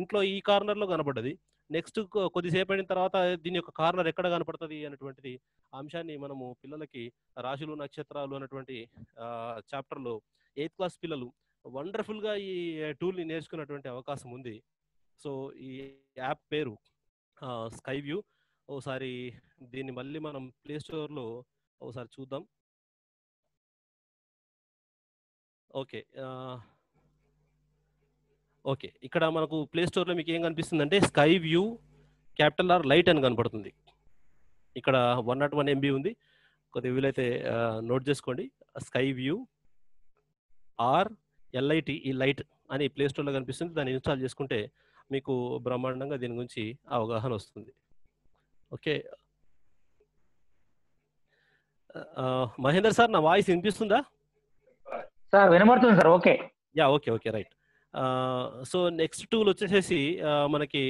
ఇంట్లో ఈ కార్నర్లో కనపడ్డది, నెక్స్ట్ కొద్దిసేపటి తర్వాత దీని యొక్క కార్నర్ ఎక్కడ కనపడుతుంది అనేటువంటిది అంశాన్ని మనము పిల్లలకి రాశులు నక్షత్రాలు అనేటువంటి చాప్టర్లో 8th క్లాస్ పిల్లలు వండర్ఫుల్గా ఈ టూల్ని నేర్చుకున్నటువంటి అవకాశం ఉంది. సో ఈ యాప్ పేరు స్కై వ్యూ. ఒకసారి దీన్ని మళ్ళీ మనం ప్లే స్టోర్లో ఒకసారి చూద్దాం. ఓకే ఓకే, ఇక్కడ మనకు ప్లే స్టోర్లో మీకు ఏం కనిపిస్తుంది అంటే స్కై వ్యూ R లైట్ అని కనపడుతుంది. ఇక్కడ 101 MB ఉంది, కొద్దిగా వీలైతే నోట్ చేసుకోండి. స్కై వ్యూ RLIT ఈ లైట్ అని ప్లే స్టోర్లో కనిపిస్తుంది. దాన్ని ఇన్స్టాల్ చేసుకుంటే మీకు బ్రహ్మాండంగా దీని గురించి అవగాహన వస్తుంది. ఓకే, మహేందర్ సార్ నా వాయిస్ వినిపిస్తుందా? సార్ వినబడుతుంది sir. Okay yeah, okay okay, right. So next tool వచ్చేసేసి మనకి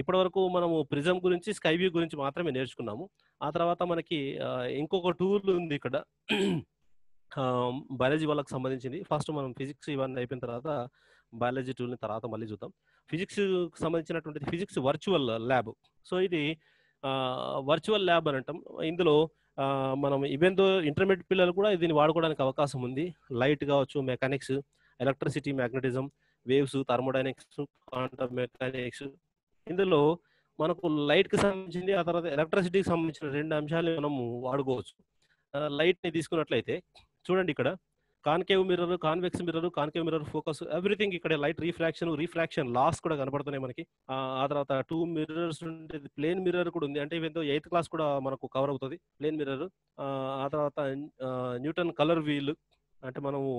ఇప్పటివరకు మనము ప్రిజం గురించి, స్కై వ్యూ గురించి మాత్రమే నేర్చుకున్నాము. ఆ తర్వాత మనకి ఇంకొక టూల్ ఉంది ఇక్కడ, బయాలజీ వాళ్ళకి సంబంధించింది. ఫస్ట్ మనం ఫిజిక్స్ ఇవన్నీ అయిపోయిన తర్వాత బయాలజీ టూల్ని తర్వాత మళ్ళీ చూద్దాం. ఫిజిక్స్ సంబంధించినటువంటిది ఫిజిక్స్ వర్చువల్ ల్యాబ్. సో ఇది వర్చువల్ ల్యాబ్ అని అంటాం. ఇందులో మనం ఈవెందో ఇంటర్మీడియట్ పిల్లలు కూడా దీన్ని వాడుకోవడానికి అవకాశం ఉంది. లైట్ కావచ్చు, mechanics, electricity, magnetism, waves, thermodynamics, quantum mechanics. ఇందులో మనకు లైట్కి సంబంధించింది, ఆ తర్వాత ఎలక్ట్రిసిటీకి సంబంధించిన 2 అంశాలు మనము వాడుకోవచ్చు. లైట్ని తీసుకున్నట్లయితే చూడండి, ఇక్కడ concave mirror, convex mirror, concave mirror focus, everything ఇక్కడ లైట్ రిఫ్రాక్షన్ లాస్ కూడా కనపడుతున్నాయి మనకి. ఆ తర్వాత 2 మిర్రర్స్ ఉండేది, ప్లేన్ మిర్రర్ కూడా ఉంది. అంటే ఇవేంతో 8th క్లాస్ కూడా మనకు కవర్ అవుతుంది ప్లేన్ మిర్రర్. ఆ తర్వాత న్యూటన్ కలర్ వీల్, అంటే మనము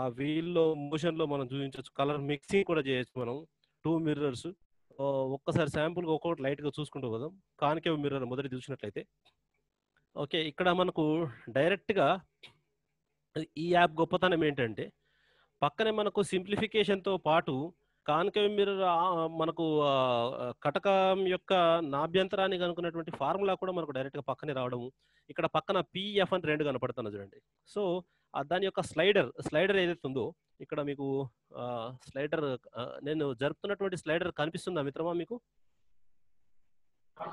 ఆ వీల్లో మోషన్లో మనం చూపించవచ్చు, కలర్ మిక్సింగ్ కూడా చేయొచ్చు మనం. 2 మిర్రర్స్, ఒక్కసారి శాంపుల్గా ఒక్కొక్కటి లైట్గా చూసుకుంటూ పోదాం. కాన్కేవ్ మిర్రర్ మొదటి చూసినట్లయితే ఓకే, ఇక్కడ మనకు డైరెక్ట్గా ఈ యాప్ గొప్పతనం ఏంటంటే పక్కనే మనకు సింప్లిఫికేషన్తో పాటు కాన్కేవ్ మిర్రర్ మనకు కటకం యొక్క నాభ్యంతరాన్ని కనుక్కున్నటువంటి ఫార్ములా కూడా మనకు డైరెక్ట్గా పక్కనే రావడము. ఇక్కడ పక్కన PF అని 2 కనపడుతున్నా చూడండి. సో దాని యొక్క స్లైడర్ ఏదైతే ఉందో ఇక్కడ మీకు స్లైడర్, నేను జరుపుతున్నటువంటి స్లైడర్ కనిపిస్తుందా మిత్రమా మీకు?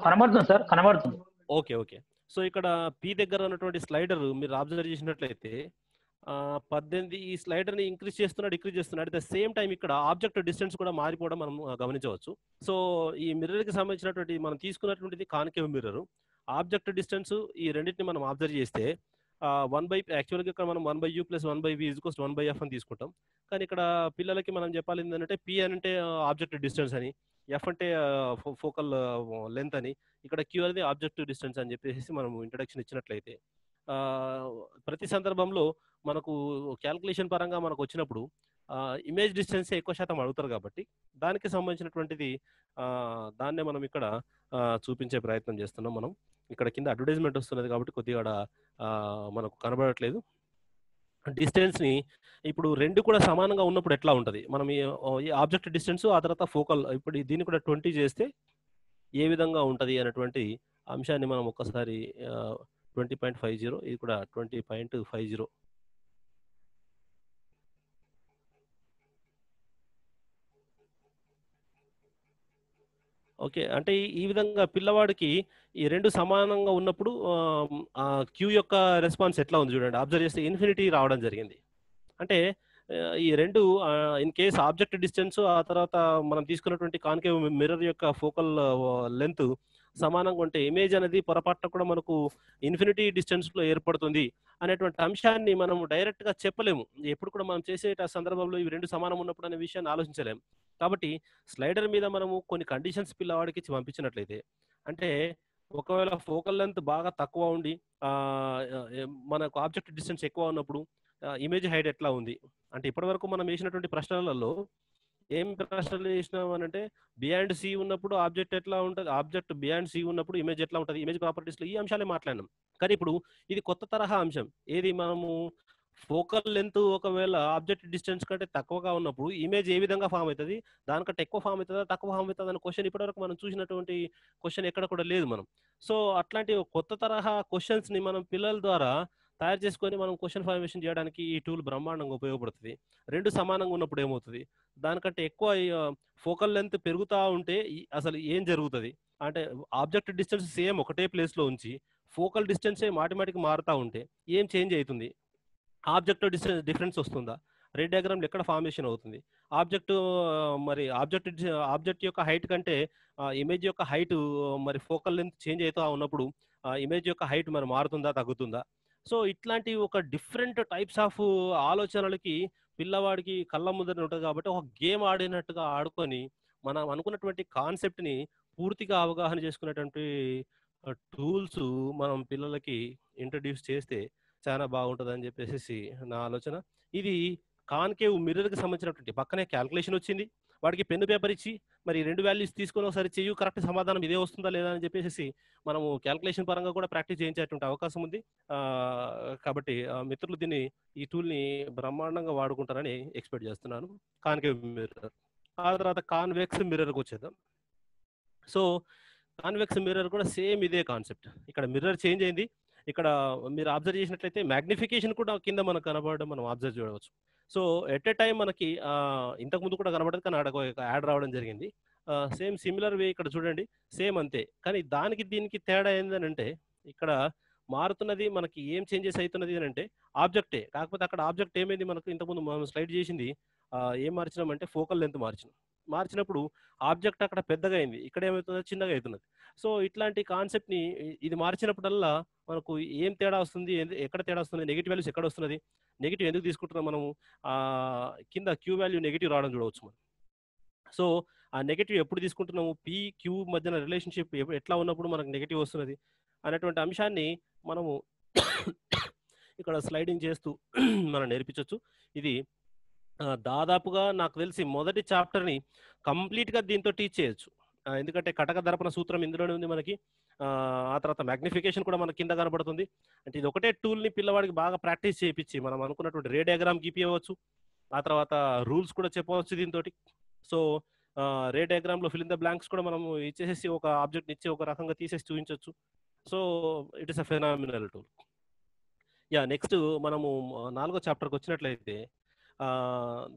కనబడుతుంది సార్, కనబడుతుంది. ఓకే ఓకే, సో ఇక్కడ P దగ్గర ఉన్నటువంటి స్లైడర్ మీరు అబ్జర్వ్ చేసినట్లయితే 18 ఈ స్లైడర్ని ఇంక్రీజ్ చేస్తున్నా, డిక్రీజ్ చేస్తున్నాడు. అట్ ద సేమ్ టైం ఇక్కడ ఆబ్జెక్ట్ డిస్టెన్స్ కూడా మారిపోవడం మనం గమనించవచ్చు. సో ఈ మిర్రర్కి సంబంధించినటువంటి మనం తీసుకున్నటువంటిది కాన్కేవ్ మిర్రర్. ఆబ్జెక్ట్ డిస్టెన్స్ ఈ రెండింటిని మనం అబ్జర్వ్ చేస్తే యాక్చువల్గా ఇక్కడ మనం 1/u + 1/v = 1/f అని తీసుకుంటాం. కానీ ఇక్కడ పిల్లలకి మనం చెప్పాలి ఏంటంటే P అంటే ఆబ్జెక్ట్ డిస్టెన్స్ అని, F అంటే ఫోకల్ లెంత్ అని, ఇక్కడ Q అనేది ఆబ్జెక్ట్ డిస్టెన్స్ అని చెప్పేసి మనం ఇంట్రడక్షన్ ఇచ్చినట్లయితే ప్రతి సందర్భంలో మనకు క్యాల్కులేషన్ పరంగా మనకు వచ్చినప్పుడు ఇమేజ్ డిస్టెన్స్ ఎక్కువ శాతం అడుగుతారు. కాబట్టి దానికి సంబంధించినటువంటిది దాన్నే మనం ఇక్కడ చూపించే ప్రయత్నం చేస్తున్నాం. మనం ఇక్కడ కింద అడ్వర్టైజ్మెంట్ వస్తున్నది కాబట్టి కొద్దిగా మనకు కనబడట్లేదు. డిస్టెన్స్ని ఇప్పుడు 2 కూడా సమానంగా ఉన్నప్పుడు ఎట్లా ఉంటుంది, మనం ఈ ఆబ్జెక్ట్ డిస్టెన్స్ ఆ తర్వాత ఫోకల్, ఇప్పుడు దీన్ని కూడా 20 చేస్తే ఏ విధంగా ఉంటుంది అనేటువంటి అంశాన్ని మనం ఒక్కసారి 20.50, ఇది కూడా 20.50. ఓకే. అంటే ఈ విధంగా పిల్లవాడికి ఈ 2 సమానంగా ఉన్నప్పుడు క్యూ యొక్క రెస్పాన్స్ ఎట్లా ఉంది చూడండి. అబ్జర్వ్ చేస్తే ఇన్ఫినిటీ రావడం జరిగింది. అంటే ఈ 2 ఇన్ కేస్ ఆబ్జెక్ట్ డిస్టెన్స్ ఆ తర్వాత మనం తీసుకున్నటువంటి కాన్కేవ్ మిర్రర్ యొక్క ఫోకల్ లెంత్ సమానంగా ఉంటే ఇమేజ్ అనేది పొరపాటున కూడా మనకు ఇన్ఫినిటీ డిస్టెన్స్‌లో ఏర్పడుతుంది అనేటువంటి అంశాన్ని మనం డైరెక్ట్‌గా చెప్పలేము. ఎప్పుడు కూడా మనం చేసే సందర్భంలో ఇవి 2 సమానం ఉన్నప్పుడు అనే విషయాన్ని ఆలోచించలేము. కాబట్టి స్లైడర్ మీద మనము కొన్ని కండిషన్స్ పిల్లవాడికి ఇచ్చి పంపించినట్లయితే అంటే ఒకవేళ ఫోకల్ లెంత్ బాగా తక్కువ ఉండి మనకు ఆబ్జెక్ట్ డిస్టెన్స్ ఎక్కువ ఉన్నప్పుడు ఇమేజ్ హైట్ ఎట్లా ఉంది అంటే ఇప్పటివరకు మనం వేసినటువంటి ప్రశ్నలలో ఏం ప్రశ్నలు వేసినాం అని అంటే బియాండ్ సి ఉన్నప్పుడు ఆబ్జెక్ట్ ఎట్లా ఉంటుంది, ఆబ్జెక్ట్ బియాండ్ సి ఉన్నప్పుడు ఇమేజ్ ఎట్లా ఉంటుంది, ఇమేజ్ ప్రాపర్టీస్లో ఈ అంశాలే మాట్లాడినాం. కానీ ఇప్పుడు ఇది కొత్త తరహా అంశం. ఏది మనము ఫోకల్ లెంత్ ఒకవేళ ఆబ్జెక్ట్ డిస్టెన్స్ కంటే తక్కువగా ఉన్నప్పుడు ఇమేజ్ ఏ విధంగా ఫామ్ అవుతుంది, దానికంటే ఎక్కువ ఫామ్ అవుతుందా తక్కువ ఫామ్ అవుతుంది అనే క్వశ్చన్ ఇప్పటివరకు మనం చూసినటువంటి క్వశ్చన్ ఎక్కడ కూడా లేదు మనం. సో అట్లాంటి కొత్త తరహా క్వశ్చన్స్ని మనం పిల్లల ద్వారా తయారు చేసుకొని మనం క్వశ్చన్ ఫార్మేషన్ చేయడానికి ఈ టూల్ బ్రహ్మాండంగా ఉపయోగపడుతుంది. 2 సమానంగా ఉన్నప్పుడు ఏమవుతుంది, దానికంటే ఎక్కువ ఫోకల్ లెంత్ పెరుగుతూ ఉంటే అసలు ఏం జరుగుతుంది అంటే ఆబ్జెక్ట్ డిస్టెన్స్ సేమ్ ఒకటే ప్లేస్లో ఉంచి ఫోకల్ డిస్టెన్సే మాటిమాటికి మారుతూ ఉంటే ఏం చేంజ్ అవుతుంది, ఆబ్జెక్ట్ డిస్టెన్స్ డిఫరెన్స్ వస్తుందా, రెడ్ డయాగ్రామ్లో ఎక్కడ ఫార్మేషన్ అవుతుంది, మరి ఆబ్జెక్ట్ యొక్క హైట్ కంటే ఇమేజ్ యొక్క హైట్ మరి ఫోకల్ లెంత్ చేంజ్ అవుతూ ఉన్నప్పుడు ఇమేజ్ యొక్క హైట్ మరి మారుతుందా తగ్గుతుందా. సో ఇట్లాంటి ఒక డిఫరెంట్ టైప్స్ ఆఫ్ ఆలోచనలకి పిల్లవాడికి కళ్ళ ముందర ఉంటుంది కాబట్టి ఒక గేమ్ ఆడినట్టుగా ఆడుకొని మనం అనుకున్నటువంటి కాన్సెప్ట్ని పూర్తిగా అవగాహన చేసుకునేటువంటి టూల్స్ మనం పిల్లలకి ఇంట్రడ్యూస్ చేస్తే చాలా బాగుంటుంది అని చెప్పేసి నా ఆలోచన. ఇది కాన్కేవ్ మిర్రర్కి సంబంధించినటువంటి పక్కనే క్యాల్కులేషన్ వచ్చింది, వాడికి పెన్ను పేపర్ ఇచ్చి మరి 2 వాల్యూస్ తీసుకొని ఒకసారి చెయ్యి కరెక్ట్ సమాధానం ఇదే వస్తుందా లేదా అని చెప్పేసి మనము క్యాల్కులేషన్ పరంగా కూడా ప్రాక్టీస్ చేయించేటువంటి అవకాశం ఉంది. కాబట్టి మిత్రులు ఈ టూల్ని బ్రహ్మాండంగా వాడుకుంటారని ఎక్స్పెక్ట్ చేస్తున్నాను. కాన్కేవ్ మిర్రర్ ఆ తర్వాత కాన్వెక్స్ మిర్రర్కి వచ్చేద్దాం. సో కాన్వెక్స్ మిర్రర్ కూడా సేమ్ ఇదే కాన్సెప్ట్. ఇక్కడ మిర్రర్ చేంజ్ అయింది. ఇక్కడ మీరు అబ్జర్వ్ చేసినట్లయితే మ్యాగ్నిఫికేషన్ కూడా కింద మనకు కనబడడం మనం అబ్జర్వ్ చేయవచ్చు. సో ఎట్ ఏ టైం మనకి ఇంతకుముందు కూడా కనబడదు కానీ ఆడ యాడ్ రావడం జరిగింది. సేమ్ సిమిలర్ వే ఇక్కడ చూడండి, సేమ్ అంతే. కానీ దానికి దీనికి తేడా ఏంటంటే ఇక్కడ మారుతున్నది మనకి ఏం చేంజెస్ అవుతున్నది అని అంటే ఆబ్జెక్టే, కాకపోతే అక్కడ ఆబ్జెక్ట్ ఏమైంది మనకు ఇంతకుముందు మనం స్లైడ్ చేసింది ఏం మార్చినామంటే ఫోకల్ లెంత్ మార్చినప్పుడు ఆబ్జెక్ట్ అక్కడ పెద్దగా అయింది, ఇక్కడ ఏమవుతుంది చిన్నగా అవుతున్నది. సో ఇట్లాంటి కాన్సెప్ట్ని ఇది మార్చినప్పుడల్లా మనకు ఏం తేడా వస్తుంది, ఎక్కడ తేడా వస్తుంది, నెగిటివ్ వాల్యూస్ ఎక్కడ వస్తున్నది, నెగిటివ్ ఎందుకు తీసుకుంటున్నాం మనము కింద క్యూ వాల్యూ నెగిటివ్ రావడం చూడవచ్చు మనం. సో ఆ నెగిటివ్ ఎప్పుడు తీసుకుంటున్నాము, పీ క్యూ మధ్యన రిలేషన్షిప్ ఎట్లా ఉన్నప్పుడు మనకు నెగిటివ్ వస్తున్నది అనేటువంటి అంశాన్ని మనము ఇక్కడ స్లైడింగ్ చేస్తూ మనం నేర్పించవచ్చు. ఇది దాదాపుగా నాకు తెలిసి మొదటి చాప్టర్ని కంప్లీట్గా దీంతో టీచ్ చేయొచ్చు. ఎందుకంటే కటక దర్పణ సూత్రం ఇందులోనే ఉంది మనకి. ఆ తర్వాత మ్యాగ్నిఫికేషన్ కూడా మనకి కింద కనబడుతుంది. అంటే ఇది ఒకటే టూల్ని పిల్లవాడికి బాగా ప్రాక్టీస్ చేయించి మనం అనుకున్నటువంటి రే డయాగ్రామ్ గీపియవచ్చు, ఆ తర్వాత రూల్స్ కూడా చెప్పవచ్చు దీంతో. సో రే డయాగ్రామ్లో ఫిల్ ఇన్ ద బ్లాంక్స్ కూడా మనం ఇచ్చేసేసి ఒక ఆబ్జెక్ట్ ఇచ్చి ఒక రకంగా తీసేసి చూపించవచ్చు. So it is a phenomenal tool. Next మనము 4వ చాప్టర్కి వచ్చినట్లయితే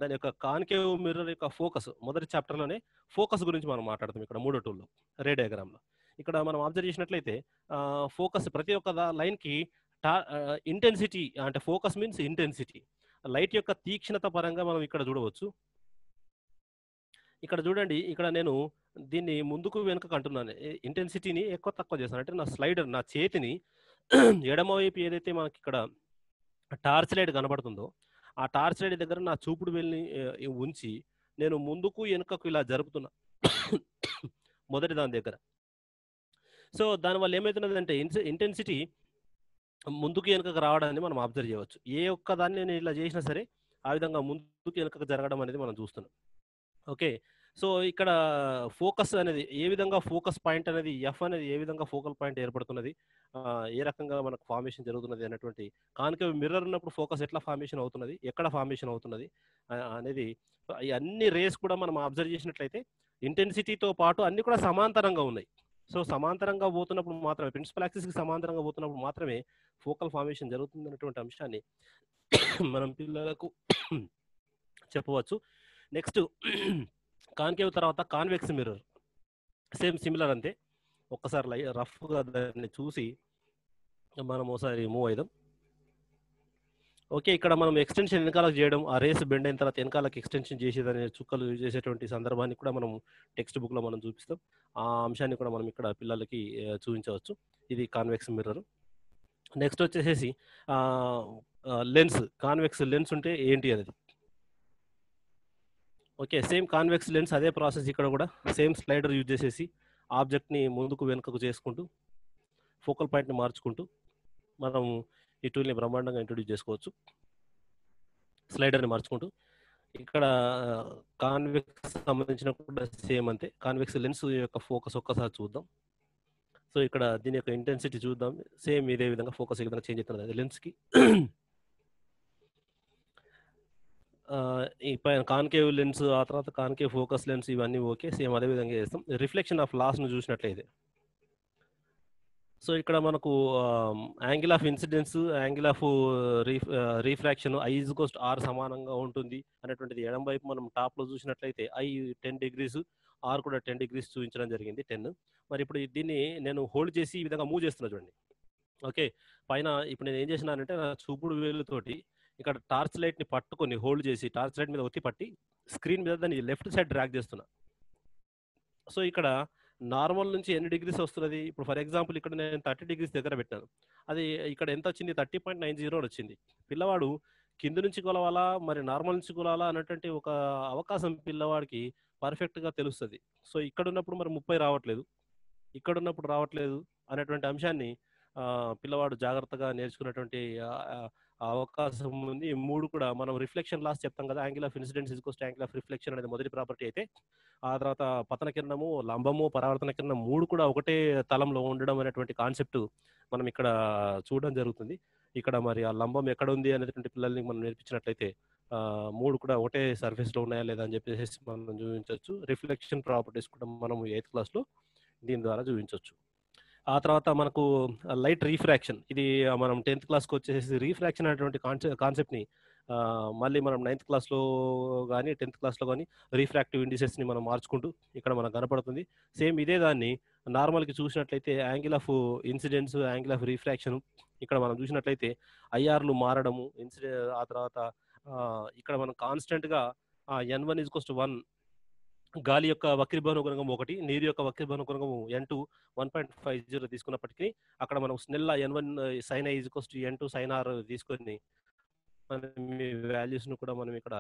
దాని యొక్క కాన్కేవ్ మిర్రర్ యొక్క ఫోకస్ మొదటి చాప్టర్లోనే ఫోకస్ గురించి మనం మాట్లాడతాం. ఇక్కడ 3వ టూల్లో రే డయాగ్రామ్లో ఇక్కడ మనం అబ్జర్వ్ చేసినట్లయితే ఫోకస్ ప్రతి ఒక్క లైన్కి ఇంటెన్సిటీ అంటే ఫోకస్ మీన్స్ ఇంటెన్సిటీ, లైట్ యొక్క తీక్షణత పరంగా మనం ఇక్కడ చూడవచ్చు. ఇక్కడ చూడండి, ఇక్కడ నేను దీన్ని ముందుకు వెనుకకు అంటున్నాను, ఇంటెన్సిటీని ఎక్కువ తక్కువ చేస్తాను. అంటే నా స్లైడర్ నా చేతిని ఎడమవైపు ఏదైతే మనకి ఇక్కడ టార్చ్ లైట్ కనబడుతుందో ఆ టార్చ్ లైట్ దగ్గర నా చూపుడు వేలిని ఉంచి నేను ముందుకు వెనుకకు ఇలా జరుపుతున్నా మొదటి దాని దగ్గర. సో దానివల్ల ఏమవుతున్నది అంటే ఇంటెన్సిటీ ముందుకు వెనుకకు రావడాన్ని మనం అబ్జర్వ్ చేయవచ్చు. ఏ ఒక్క దాన్ని నేను ఇలా చేసినా సరే ఆ విధంగా ముందుకు వెనుకకు జరగడం అనేది మనం చూస్తున్నాం. ఓకే, సో ఇక్కడ ఫోకస్ అనేది ఏ విధంగా ఫోకస్ పాయింట్ అనేది ఎఫ్ అనేది ఏ విధంగా ఫోకల్ పాయింట్ ఏర్పడుతున్నది, ఏ రకంగా మనకు ఫార్మేషన్ జరుగుతున్నది అనేటువంటి కాన్కేవ్ మిర్రర్ ఉన్నప్పుడు ఫోకస్ ఎట్లా ఫార్మేషన్ అవుతున్నది, ఎక్కడ ఫార్మేషన్ అవుతున్నది అనేది ఈ అన్ని రేస్ కూడా మనం అబ్జర్వ్ చేసినట్లయితే ఇంటెన్సిటీతో పాటు అన్ని కూడా సమాంతరంగా ఉన్నాయి. సో సమాంతరంగా పోతున్నప్పుడు మాత్రమే ప్రిన్సిపల్ యాక్సిస్కి సమాంతరంగా పోతున్నప్పుడు మాత్రమే ఫోకల్ ఫార్మేషన్ జరుగుతుంది అనేటువంటి అంశాన్ని మనం పిల్లలకు చెప్పవచ్చు. నెక్స్ట్ కాన్కేవ్ తర్వాత కాన్వెక్స్ మిర్రర్. సేమ్ సిమిలర్ అంతే. ఒక్కసారి రఫ్గా దాన్ని చూసి మనం ఒకసారి మూవ్ అవుదాం. ఓకే, ఇక్కడ మనం ఎక్స్టెన్షన్ వెనకాలకు చేయడం, ఆ రేస్ బెండ్ అయిన తర్వాత వెనకాలకు ఎక్స్టెన్షన్ చేసేదనే చుక్కలు యూజ్ చేసేటువంటి సందర్భాన్ని కూడా మనం టెక్స్ట్ బుక్లో మనం చూపిస్తాం. ఆ అంశాన్ని కూడా మనం ఇక్కడ పిల్లలకి చూపించవచ్చు. ఇది కాన్వెక్స్ మిర్రర్. నెక్స్ట్ వచ్చేసేసి లెన్స్, కాన్వెక్స్ లెన్స్ ఉంటే ఏంటి అనేది. ఓకే, సేమ్ కాన్వెక్స్ లెన్స్ అదే ప్రాసెస్ ఇక్కడ కూడా. సేమ్ స్లైడర్ యూజ్ చేసేసి ఆబ్జెక్ట్ని ముందుకు వెనుకకు చేసుకుంటూ ఫోకల్ పాయింట్ని మార్చుకుంటూ మనం ఈ టూల్ని బ్రహ్మాండంగా ఇంట్రొడ్యూస్ చేసుకోవచ్చు. స్లైడర్ని మార్చుకుంటూ ఇక్కడ కాన్వెక్స్ సంబంధించిన కూడా సేమ్ అంతే. కాన్వెక్స్ లెన్స్ యొక్క ఫోకస్ ఒక్కసారి చూద్దాం. సో ఇక్కడ దీని యొక్క ఇంటెన్సిటీ చూద్దాం. సేమ్ ఇదే విధంగా ఫోకస్ ఏ విధంగా చేంజ్ అవుతుంది లెన్స్కి. ఈ పైన కాన్కేవ్ లెన్స్, ఆ తర్వాత కాన్కేవ్ ఫోకస్ లెన్స్, ఇవన్నీ ఓకే. సేమ్ అదే విధంగా చేస్తాం. రిఫ్లెక్షన్ ఆఫ్ లాస్ను చూసినట్లయితే సో ఇక్కడ మనకు angle of incidence, angle of refraction I/R సమానంగా ఉంటుంది అనేటువంటిది ఎడం వైపు మనం టాప్లో చూసినట్లయితే I 10 degrees, R కూడా 10 degrees చూపించడం జరిగింది 10. మరి ఇప్పుడు దీన్ని నేను హోల్డ్ చేసి ఈ విధంగా మూవ్ చేస్తున్నా చూడండి. ఓకే, పైన ఇప్పుడు నేను ఏం చేసినానంటే నా చూపుడు వేలుతోటి ఇక్కడ టార్చ్ లైట్ని పట్టుకొని హోల్డ్ చేసి టార్చ్ లైట్ మీద ఒత్తి పట్టి స్క్రీన్ మీద దాన్ని లెఫ్ట్ సైడ్ డ్రాగ్ చేస్తున్నా. సో ఇక్కడ నార్మల్ నుంచి ఎన్ని డిగ్రీస్ వస్తున్నది. ఇప్పుడు ఫర్ ఎగ్జాంపుల్ ఇక్కడ నేను 30 degrees దగ్గర పెట్టాను. అది ఇక్కడ ఎంత వచ్చింది, 30.90 వచ్చింది. పిల్లవాడు కింద నుంచి కొలవాలా మరి నార్మల్ నుంచి కొలవాలా అన్నటువంటి ఒక అవకాశం పిల్లవాడికి పర్ఫెక్ట్గా తెలుస్తుంది. సో ఇక్కడ ఉన్నప్పుడు మరి 30 రావట్లేదు, ఇక్కడ ఉన్నప్పుడు రావట్లేదు అనేటువంటి అంశాన్ని పిల్లవాడు జాగ్రత్తగా నేర్చుకున్నటువంటి అవకాశం ఉంది. ఈ మూడు కూడా మనం రిఫ్లెక్షన్ లాస్ చెప్తాం కదా, angle of incidence equals to angle of reflection అనేది మొదటి ప్రాపర్టీ అయితే, ఆ తర్వాత పతన కిరణము, లంబము, పరావర్తన కిరణం మూడు కూడా ఒకటే తలంలో ఉండడం అనేటువంటి కాన్సెప్ట్ మనం ఇక్కడ చూడడం జరుగుతుంది. ఇక్కడ మరి ఆ లంబం ఎక్కడ ఉంది అనేటువంటి పిల్లల్ని మనం నేర్పించినట్లయితే మూడు కూడా ఒకటే సర్ఫేస్లో ఉన్నాయా లేదా అని చెప్పేసి మనం చూపించవచ్చు. రిఫ్లెక్షన్ ప్రాపర్టీస్ కూడా మనం 8th క్లాస్లో దీని ద్వారా చూపించవచ్చు. ఆ తర్వాత మనకు లైట్ రీఫ్రాక్షన్, ఇది మనం 10th క్లాస్కి వచ్చేసి రీఫ్రాక్షన్ అనేటువంటి కాన్సెప్ట్ని మళ్ళీ మనం 9th క్లాస్లో కానీ 10th క్లాస్లో కానీ రీఫ్రాక్టివ్ ఇండిసెస్ని మనం మార్చుకుంటూ ఇక్కడ మనకు కనపడుతుంది. సేమ్ ఇదే దాన్ని నార్మల్కి చూసినట్లయితే angle of incidence, angle of refraction ఇక్కడ మనం చూసినట్లయితే ఐఆర్లు మారడము, ఆ తర్వాత ఇక్కడ మనం కాన్స్టెంట్గా N1 = 1, గాలి యొక్క వక్రీభవన గుణకం 1, నీరు యొక్క వక్రీభవన గుణకం N2 1.50 తీసుకున్నప్పటికీ అక్కడ మనం Snell N1 sin I = N2 sin R తీసుకొని వాల్యూస్ను కూడా మనం ఇక్కడ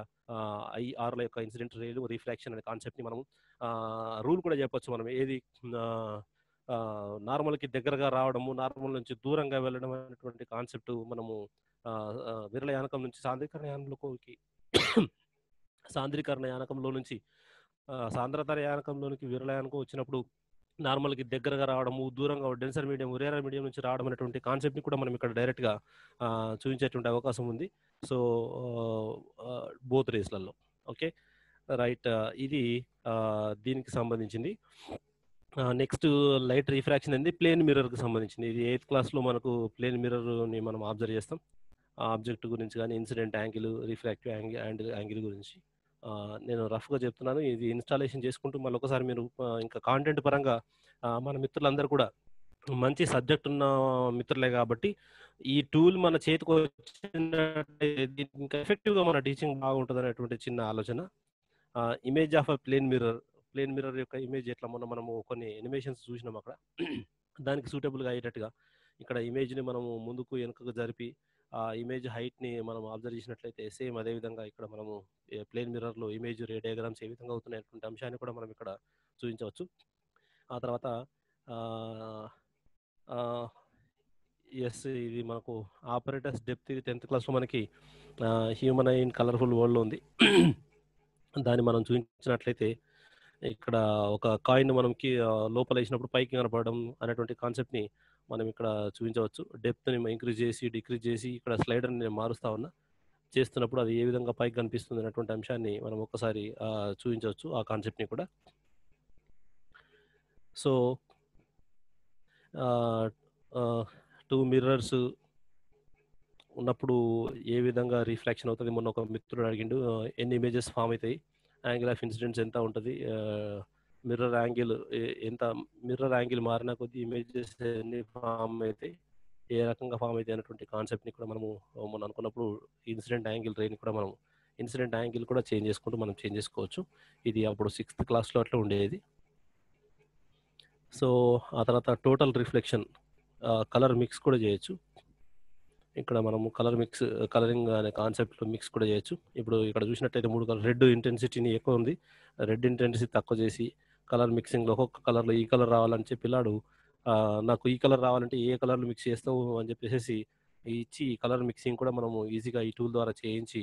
ఐఆర్ల యొక్క ఇన్సిడెంట్ రేలు, రిఫ్రాక్షన్ అనే కాన్సెప్ట్ని మనం రూల్ కూడా చెప్పొచ్చు. మనం ఏది నార్మల్కి దగ్గరగా రావడము, నార్మల్ నుంచి దూరంగా వెళ్ళడం అనేటువంటి కాన్సెప్ట్ మనము విరళ యానకం నుంచి సాంద్రీకరణ యానకంలో నుంచి సాంద్రతర యానకంలోనికి విరళ యానకం వచ్చినప్పుడు నార్మల్కి దగ్గరగా రావడము, దూరంగా డెన్సర్ మీడియం, రేరర్ మీడియం నుంచి రావడం అనేటువంటి కాన్సెప్ట్ని కూడా మనం ఇక్కడ డైరెక్ట్గా చూపించేటువంటి అవకాశం ఉంది. సో బోత్ రేస్లలో. ఓకే రైట్, ఇది దీనికి సంబంధించింది. నెక్స్ట్ లైట్ రిఫ్రాక్షన్ అనేది ప్లేన్ మిర్రర్కి సంబంధించింది. ఇది 8th క్లాస్లో మనకు ప్లేన్ మిర్రర్ని మనం అబ్జర్వ్ చేస్తాం. ఆబ్జెక్ట్ గురించి కానీ ఇన్సిడెంట్ యాంగిల్, రిఫ్రాక్టివ్ యాంగిల్ గురించి నేను రఫ్గా చెప్తున్నాను. ఇది ఇన్స్టాలేషన్ చేసుకుంటూ మళ్ళీ ఒకసారి మీరు ఇంకా కాంటెంట్ పరంగా మన మిత్రులందరూ కూడా మంచి సబ్జెక్ట్ ఉన్న మిత్రులే కాబట్టి ఈ టూల్ మన చేతికి వచ్చినట్టు ఇంకా ఎఫెక్టివ్గా మన టీచింగ్ బాగుంటుంది అనేటువంటి చిన్న ఆలోచన. Image of a plane mirror యొక్క ఇమేజ్ ఎట్లా మనము కొన్ని ఎనిమేషన్స్ చూసినాం అక్కడ, దానికి సూటబుల్గా అయ్యేటట్టుగా ఇక్కడ ఇమేజ్ని మనము ముందుకు వెనుకకు జరిపి ఆ ఇమేజ్ హైట్ని మనం అబ్జర్వ్ చేసినట్లయితే సేమ్ అదేవిధంగా ఇక్కడ మనము ప్లేన్ మిర్రర్లో ఇమేజ్ రే డయాగ్రామ్స్ ఏ విధంగా అవుతున్నాయటువంటి అంశాన్ని కూడా మనం ఇక్కడ చూపించవచ్చు. ఆ తర్వాత ఇది మనకు ఆపరేటర్స్ డెప్త్, ఇది 10th క్లాస్లో మనకి హ్యూమన్ ఐ ఇన్ కలర్ఫుల్ వరల్డ్లో ఉంది. దాన్ని మనం చూపించినట్లయితే ఇక్కడ ఒక కాయిన్ మనకి లోపల వేసినప్పుడు పైకి కనపడడం అనేటువంటి కాన్సెప్ట్ని మనం ఇక్కడ చూపించవచ్చు. డెప్త్ని ఇంక్రీజ్ చేసి డిక్రీజ్ చేసి ఇక్కడ స్లైడర్ని నేను మారుస్తా ఉన్నా, చేస్తున్నప్పుడు అది ఏ విధంగా పైకి కనిపిస్తుంది అనేటువంటి అంశాన్ని మనం ఒక్కసారి చూపించవచ్చు ఆ కాన్సెప్ట్ని కూడా. సో 2 మిర్రర్స్ ఉన్నప్పుడు ఏ విధంగా రిఫ్రాక్షన్ అవుతుంది, మొన్న ఒక మిత్రుడు అడిగిండు ఎన్ని ఇమేజెస్ ఫామ్ అవుతాయి, యాంగిల్ ఆఫ్ ఇన్సిడెన్స్ ఎంత ఉంటుంది, మిర్రర్ యాంగిల్ ఎంత మిర్రర్ యాంగిల్ మారిన కొద్ది ఇమేజెస్ ఎన్ని ఫామ్ అయితే ఏ రకంగా ఫామ్ అయితే అనేటువంటి కాన్సెప్ట్ని కూడా మనం మనం అనుకున్నప్పుడు ఇన్సిడెంట్ యాంగిల్ రేని కూడా మనం ఇన్సిడెంట్ యాంగిల్ కూడా చేంజ్ చేసుకుంటూ మనం చేంజ్ చేసుకోవచ్చు. ఇది అప్పుడు 6th క్లాస్లో అట్లా ఉండేది. సో ఆ తర్వాత టోటల్ రిఫ్లెక్షన్ కలర్ మిక్స్ కూడా చేయొచ్చు. ఇక్కడ మనము కలరింగ్ అనే కాన్సెప్ట్ మిక్స్ కూడా చేయొచ్చు. ఇప్పుడు ఇక్కడ చూసినట్టయితే 3 కలర్ రెడ్ ఇంటెన్సిటీని ఎక్కువ ఉంది, రెడ్ ఇంటెన్సిటీ తక్కువ చేసి కలర్ మిక్సింగ్లో ఒక్కొక్క కలర్లో ఈ కలర్ రావాలని చెప్పి పిల్లాడు నాకు ఈ కలర్ రావాలంటే ఏ కలర్లు మిక్స్ చేస్తావు అని చెప్పేసి ఇచ్చి ఈ కలర్ మిక్సింగ్ కూడా మనము ఈజీగా ఈ టూల్ ద్వారా చేయించి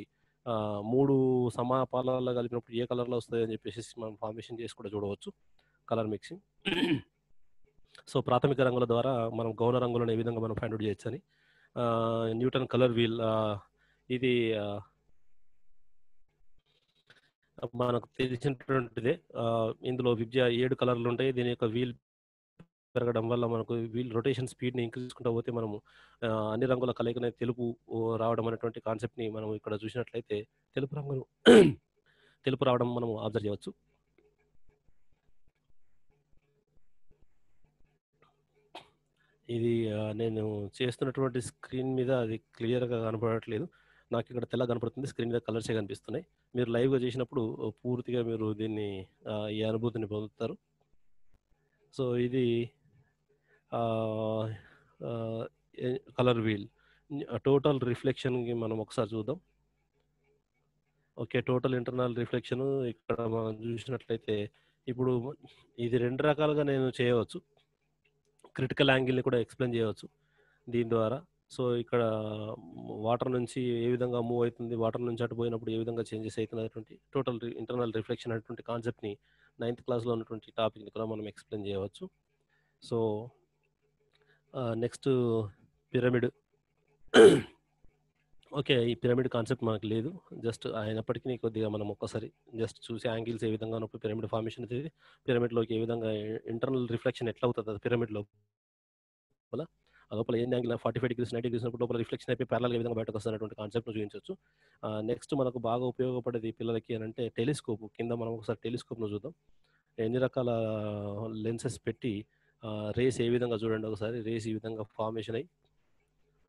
3 సమాపాలలో కలిపినప్పుడు ఏ కలర్లో వస్తుంది అని చెప్పేసి మనం ఫార్మేషన్ చేసి కూడా చూడవచ్చు కలర్ మిక్సింగ్. సో ప్రాథమిక రంగుల ద్వారా మనం గౌణ రంగులను ఏ విధంగా మనం ఫైండ్ అవుట్ చేయొచ్చు అని న్యూటన్ కలర్ వీల్ ఇది మనకు తెలిసినటువంటిదే. ఇందులో 7 కలర్లు ఉంటాయి. దీని యొక్క వీల్ పెరగడం వల్ల మనకు వీల్ రొటేషన్ స్పీడ్ని ఇంక్రీజ్ చేసుకుంటూ పోతే మనము అన్ని రంగుల కలయికనే తెలుపు రావడం అనేటువంటి కాన్సెప్ట్ని మనం ఇక్కడ చూసినట్లయితే తెలుపు రావడం మనం అబ్జర్వ్ చేయవచ్చు. ఇది నేను చేస్తున్నటువంటి స్క్రీన్ మీద అది క్లియర్గా కనపడట్లేదు, నాకు ఇక్కడ తెల్ల కనపడుతుంది, స్క్రీన్ మీద కలర్సే కనిపిస్తున్నాయి. మీరు లైవ్గా చేసినప్పుడు పూర్తిగా మీరు దీన్ని ఈ అనుభూతిని పొందుతారు. సో ఇది కలర్ వీల్. టోటల్ రిఫ్లెక్షన్కి మనం ఒకసారి చూద్దాం. ఓకే, టోటల్ ఇంటర్నల్ రిఫ్లెక్షన్ ఇక్కడ మనం చూసినట్లయితే ఇప్పుడు ఇది 2 రకాలుగా నేను చేయవచ్చు. క్రిటికల్ యాంగిల్ని కూడా ఎక్స్ప్లెయిన్ చేయవచ్చు దీని ద్వారా. సో ఇక్కడ వాటర్ నుంచి ఏ విధంగా మూవ్ అవుతుంది, వాటర్ నుంచి అటు పోయినప్పుడు ఏ విధంగా చేంజెస్ అవుతున్నటువంటి టోటల్ ఇంటర్నల్ రిఫ్లెక్షన్ అనేటువంటి కాన్సెప్ట్ని 9th క్లాస్లో ఉన్నటువంటి టాపిక్ని కూడా మనం ఎక్స్ప్లెయిన్ చేయవచ్చు. So next pyramid. ఓకే, ఈ పిరమిడ్ కాన్సెప్ట్ మనకు లేదు, జస్ట్ అయినప్పటికీ కొద్దిగా మనం ఒక్కసారి జస్ట్ చూసి యాంగిల్స్ ఏ విధంగా ఉన్నప్పుడు పిరమిడ్ ఫార్మేషన్ అవుతుంది, పిరమిడ్లోకి ఏ విధంగా ఇంటర్నల్ రిఫ్లెక్షన్ ఎట్లా అవుతుంది అది పిరమిడ్ లోపల లోపల ఏ యాంగిల్ 45 degrees 90 degrees ఉన్నప్పుడు లోపల రిఫ్లెక్షన్ అయిపోయి ప్యారలల్గా ఏ విధంగా బయటకు వస్తున్నటువంటి కాన్సెప్ట్ను చూపించవచ్చు. నెక్స్ట్ మనకు బాగా ఉపయోగపడేది పిల్లలకి అని అంటే టెలిస్కోప్. కింద మనం ఒకసారి టెలిస్కోప్ను చూద్దాం. ఎన్ని రకాల లెన్సెస్ పెట్టి రేస్ ఏ విధంగా చూడండి ఒకసారి. రేస్ ఈ విధంగా ఫార్మేషన్ అయ్యి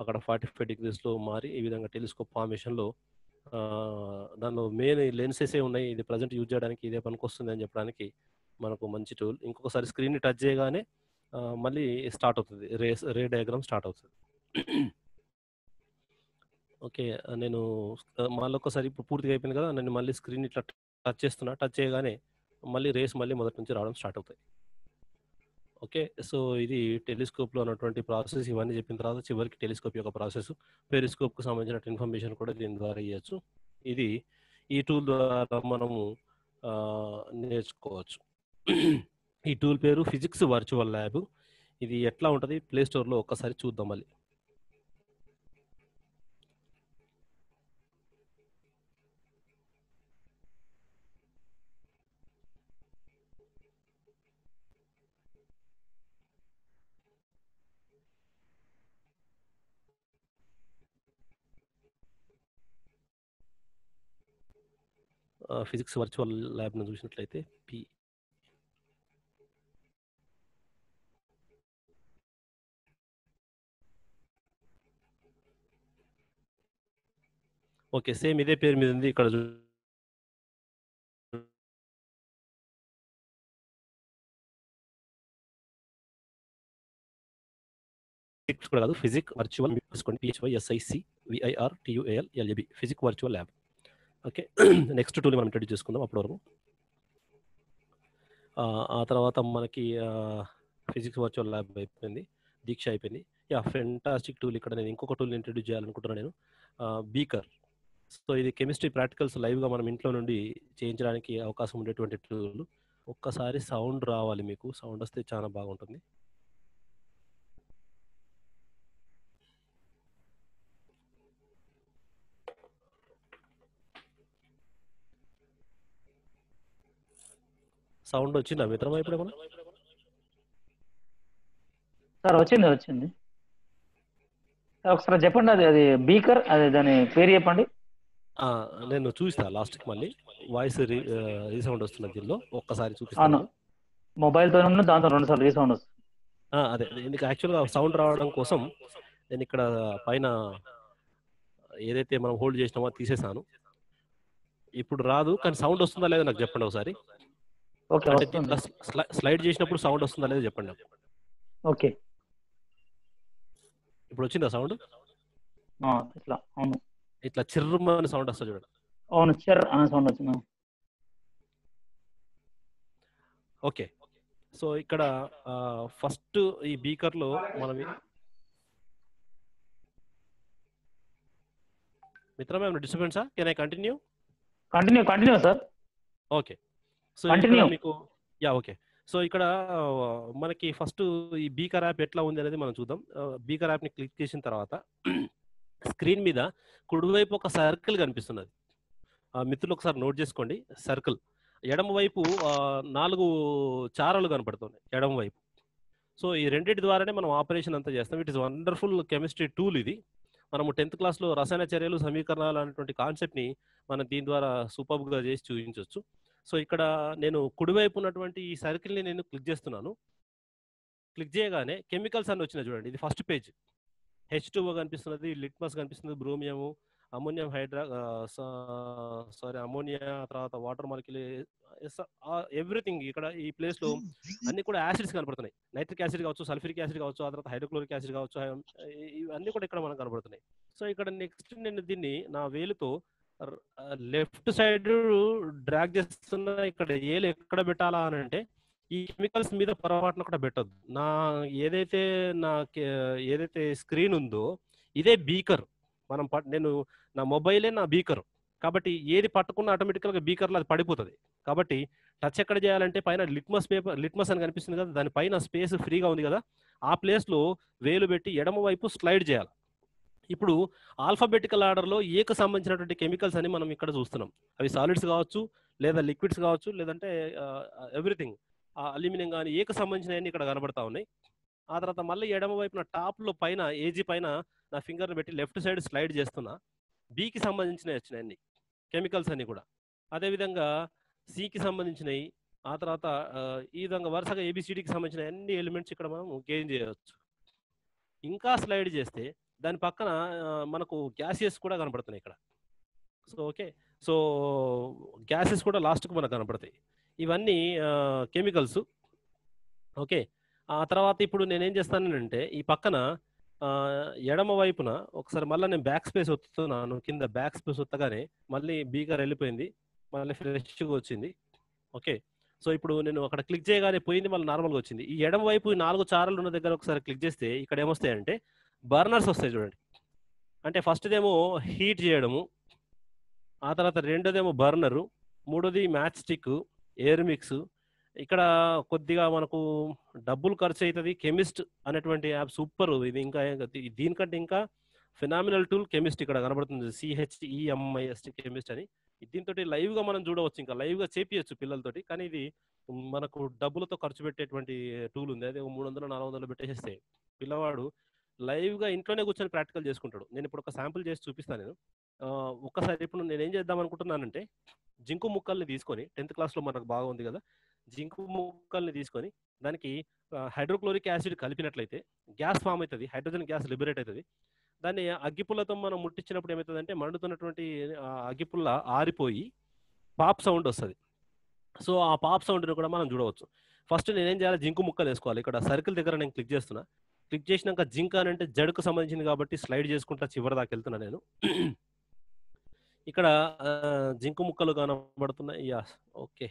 అక్కడ 45 degreesలో మారి ఈ విధంగా టెలిస్కోప్ ఫార్మేషన్లో దానిలో మెయిన్ లెన్సెసే ఉన్నాయి. ఇది ప్రజెంట్ యూజ్ చేయడానికి ఇదే పనికొస్తుంది అని చెప్పడానికి మనకు మంచి టూల్. ఇంకొకసారి స్క్రీన్ని టచ్ చేయగానే మళ్ళీ స్టార్ట్ అవుతుంది, రే డయాగ్రామ్ స్టార్ట్ అవుతుంది. ఓకే, నేను మళ్ళీ ఒకసారి ఇప్పుడు పూర్తిగా అయిపోయింది కదా, నేను మళ్ళీ స్క్రీన్ ఇట్లా టచ్ చేస్తున్నా, టచ్ చేయగానే మళ్ళీ రేస్ మళ్ళీ మొదటి నుంచి రావడం స్టార్ట్ అవుతాయి. ఓకే, సో ఇది టెలిస్కోప్లో ఉన్నటువంటి ప్రాసెస్. ఇవన్నీ చెప్పిన తర్వాత చివరికి టెలిస్కోప్ యొక్క ప్రాసెస్, పెరిస్కోప్కు సంబంధించిన ఇన్ఫర్మేషన్ కూడా దీని ద్వారా ఇవ్వచ్చు. ఇది ఈ టూల్ ద్వారా మనము నేర్చుకోవచ్చు. ఈ టూల్ పేరు ఫిజిక్స్ వర్చువల్ ల్యాబ్. ఇది ఎట్లా ఉంటుంది ప్లే స్టోర్లో ఒక్కసారి చూద్దాం. మళ్ళీ ఫిజిక్స్ వర్చువల్ ల్యాబ్ను చూసినట్లయితే ఓకే, సేమ్ ఇదే పేరు మీద ఉంది. ఇక్కడ కూడా కాదు, ఫిజిక్ వర్చువల్ తీసుకోండి, PHYSICVIRTUALLAB, physique virtual lab. Okay, next tool మనం ఇంట్రడ్యూస్ చేసుకుందాం అప్పటి వరకు. ఆ తర్వాత మనకి ఫిజిక్స్ వర్చువల్ ల్యాబ్ అయిపోయింది, దీక్ష అయిపోయింది. Fantastic tool. ఇక్కడ నేను ఇంకొక టూల్ ఇంట్రడ్యూస్ చేయాలనుకుంటున్నాను నేను, బీకర్. సో ఇది కెమిస్ట్రీ ప్రాక్టికల్స్ లైవ్గా మనం ఇంట్లో నుండి చేయించడానికి అవకాశం ఉండేటువంటి టూల్. ఒక్కసారి సౌండ్ రావాలి, మీకు సౌండ్ వస్తే చాలా బాగుంటుంది. సౌండ్ వచ్చిందా మిత్రమా ఇప్పుడు ఏమన్నా? సార్ వచ్చింది. ఒకసారి చెప్పండి, అది బీకర్, అది దాని పేరు చెప్పండి. నేను చూస్తా లాస్ట్కి, మళ్ళీ వాయిస్ రీసౌండ్ వస్తున్నది దీనిలో, ఒక్కసారి చూపిస్తాను. మొబైల్తో దాంతో 2 సార్లు రీసౌండ్ వస్తుంది. అదే ఎందుకు యాక్చువల్గా సౌండ్ రావడం కోసం నేను ఇక్కడ పైన ఏదైతే మనం హోల్డ్ చేసినామో తీసేసాను. ఇప్పుడు రాదు, కానీ సౌండ్ వస్తుందా లేదా నాకు చెప్పండి ఒకసారి. ఓకే, అంటే వస్తుంది. స్లైడ్ చేసినప్పుడు సౌండ్ వస్తుందా లేదా చెప్పండి. ఓకే, ఇప్పుడు వచ్చిందా సౌండ్? ఇట్లా అవును, ఇట్లా చిర్రమని సౌండ్ వస్తుంది చూడండి. అవును, చెర్ అనే సౌండ్ వచ్చింది. ఓకే, సో ఇక్కడ ఫస్ట్ ఈ బీకర్లో మనం మిత్రమా ఏమైనా డిస్టర్బెన్సా? Can I continue? Continue sir. Okay, so ఇక్కడ మీకు ఓకే, సో ఇక్కడ మనకి ఫస్ట్ ఈ బీకర్ యాప్ ఎట్లా ఉంది అనేది మనం చూద్దాం. బీకర్ యాప్ని క్లిక్ చేసిన తర్వాత స్క్రీన్ మీద కుడివైపు ఒక సర్కిల్ కనిపిస్తున్నది. మిత్రులు ఒకసారి నోట్ చేసుకోండి, సర్కిల్. ఎడమ వైపు 4 చారలు కనపడుతున్నాయి ఎడమ వైపు. సో ఈ రెండింటి ద్వారానే మనం ఆపరేషన్ అంతా చేస్తాం. It is wonderful chemistry tool ఇది. మనము 10th క్లాస్లో రసాయన చర్యలు సమీకరణాలు అనేటువంటి కాన్సెప్ట్ని మనం దీని ద్వారా సూపర్గా చేసి చూపించవచ్చు. సో ఇక్కడ నేను కుడివైపు ఉన్నటువంటి ఈ సర్కిల్ని నేను క్లిక్ చేస్తున్నాను. క్లిక్ చేయగానే కెమికల్స్ అని వచ్చినాయి చూడండి. ఇది ఫస్ట్ పేజ్. H2O కనిపిస్తున్నది, లిట్మస్ కనిపిస్తుంది, బ్రోమియము, అమోనియం అమోనియా, తర్వాత వాటర్ మాలిక్యూల్, ఎవ్రీథింగ్. ఇక్కడ ఈ ప్లేస్లో అన్ని కూడా యాసిడ్స్ కనబడుతున్నాయి. నైట్రిక్ యాసిడ్ కావచ్చు, సల్ఫ్యూరిక్ యాసిడ్ కావచ్చు, ఆ తర్వాత హైడ్రోక్లోరిక్ యాసిడ్ కావచ్చు, ఇవన్నీ కూడా ఇక్కడ మనకు కనబడుతున్నాయి. సో ఇక్కడ నెక్స్ట్ నేను దీన్ని నా వేలుతో లెఫ్ట్ సైడ్ డ్రాగ్ చేస్తున్నా. ఇక్కడ ఏలు ఎక్కడ పెట్టాలా అని అంటే ఈ కెమికల్స్ మీద పొరపాటున కూడా పెట్టద్దు. ఏదైతే స్క్రీన్ ఉందో ఇదే బీకర్. నేను నా మొబైలే నా బీకర్ కాబట్టి ఏది పట్టుకున్న ఆటోమేటిక్గా బీకర్లో అది పడిపోతుంది. కాబట్టి టచ్ ఎక్కడ చేయాలంటే పైన లిట్మస్ అని కనిపిస్తుంది కదా, దానిపైన స్పేస్ ఫ్రీగా ఉంది కదా, ఆ ప్లేస్లో వేలు పెట్టి ఎడమ వైపు స్లైడ్ చేయాలి. ఇప్పుడు ఆల్ఫాబెటికల్ ఆర్డర్లో ఏకు సంబంధించినటువంటి కెమికల్స్ అని మనం ఇక్కడ చూస్తున్నాం. అవి సాలిడ్స్ కావచ్చు, లేదా లిక్విడ్స్ కావచ్చు, లేదంటే ఎవ్రీథింగ్ అల్యూమినియం కానీ ఏకు సంబంధించినవన్నీ ఇక్కడ కనబడతా ఉన్నాయి. ఆ తర్వాత మళ్ళీ ఎడమ వైపున టాప్లో పైన ఏజీ పైన నా ఫింగర్ని పెట్టి లెఫ్ట్ సైడ్ స్లైడ్ చేస్తున్నా. బీకి సంబంధించినవి వచ్చినాయి అన్ని కెమికల్స్ అన్ని కూడా. అదేవిధంగా సికి సంబంధించినవి, ఆ తర్వాత ఈ విధంగా వరుసగా ఏబిసిడికి సంబంధించిన అన్ని ఎలిమెంట్స్ ఇక్కడ మనం గెయిన్ చేయవచ్చు. ఇంకా స్లైడ్ చేస్తే దాని పక్కన మనకు గ్యాసెస్ కూడా కనపడుతున్నాయి ఇక్కడ. సో ఓకే, సో గ్యాసెస్ కూడా లాస్ట్కు మనకు కనపడతాయి. ఇవన్నీ కెమికల్స్. ఓకే, ఆ తర్వాత ఇప్పుడు నేనేం చేస్తానంటే ఈ పక్కన ఎడమ వైపున ఒకసారి మళ్ళీ నేను బ్యాక్ స్పేస్ ఒత్తుతున్నాను. కింద బ్యాక్ స్పేస్ ఒత్తగానే మళ్ళీ బీకర్ వెళ్ళిపోయింది, మళ్ళీ ఫ్రెష్గా వచ్చింది. ఓకే, సో ఇప్పుడు నేను అక్కడ క్లిక్ చేయగానే పోయింది, మళ్ళీ నార్మల్గా వచ్చింది. ఈ ఎడమ వైపు 4 చారలు ఉన్న దగ్గర ఒకసారి క్లిక్ చేస్తే ఇక్కడ ఏమొస్తాయంటే బర్నర్స్ వస్తాయి చూడండి. అంటే ఫస్ట్దేమో హీట్ చేయడము, ఆ తర్వాత రెండోదేమో బర్నరు, మూడోది మ్యాచ్ స్టిక్, ఎయిర్ మిక్స్. ఇక్కడ కొద్దిగా మనకు డబ్బులు ఖర్చు అవుతుంది. కెమిస్ట్ అనేటువంటి యాప్ సూపర్ ఇది. ఇంకా దీనికంటే ఇంకా ఫినామినల్ టూల్ కెమిస్ట్ ఇక్కడ కనబడుతుంది, CHEMIST కెమిస్ట్ అని. దీంతో లైవ్గా మనం చూడవచ్చు, ఇంకా లైవ్గా చేపియచ్చు పిల్లలతోటి. కానీ ఇది మనకు డబ్బులతో ఖర్చు పెట్టేటువంటి టూల్ ఉంది. అదే 300-400 పెట్టేసేస్తే పిల్లవాడు లైవ్గా ఇంట్లోనే కూర్చొని ప్రాక్టికల్ చేసుకుంటాడు. నేను ఇప్పుడు ఒక శాంపుల్ చేసి చూపిస్తాను. నేను ఒక్కసారి ఇప్పుడు నేను ఏం చేద్దాం అనుకుంటున్నానంటే జింకు ముక్కల్ని తీసుకొని 10th క్లాస్లో మనకు బాగా ఉంది కదా, జింకు ముక్కల్ని తీసుకొని దానికి హైడ్రోక్లోరిక్ యాసిడ్ కలిపినట్లయితే గ్యాస్ ఫామ్ అవుతుంది, హైడ్రోజన్ గ్యాస్ లిబరేట్ అవుతుంది. దాన్ని అగ్గిపుల్లతో మనం ముట్టించినప్పుడు ఏమవుతుందంటే మండుతున్నటువంటి అగ్గిపుల్ల ఆరిపోయి పాప్ సౌండ్ వస్తుంది. సో ఆ పాప్ సౌండ్ని కూడా మనం చూడవచ్చు. ఫస్ట్ నేనేం చేయాలి, జింకు ముక్కలు వేసుకోవాలి. ఇక్కడ సర్కిల్ దగ్గర నేను క్లిక్ చేస్తున్నా. క్లిక్ చేసినాక జింక్ అని అంటే జడుకు సంబంధించింది కాబట్టి స్లైడ్ చేసుకుంటా చివరి దాకా వెళ్తున్నా నేను. ఇక్కడ జింకు ముక్కలు కనబడుతున్నాయి. ఓకే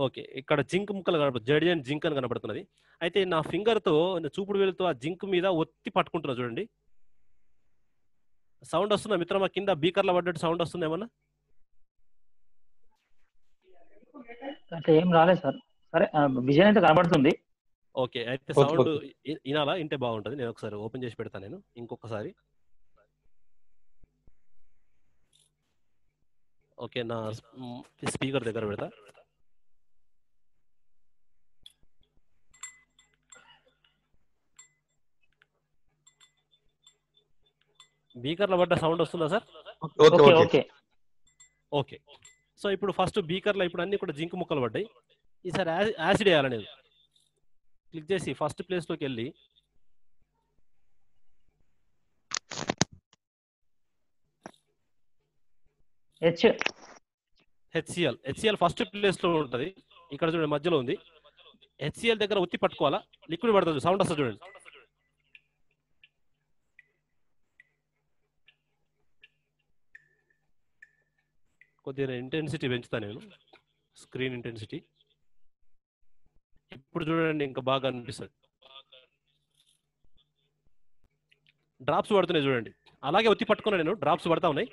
ఓకే, ఇక్కడ జింక్ ముక్కలు కనబడుతుంది, జడి అండ్ జింక్ అని కనబడుతున్నది. అయితే నా ఫింగర్తో చూపుడు వేలుతో ఆ జింక్ మీద ఒత్తి పట్టుకుంటున్నా చూడండి. సౌండ్ వస్తుందా మిత్రమా? కింద బీకర్లో పడ్డట్టు సౌండ్ వస్తుంది ఏమన్నా? అంటే ఏం రాలేదు సార్. సరే, విజన్ అయితే కనబడుతుంది. ఓకే, అయితే సౌండ్ వినాలా? ఇంటే బాగుంటుంది. నేను ఒకసారి ఓపెన్ చేసి పెడతాను. నేను ఇంకొకసారి. ఓకే, నా స్పీకర్ దగ్గర పెడతా. బీకర్లో పడ్డ సౌండ్ వస్తుందా sir? Okay okay okay, so ఇప్పుడు ఫస్ట్ బీకర్లో ఇప్పుడు అన్ని కూడా జింక్ ముక్కలు పడ్డాయి. ఈసారి యాసిడ్ వేయాలి నేను. క్లిక్ చేసి ఫస్ట్ ప్లేస్లోకి వెళ్ళి హెచ్సిఎల్ ఫస్ట్ ప్లేస్లో ఉంటుంది. ఇక్కడ చూడండి మధ్యలో ఉంది. హెచ్సిఎల్ దగ్గర ఒత్తి పట్టుకోవాలా, లిక్విడ్ పడుతుంది, సౌండ్ వస్తుంది చూడండి. కొద్దిగా ఇంటెన్సిటీ పెంచుతా నేను, స్క్రీన్ ఇంటెన్సిటీ. ఇప్పుడు చూడండి ఇంకా బాగా అనిపిస్తుంది. డ్రాప్స్ పడుతున్నాయి చూడండి. అలాగే ఒత్తి పట్టుకున్నా నేను, డ్రాప్స్ పడతా ఉన్నాయి.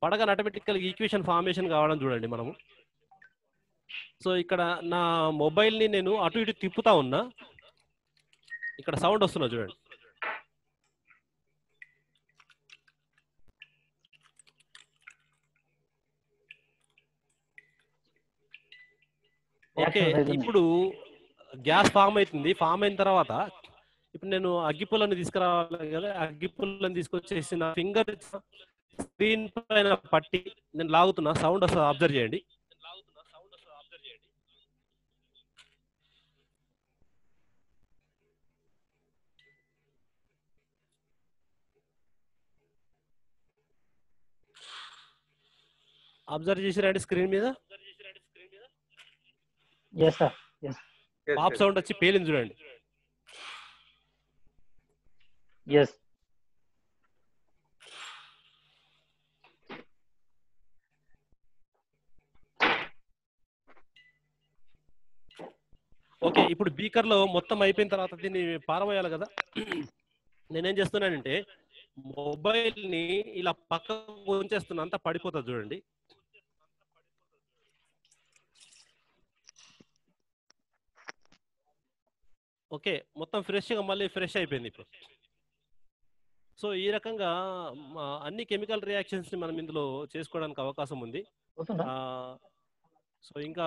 పడగానే ఆటోమేటికల్ ఈక్వేషన్ ఫార్మేషన్ కావడం చూడండి మనము. సో ఇక్కడ నా మొబైల్ని నేను అటు ఇటు తిప్పుతా ఉన్నా, ఇక్కడ సౌండ్ వస్తున్నా చూడండి. ఓకే, ఇప్పుడు గ్యాస్ ఫామ్ అవుతుంది. ఫామ్ అయిన తర్వాత ఇప్పుడు నేను అగ్గిపుల్లని తీసుకురావాలి కదా, అగ్గిపుల్లని తీసుకొచ్చేసి నా ఫింగర్ స్క్రీన్ పైన పట్టి నేను లాగుతున్నా, సౌండ్ వస్తుంది, అబ్జర్వ్ చేయండి. అబ్జర్వ్ చేసిరండి స్క్రీన్ మీద. పాప్ సౌండ్ వచ్చి పేలింది చూడండి. ఓకే, ఇప్పుడు బీకర్ లో మొత్తం అయిపోయిన తర్వాత దీన్ని పారవేయాలి కదా. నేనేం చేస్తున్నానంటే మొబైల్ ని ఇలా పక్కకు ఉంచేస్తున్నా, అంతా పడిపోతుంది చూడండి. ఓకే, మొత్తం ఫ్రెష్గా మళ్ళీ ఫ్రెష్ అయిపోయింది ఇప్పుడు. సో ఈ రకంగా అన్ని కెమికల్ రియాక్షన్స్ ని మనం ఇందులో చేసుకోవడానికి అవకాశం ఉంది. సో ఇంకా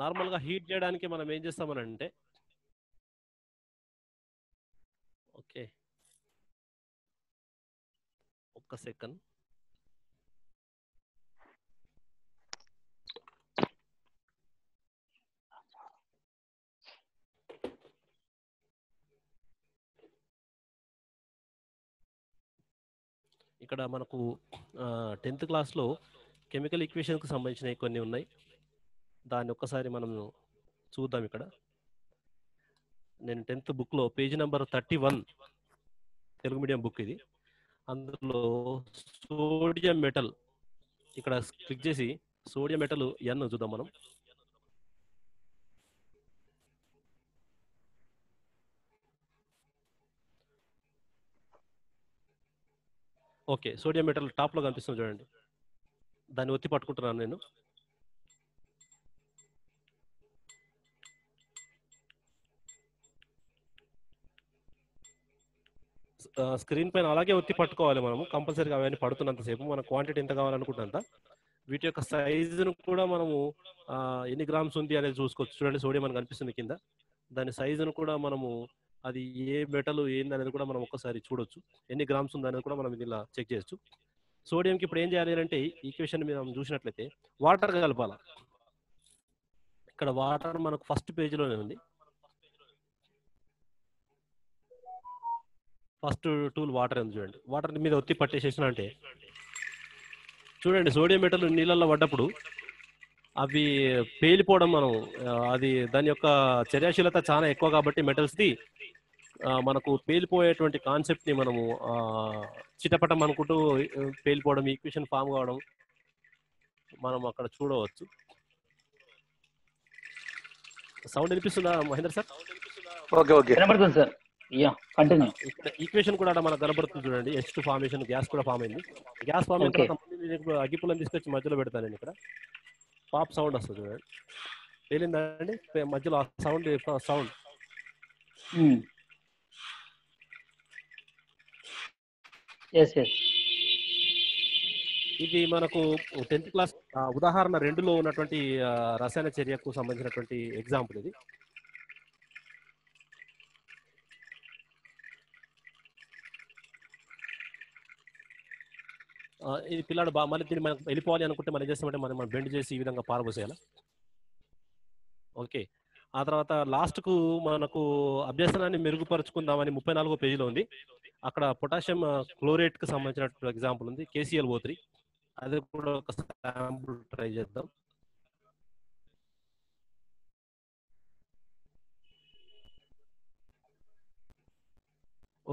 నార్మల్గా హీట్ చేయడానికి మనం ఏం చేస్తామనంటే, ఓకే ఒక్క సెకండ్, ఇక్కడ మనకు 10th క్లాస్లో కెమికల్ ఈక్వేషన్కి సంబంధించినవి కొన్ని ఉన్నాయి. దాన్ని ఒక్కసారి మనం చూద్దాం. ఇక్కడ నేను 10th బుక్లో page number 31 Telugu medium book ఇది. అందులో సోడియం మెటల్, ఇక్కడ క్లిక్ చేసి సోడియం మెటల్ N చూద్దాం మనం. ఓకే, సోడియం మెటల్ టాప్లో కనిపిస్తుంది చూడండి. దాన్ని ఒత్తి పట్టుకుంటున్నాను నేను. స్క్రీన్ పైన అలాగే ఒత్తి పట్టుకోవాలి మనము కంపల్సరీగా. అవన్నీ పడుతున్నంతసేపు మన క్వాంటిటీ ఎంత కావాలనుకుంటున్నంత. వీటి యొక్క సైజును కూడా మనము ఎన్ని గ్రామ్స్ ఉంది అనేది చూసుకోవచ్చు. చూడండి సోడియం మనకు కనిపిస్తుంది కింద. దాని సైజును కూడా మనము, అది ఏ మెటల్ ఏంది అనేది కూడా మనం ఒక్కసారి చూడొచ్చు. ఎన్ని గ్రామ్స్ ఉంది అనేది కూడా మనం ఇలా చెక్ చేయొచ్చు. సోడియంకి ఇప్పుడు ఏం చేయాలి అంటే, ఈక్వేషన్ మీద మనం చూసినట్లయితే వాటర్ కలపాల. ఇక్కడ వాటర్ మనకు ఫస్ట్ పేజీలోనే ఉంది. ఫస్ట్ టూల్ వాటర్ ఉంది చూడండి. వాటర్ మీద ఒత్తి పట్టేసేసిన అంటే చూడండి సోడియం మెటల్ నీళ్ళల్లో పడ్డప్పుడు అవి పేలిపోవడం, మనం అది దాని యొక్క చర్యాశీలత చాలా ఎక్కువ కాబట్టి మెటల్స్ది మనకు పేలిపోయేటువంటి కాన్సెప్ట్ని మనము చిటపటం అనుకుంటూ పేలిపోవడం, ఈక్వేషన్ ఫామ్ కావడం మనం అక్కడ చూడవచ్చు. సౌండ్ వినిపిస్తుందా మహేందర్ సార్? ఓకే ఓకే కనబడుతుంది సార్. కంటిన్యూ. ఇక్కడ ఈక్వేషన్ కూడా మనకు కనబడుతుంది చూడండి. H2 ఫార్మేషన్, గ్యాస్ కూడా ఫామ్ అయింది. గ్యాస్ ఫామ్ అయిన తర్వాత అగ్గిపుల్లని తీసుకొచ్చి మధ్యలో పెడతాను నేను. ఇక్కడ పాప్ సౌండ్ వస్తుంది చూడండి. పేలిందా అండి మధ్యలో సౌండ్? సౌండ్ ఇది మనకు 10th క్లాస్ ఉదాహరణ 2లో ఉన్నటువంటి రసాయన చర్యకు సంబంధించినటువంటి ఎగ్జాంపుల్ ఇది. ఇది పిల్లాడు మళ్ళీ దీన్ని మనం వెళ్ళిపోవాలి అనుకుంటే మనం చేస్తామంటే మనం బెండ్ చేసి ఈ విధంగా పారబోసేయాలి. ఓకే. ఆ తర్వాత లాస్ట్‌కు మనకు అభ్యసనాన్ని మెరుగుపరుచుకుందామని 34వ పేజీలో ఉంది. అక్కడ పొటాషియం క్లోరేట్‌కి సంబంధించినటువంటి ఎగ్జాంపుల్ ఉంది. KClO3 అది కూడా ఒక శాంపుల్ ట్రై చేద్దాం.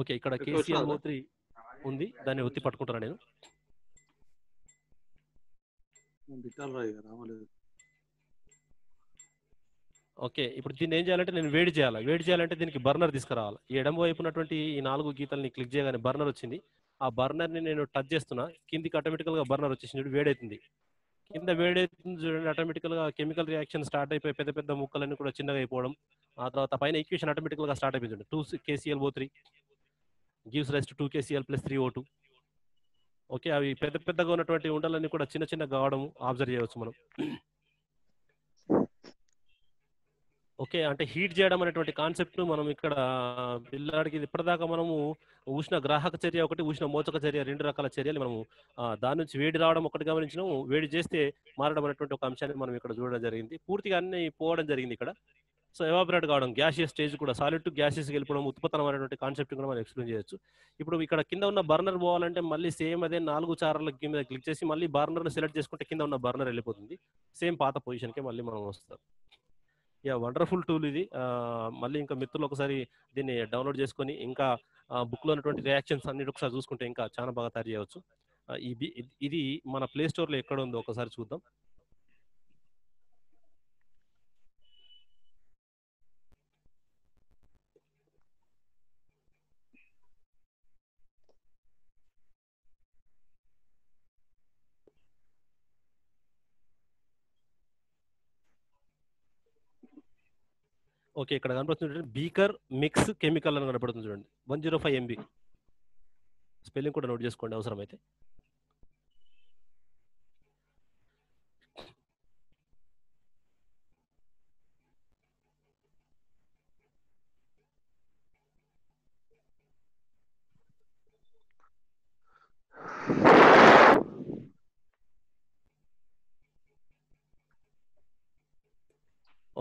ఓకే. ఇక్కడ KClO3 ఉంది. దాన్ని ఒత్తి పట్టుకుంటాను నేను. ఓకే. ఇప్పుడు దీన్ని ఏం చేయాలంటే నేను వేడి చేయాలి. వేడి చేయాలంటే దీనికి బర్నర్ తీసుకురావాలి. ఈ ఎడమ వైపు ఉన్నటువంటి ఈ 4 గీతల్ని క్లిక్ చేయగానే బర్నర్ వచ్చింది. ఆ బర్నర్‌ని నేను టచ్ చేస్తున్నా. కిందికి ఆటోమేటికల్‌గా బర్నర్ వచ్చేసింది. చూడు వేడైతుంది. కింద వేడైతుంది చూడండి, ఆటోమేటికల్‌గా కెమికల్ రియాక్షన్ స్టార్ట్ అయిపోయి పెద్ద పెద్ద ముక్కలన్నీ కూడా చిన్నగా అయిపోవడం. ఆ తర్వాత పైన ఈక్వేషన్ ఆటోమేటికల్‌గా స్టార్ట్ అయిపోయింది చూడండి. 2 KClO3 gives rise to 2 KCl + 3O2. Okay. అవి పెద్ద పెద్దగా ఉన్నటువంటి ఉండలన్నీ కూడా చిన్న చిన్నగా కావడం అబ్జర్వ్ చేయవచ్చు మనం. ఓకే. అంటే హీట్ చేయడం అనేటువంటి కాన్సెప్ట్‌ను మనం ఇక్కడ పిల్లాడికి ఇప్పటిదాకా మనము ఉష్ణ గ్రాహక చర్య ఒకటి, ఉష్ణ మోచక చర్య 2 రకాల చర్యలు మనము దాని నుంచి వేడి రావడం ఒకటి గమనించినాము. వేడి చేస్తే మారడం అనేటువంటి ఒక అంశాన్ని మనం ఇక్కడ చూడడం జరిగింది. పూర్తిగా అన్నీ పోవడం జరిగింది ఇక్కడ. సో ఎవాపరేట్ కావడం, గ్యాసియస్ స్టేజ్ కూడా సాలిడ్ టు గ్యాసియస్‌కి వెళ్ళిపోవడం, ఉత్పన్నం అనేటువంటి కాన్సెప్ట్ కూడా మనం ఎక్స్‌ప్లెయిన్ చేయొచ్చు. ఇప్పుడు ఇక్కడ కింద ఉన్న బర్నర్ పోవాలంటే మళ్ళీ సేమ్ అదే 4 చారల మీద క్లిక్ చేసి మళ్ళీ బర్నర్‌ని సెలెక్ట్ చేసుకుంటే కింద ఉన్న బర్నర్ వెళ్ళిపోతుంది. సేమ్ పాత పొజిషన్‌కే మళ్ళీ మనం వస్తాం. వండర్ఫుల్ టూల్ ఇది. మళ్ళీ ఇంకా మిత్రులు ఒకసారి దీన్ని డౌన్లోడ్ చేసుకొని ఇంకా బుక్లో ఉన్నటువంటి రియాక్షన్స్ అన్నిటి ఒకసారి చూసుకుంటే ఇంకా చాలా బాగా తయారు చేయవచ్చు. ఇది మన ప్లే స్టోర్లో ఎక్కడ ఉందో ఒకసారి చూద్దాం. ఓకే. ఇక్కడ కనపడుతుంది బీకర్ మిక్స్ కెమికల్ అని కనపడుతుంది చూడండి. 105 MB. స్పెల్లింగ్ కూడా నోట్ చేసుకోండి అవసరమైతే.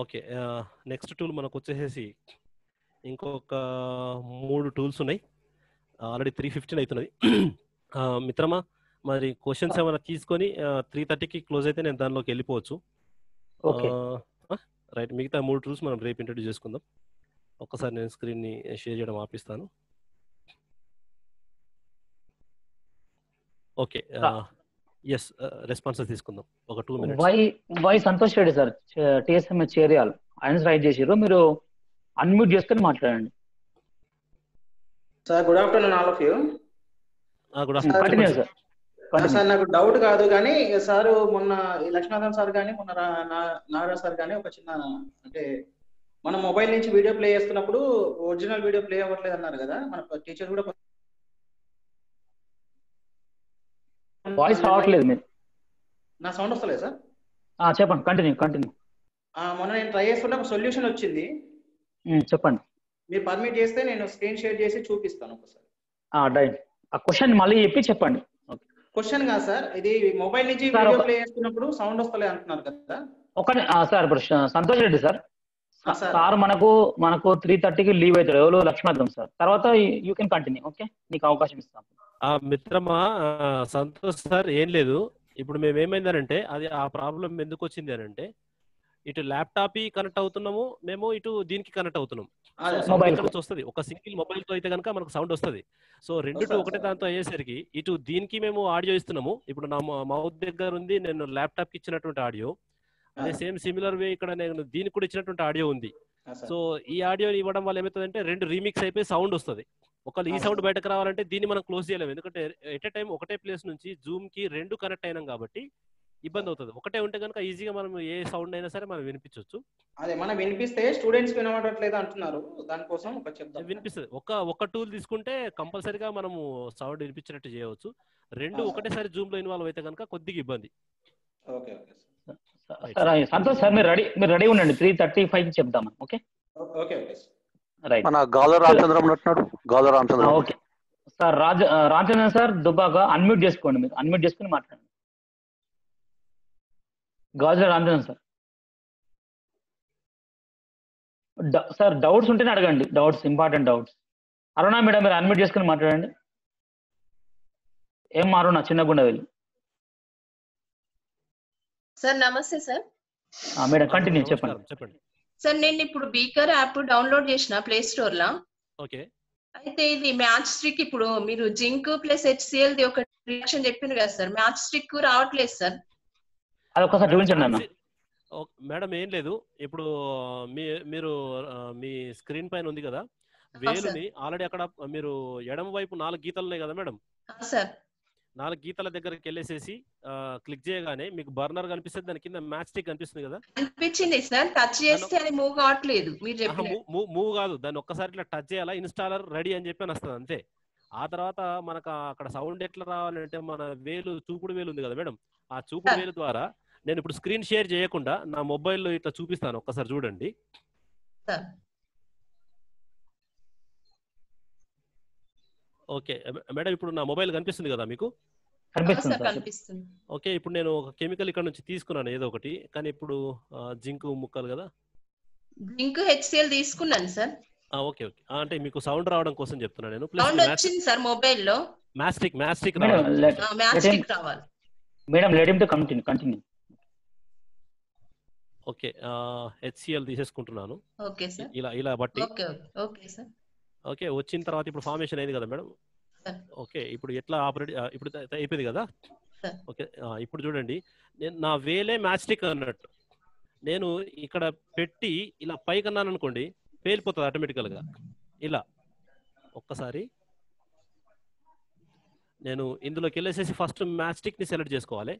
ఓకే. నెక్స్ట్ టూల్ మనకు వచ్చేసేసి ఇంకొక 3 టూల్స్ ఉన్నాయి. ఆల్రెడీ 3:15 అవుతున్నది. మిత్రమా మరి క్వశ్చన్స్ ఏమైనా తీసుకొని 3:30కి క్లోజ్ అయితే నేను దానిలోకి వెళ్ళిపోవచ్చు. రైట్. మిగతా 3 టూల్స్ మనం రేపు ఇంట్రడ్యూస్ చేసుకుందాం. ఒక్కసారి నేను స్క్రీన్ని షేర్ చేయడం ఆపిస్తాను. ఓకే. ఎస్, రెస్పాన్సెస్ తీసుకుందాం ఒక 2 minutes. Y Santosh Reddy sir, TSMS చేరియాలి ఆయన రైట్ చేసారు. మీరు అన్మ్యూట్ చేసుకొని మాట్లాడండి sir. Good afternoon all of you. Good afternoon sir. Sir నాకు డౌట్ కాదు కానీ సార్ మొన్న లక్ష్మీనాథన్ సార్ కానీ మొన్న నాగరాజ్ సార్ కానీ ఒక చిన్న అంటే మన మొబైల్ నుంచి వీడియో ప్లే చేస్తున్నప్పుడు ఒరిజినల్ వీడియో ప్లే అవ్వట్లేదు అన్నారు కదా. మన టీచర్ కూడా వాయిస్ రావట్లేదు. మీరు నా సౌండ్ వస్తలేదు సార్. చెప్పండి, కంటిన్యూ. మొన్న నేను ట్రై చేస్తుంటే ఒక సొల్యూషన్ వచ్చింది. చెప్పండి. మీరు పర్మిట్ చేస్తే నేను స్క్రీన్ షేర్ చేసి చూపిస్తాను ఒకసారి. రైట్. ఆ క్వశ్చన్ మళ్ళీ చెప్పండి. క్వశ్చన్ కాదు సార్, ఇది మొబైల్ నుంచి వీడియో ప్లే చేస్తున్నప్పుడు సౌండ్ వస్తలే అంటున్నారు కదా. సార్ ఇప్పుడు సంతోష్ రెడ్డి సార్, సార్ మనకు 3:30కి లీవ్ అవుతాడు. ఎవరు లక్ష్మీనాథం సార్. తర్వాత యూ కెన్ కంటిన్యూ. ఓకే, నీకు అవకాశం ఇస్తాను. మిత్రమా సంతోష్ సార్, ఏం లేదు. ఇప్పుడు మేము ఏమైందనంటే అది ఆ ప్రాబ్లం ఎందుకు వచ్చింది అనంటే ఇటు ల్యాప్టాప్ కనెక్ట్ అవుతున్నాము, మేము ఇటు దీనికి కనెక్ట్ అవుతున్నాం. వస్తుంది ఒక సింగిల్ మొబైల్ తో అయితే కనుక మనకు సౌండ్ వస్తుంది. సో రెండు ఒకటే దాంతో అయ్యేసరికి ఇటు దీనికి మేము ఆడియో ఇస్తున్నాము. ఇప్పుడు నా మౌత్ దగ్గర ఉంది, నేను ల్యాప్టాప్ కి ఇచ్చినటువంటి ఆడియో. అదే సేమ్ సిమిలర్ వే ఇక్కడ నేను దీనికి కూడా ఇచ్చినటువంటి ఆడియో ఉంది. సో ఈ ఆడియో ఇవ్వడం వల్ల ఏమవుతుందంటే 2 రీమిక్స్ అయిపోయి సౌండ్ వస్తుంది. ఒకవేళ ఈ సౌండ్ బయటకు రావాలంటే దీన్ని మనం క్లోజ్ చేయలేము. ఎందుకంటే ఎట్ ఏ టైం ఒకటే ప్లేస్ నుంచి జూమ్ కి 2 కనెక్ట్ అయినాం కాబట్టి ఇబ్బంది అవుతుంది. ఒకటే ఉంటే కనుక ఈజీగా మనం ఏ సౌండ్ అయినా సరే మనం వినిపించవచ్చు. అదే మనం వినిపిస్తే స్టూడెంట్స్ వినబడట్లేదు అంటున్నారు, దానికోసం వినిపిస్తుంది. ఒక టూల్ తీసుకుంటే కంపల్సరీగా మనము సౌండ్ వినిపించినట్టు చేయవచ్చు. 2 ఒకటేసారి జూమ్ లో ఇన్వాల్వ్ అయితే కనుక కొద్దిగా ఇబ్బంది. ఓకే సంతోష్ సార్, మీరు రెడీ ఉండండి. 3:35కి చెప్దాం. Okay okay right. మన గాల రామచంద్రం ఉన్నట్టున్నాడు. Gala Ramachandram. Okay sir. Ramachandran sir Dubbaka unmute చేసుకోండి. మీరు అన్మ్యూట్ చేసుకుని మాట్లాడండి. Gajula Ramachandran sir. Sir doubts ఉంటేనే అడగండి, doubts, important doubts. Aruna madam మీరు అన్మ్యూట్ చేసుకుని మాట్లాడండి. ఏం అరుణ చిన్నగుండవెల్లి. సార్ నమస్తే సార్. మేడం కంటిన్యూ చెప్పండి. చెప్పండి సార్ నేను ఇప్పుడు బీకర్ యాప్ డౌన్లోడ్ చేసిన ప్లే స్టోర్ లో. ఓకే. అయితే ఇది మ్యాచ్ స్ట్రిక్ ఇప్పుడు మీరు జింక్ ప్లస్ HCl ది ఒక రియాక్షన్ చెప్పింది కదా సార్, మ్యాచ్ స్ట్రిక్ రావట్లేదు సార్. అది ఒకసారి చూపించండి అన్న. మేడం ఏం లేదు, ఇప్పుడు మీరు మీ స్క్రీన్ పైన ఉంది కదా వేలుని, ఆల్రెడీ అక్కడ మీరు ఎడమ వైపు 4 గీతలు ఉన్నాయి కదా మేడం. సార్ 4 గీతల దగ్గరికి వెళ్ళేసేసి క్లిక్ చేయగానే మీకు బర్నర్ కనిపిస్తుంది, దాని కింద మ్యాచ్ స్టిక్ కనిపిస్తుంది కదా. అనిపించింది సార్, టచ్ చేస్తే అది మూవ్ కావట్లేదు. మీరు చెప్పినట్టు మూవ్ కాదు, దాన్ని ఒక్కసారి ఇట్లా టచ్ చేయాలా, ఇన్స్టాలర్ రెడీ అని చెప్పి వస్తుంది అంతే. ఆ తర్వాత మనకు అక్కడ సౌండ్ ఎట్లా రావాలంటే మన వేలు, చూపుడు వేలు ఉంది కదా మేడం, ఆ చూపుడు వేలు ద్వారా నేను ఇప్పుడు స్క్రీన్ షేర్ చేయకుండా నా మొబైల్లో ఇట్లా చూపిస్తాను, ఒక్కసారి చూడండి. ఓకే మేడం, ఇప్పుడు నా మొబైల్ కనిపిస్తుంది కదా మీకు? కనిపిస్తుంది. ఓకే, ఇప్పుడు నేను ఒక కెమికల్ ఇక్కడ నుంచి తీసుకున్నాను ఏదో ఒకటి, కానీ ఇప్పుడు జింక్ ముక్కలు కదా, జింక్ HCl తీసుకున్నాను సార్. ఓకే ఓకే, అంటే మీకు సౌండ్ రావడం కోసం చెప్తున్నాను నేను. సౌండ్ వచ్చింది సార్ మొబైల్లో. మ్యాస్టిక్ రావాలి madam. Let him to continue. Okay, HCl తీసేసుకుంటున్నాను. Okay sir. ఇలా బట్టి. Okay sir. ఓకే, వచ్చిన తర్వాత ఇప్పుడు ఫార్మేషన్ అయింది కదా మేడం. ఓకే, ఇప్పుడు ఎట్లా ఆపరేట్, ఇప్పుడు అయిపోయింది కదా. ఓకే, ఇప్పుడు చూడండి, నేను నా వేలే మ్యాచ్ స్టిక్ అన్నట్టు నేను ఇక్కడ పెట్టి ఇలా పైకి అన్నాను అనుకోండి, పేలిపోతుంది ఆటోమేటికల్గా. ఇలా ఒక్కసారి నేను ఇందులోకి వెళ్ళేసేసి ఫస్ట్ మ్యాచ్ స్టిక్ ని సెలెక్ట్ చేసుకోవాలి.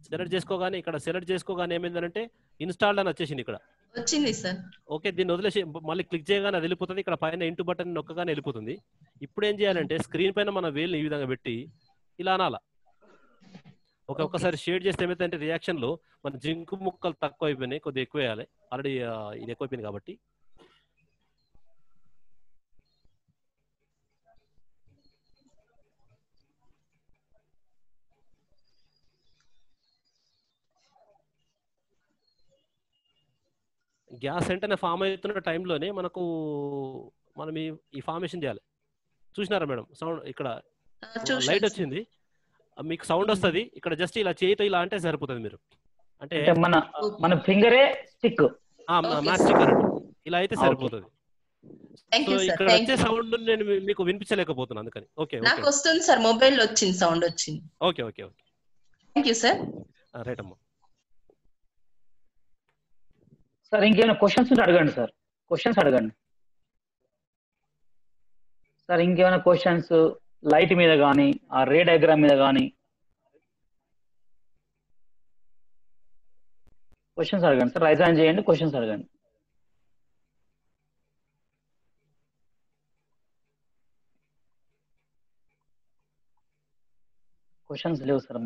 సెలెక్ట్ చేసుకోగానే ఇక్కడ సెలెక్ట్ చేసుకోగానే ఏమైందంటే ఇన్స్టాల్డ్ అని వచ్చేసింది ఇక్కడ. వచ్చింది సార్. ఓకే, దీన్ని వదిలేసి మళ్ళీ క్లిక్ చేయగానే అది వెళ్ళిపోతుంది. ఇక్కడ పైన ఇంటూ బటన్ నొక్కగానే వెళ్ళిపోతుంది. ఇప్పుడు ఏం చేయాలంటే స్క్రీన్ పైన మన వేలు ఈ విధంగా పెట్టి ఇలా అనాలా. ఒక్కసారి షేడ్ చేస్తే ఏమైతే రియాక్షన్ లో మన జింక్ ముక్కలు తక్కువ అయిపోయినాయి, కొద్దిగా ఎక్కువ వేయాలి. ఆల్రెడీ ఇది ఎక్కువైపోయింది కాబట్టి. గ్యాస్ వెంటనే ఫామ్ అవుతున్న టైంలోనే మనం ఈ ఫార్మేషన్ చేయాలి. చూసినారా మేడం? సౌండ్ ఇక్కడ లైట్ వచ్చింది, మీకు సౌండ్ వస్తుంది. ఇక్కడ జస్ట్ ఇలా చేయితో ఇలా అంటే సరిపోతుంది. మీరు అంటే మన ఫింగరే స్టిక్, మ్యాచ్ స్టిక్ అన్నట్టు ఇలా అయితే సరిపోతుంది. ఇక్కడ వచ్చే సౌండ్ నేను మీకు వినిపించలేకపోతున్నాను అందుకని. ఓకే, నాకు వస్తుంది సార్, మొబైల్ వచ్చింది, సౌండ్ వచ్చింది. Okay okay okay, thank you sir. Right అమ్మా. సార్ ఇంకేమైనా క్వశ్చన్స్ అడగండి సార్, క్వశ్చన్స్ అడగండి సార్. ఇంకేమైనా క్వశ్చన్స్ లైట్ మీద కానీ ఆ రే డయాగ్రామ్ మీద కానీ క్వశ్చన్స్ అడగండి సార్. రైజ్ హ్యాండ్ చేయండి, క్వశ్చన్స్ అడగండి. క్వశ్చన్స్ లేవు సార్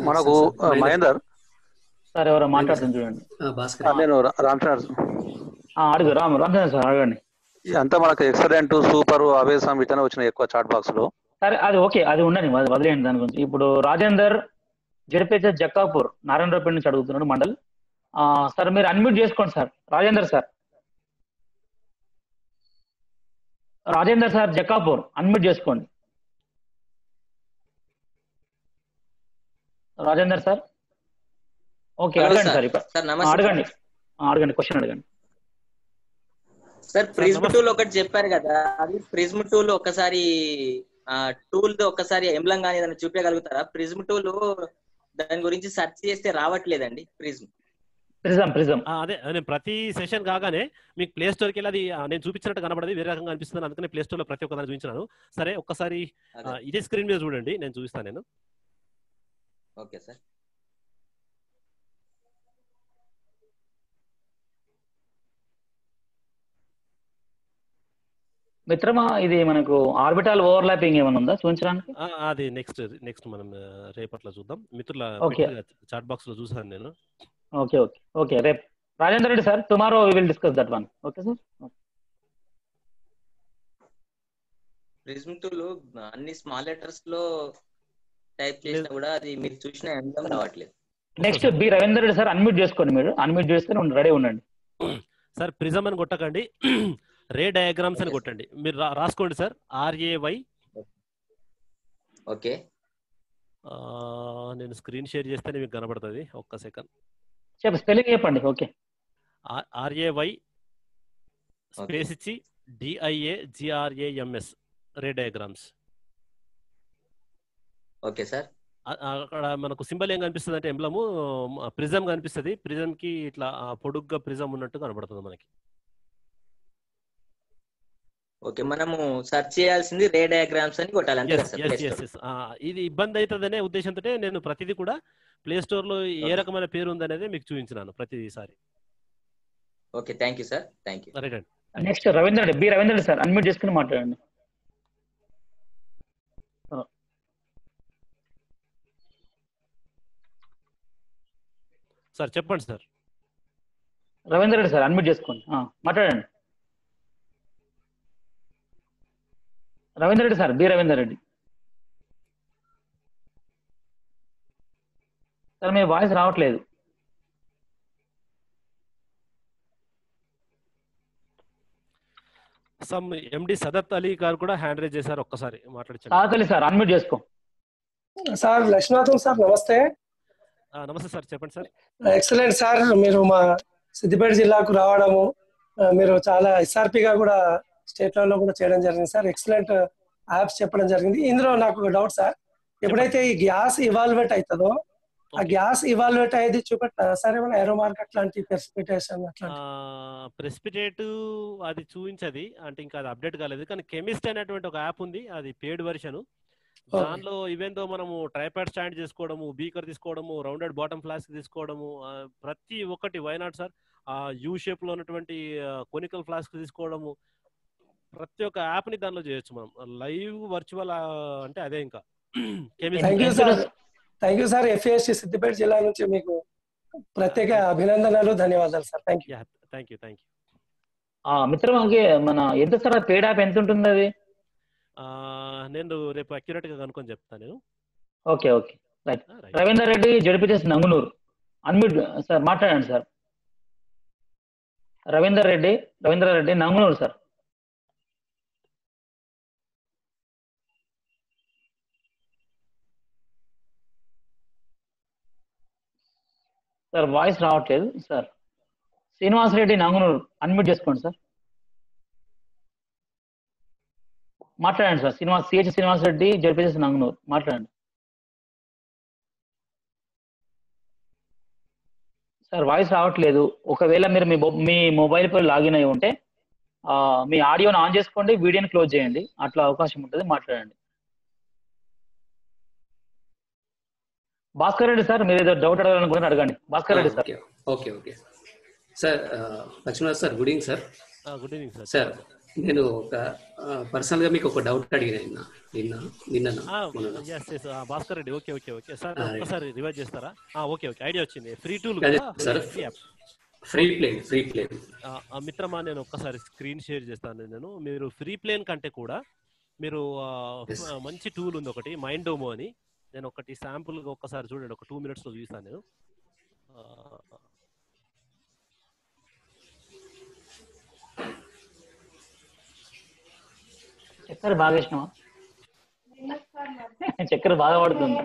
మనకు మహేందర్ సార్. ఎవరో మాట్లాడుతుంది చూడండి. నేను రామచంద్ర. అడుగు రామచంద్ర సార్, అడగండి. అంతా మనకు ఎక్సలెంట్, సూపర్, అవేసం ఇతనే వచ్చినాయి ఎక్కువ చాట్ బాక్స్ లో. సరే అది ఓకే, అది ఉండని, వదిలేయండి దాని గురించి. ఇప్పుడు రాజేందర్ జడిపేచ జక్కాపూర్ నారాయణరావుపేట నుంచి అడుగుతున్నాడు మండల్. సార్ మీరు అన్మ్యూట్ చేసుకోండి sir. Rajender sir, Rajender sir Jakkapur unmute చేసుకోండి. రాజేందర్ సార్ ఓకే, అడగండి సార్. అడగండి అడగండి, క్వశ్చన్ అడగండి సార్. ప్రిజ్మ్ టూల్ ఒకటి చెప్పారు కదా, అది ప్రిజ్మ్ టూల్ ఒకసారి టూల్ ఒకసారి ఎంబ్లం కానీ ఏదైనా చూపించగలుగుతారా? ప్రిజ్మ్ టూల్ దాని గురించి సెర్చ్ చేస్తే రావట్లేదండి. ప్రిజం అదే నేను ప్రతి సెషన్ కాగానే మీకు ప్లే స్టోర్కి వెళ్ళి అది నేను చూపించినట్టు కనబడదు, వేరే రకంగా అనిపిస్తుంది. అందుకని ప్లే స్టోర్ లో ప్రతి ఒక్కదాన్ని చూపించాను. సరే ఒక్కసారి ఇదే స్క్రీన్ మీద చూడండి, నేను చూపిస్తాను నేను. Okay sir. మిత్రమా, ఇది మనకు ఆర్బిటాల్ ఓవర్లాపింగ్ ఏమైనా ఉందా చూపించడానికి? అది నెక్స్ట్ మనం రేపట్లో చూద్దాం. మిత్రుల చాట్ బాక్స్ లో చూసాను నేను. ఓకే ఓకే ఓకే, రేపు Rajender Reddy sir, tomorrow we will discuss that one. Okay sir. Prism tool అన్ని స్మాల్ లెటర్స్ లో టైప్ చేసినా కూడా అది మీరు చూసిన ఎంబ్లం రావట్లేదు. Next B Ravinder Reddy sir, unmute చేసుకోండి. మీరు అన్మ్యూట్ చేసుకొని రెడీ ఉండండి. సార్ ప్రిజం అని కొట్టకండి, రే డయాగ్రామ్స్ అని కొట్టండి. మీరు రాసుకోండి సార్, RAY. ఓకే, నేను స్క్రీన్ షేర్ చేస్తేనే మీకు కనబడుతుంది. ఒక్క సెకండ్. స్పెల్లింగ్ చెప్పండి. ఓకే, RAY స్పేస్ ఇచ్చి DIAGRAMS, రే డయాగ్రామ్స్. Okay sir. అక్కడ మనకు సింబల్ ఏం కనిపిస్తుంది అంటే ఎంబ్లము ప్రిజం కనిపిస్తుంది. ప్రిజం కి ఇట్లా పొడుగ్గా ప్రిజం ఉన్నట్టు కనబడుతుంది మనకి. ఓకే, మనము సెర్చ్ చేయాల్సింది రే డయాగ్రామ్స్ అని కొట్టాలి అంతే కదా సార్? ఇది ఇబ్బంది అవుతుందనే ఉద్దేశంతో నేను ప్రతిదీ కూడా ప్లే స్టోర్ లో ఏ రకమైన పేరు ఉందనేది మీకు చూపించినాను ప్రతిసారి. Okay, thank you sir, thank you. Right అండి. Next Ravindra Reddy, Ravindra Reddy sir, unmute చేసుకుని మాట్లాడండి. సార్ చెప్పండి sir. Ravindra Reddy sir, unmute చేసుకోండి, మాట్లాడండి. రవీంద్ర రెడ్డి సార్, రవీంద్ర రెడ్డి సార్, మీ వాయిస్ రావట్లేదు. MD సదత్ అలీ గారు కూడా హ్యాండ్ రైజ్ చేశారు, ఒక్కసారి మాట్లాడించండి. సదత్ అలీ సార్, అన్మ్యూట్ చేసుకో. సార్ లక్ష్మీనాథన్ సార్, నమస్తే. నమస్తే సార్, చెప్పండి సార్. ఎక్సలెంట్ సార్, మీరు మా సిద్దిపేట జిల్లాకు రావడము, మీరు చాలా SRPగా కూడా స్టేట్ లెవెల్లో కూడా చేయడం జరిగింది సార్. ఎక్సలెంట్ యాప్స్ చెప్పడం జరిగింది. ఇందులో నాకు ఒక డౌట్ సార్, ఎప్పుడైతే ఈ గ్యాస్ ఇవాల్వేట్ అవుతుందో ఆ గ్యాస్ ఇవాల్వేట్ అయ్యేది చూపెట్టారా సార్? ఏమైనా ఏరో మార్క్ అట్లాంటి ప్రెసిపిటేషన్ ప్రెసిపిటేట్ అది చూపించది అంటే ఇంకా అది అప్డేట్ కాలేదు. కానీ కెమిస్ట్ అనేటువంటి ఒక యాప్ ఉంది, అది పేడ్ వెర్షన్. దానిలో ఈవెందో మనము ట్రైపాడ్ స్టాండ్ చేసుకోవడము, బీకర్ తీసుకోవడము, రౌండెడ్ బాటమ్ ఫ్లాస్క్ తీసుకోవడము, ప్రతి ఒక్కటి వైనాట్ సార్, యూ షేప్ లో ఉన్నటువంటి కొనికల్ ఫ్లాస్క్ తీసుకోవడము, ప్రతి ఒక్క యాప్ ని దానిలో చేయొచ్చు మనం. లైవ్ వర్చువల్ అంటే అదే ఇంకా thank you sir. FAST Siddipet జిల్లా నుంచి మీకు ప్రత్యేక అభినందనలు, ధన్యవాదాలు సార్. Thank you. మిత్రమా, మన ఎంత సార్ పేడ్ యాప్ ఎంత ఉంటుంది అది? నేను రేపు అక్యురేట్ గా కనుక్కొని చెప్తాను నేను. Okay, right. Ravinder Reddy, ZPTC Nangunuru, unmute sir, మాట్లాడండి sir. Ravindra Reddy Nangunuru sir. Sir voice రావట్లేదు సార్. శ్రీనివాస్ రెడ్డి నంగునూరు, అన్మ్యూట్ చేసుకోండి సార్, మాట్లాడండి సార్. శ్రీనివాస్ రెడ్డి, జడ్పీటీసీ నంగునూరు, మాట్లాడండి సార్. వాయిస్ రావట్లేదు. ఒకవేళ మీరు మీ మొబైల్ పై లాగిన్ అయి ఉంటే మీ ఆడియోని ఆన్ చేసుకోండి, వీడియోని క్లోజ్ చేయండి, అట్లా అవకాశం ఉంటుంది, మాట్లాడండి. భాస్కర్ రెడ్డి సార్, మీరు ఏదో డౌట్ అడగాలనుకుంటే అడగండి. Bhaskar Reddy sir. Okay sir. Laxman sir, good evening sir. Good evening sir. Sir, నేను ఒక పర్సనల్ గా మీకు ఒక డౌట్ అడిగిన నిన్న. భాస్కర్ రెడ్డి, ఓకే సార్, ఒకసారి రివైజ్ చేస్తారా? ఓకే, ఐడియా వచ్చింది. Free tool sir, free plane. మిత్రమా, నేను ఒక్కసారి స్క్రీన్ షేర్ చేస్తాను. మీరు ఫ్రీ ప్లేన్ కంటే కూడా మీరు మంచి టూల్ ఉంది ఒకటి, మైండోమో అని. నేను ఒకటి శాంపుల్ గా ఒక్కసారి చూడండి, ఒక 2 minutes లో చూస్తాను నేను. చక్కెర బాగా ఇష్టమా? చక్కెర బాగా పడుతుంది.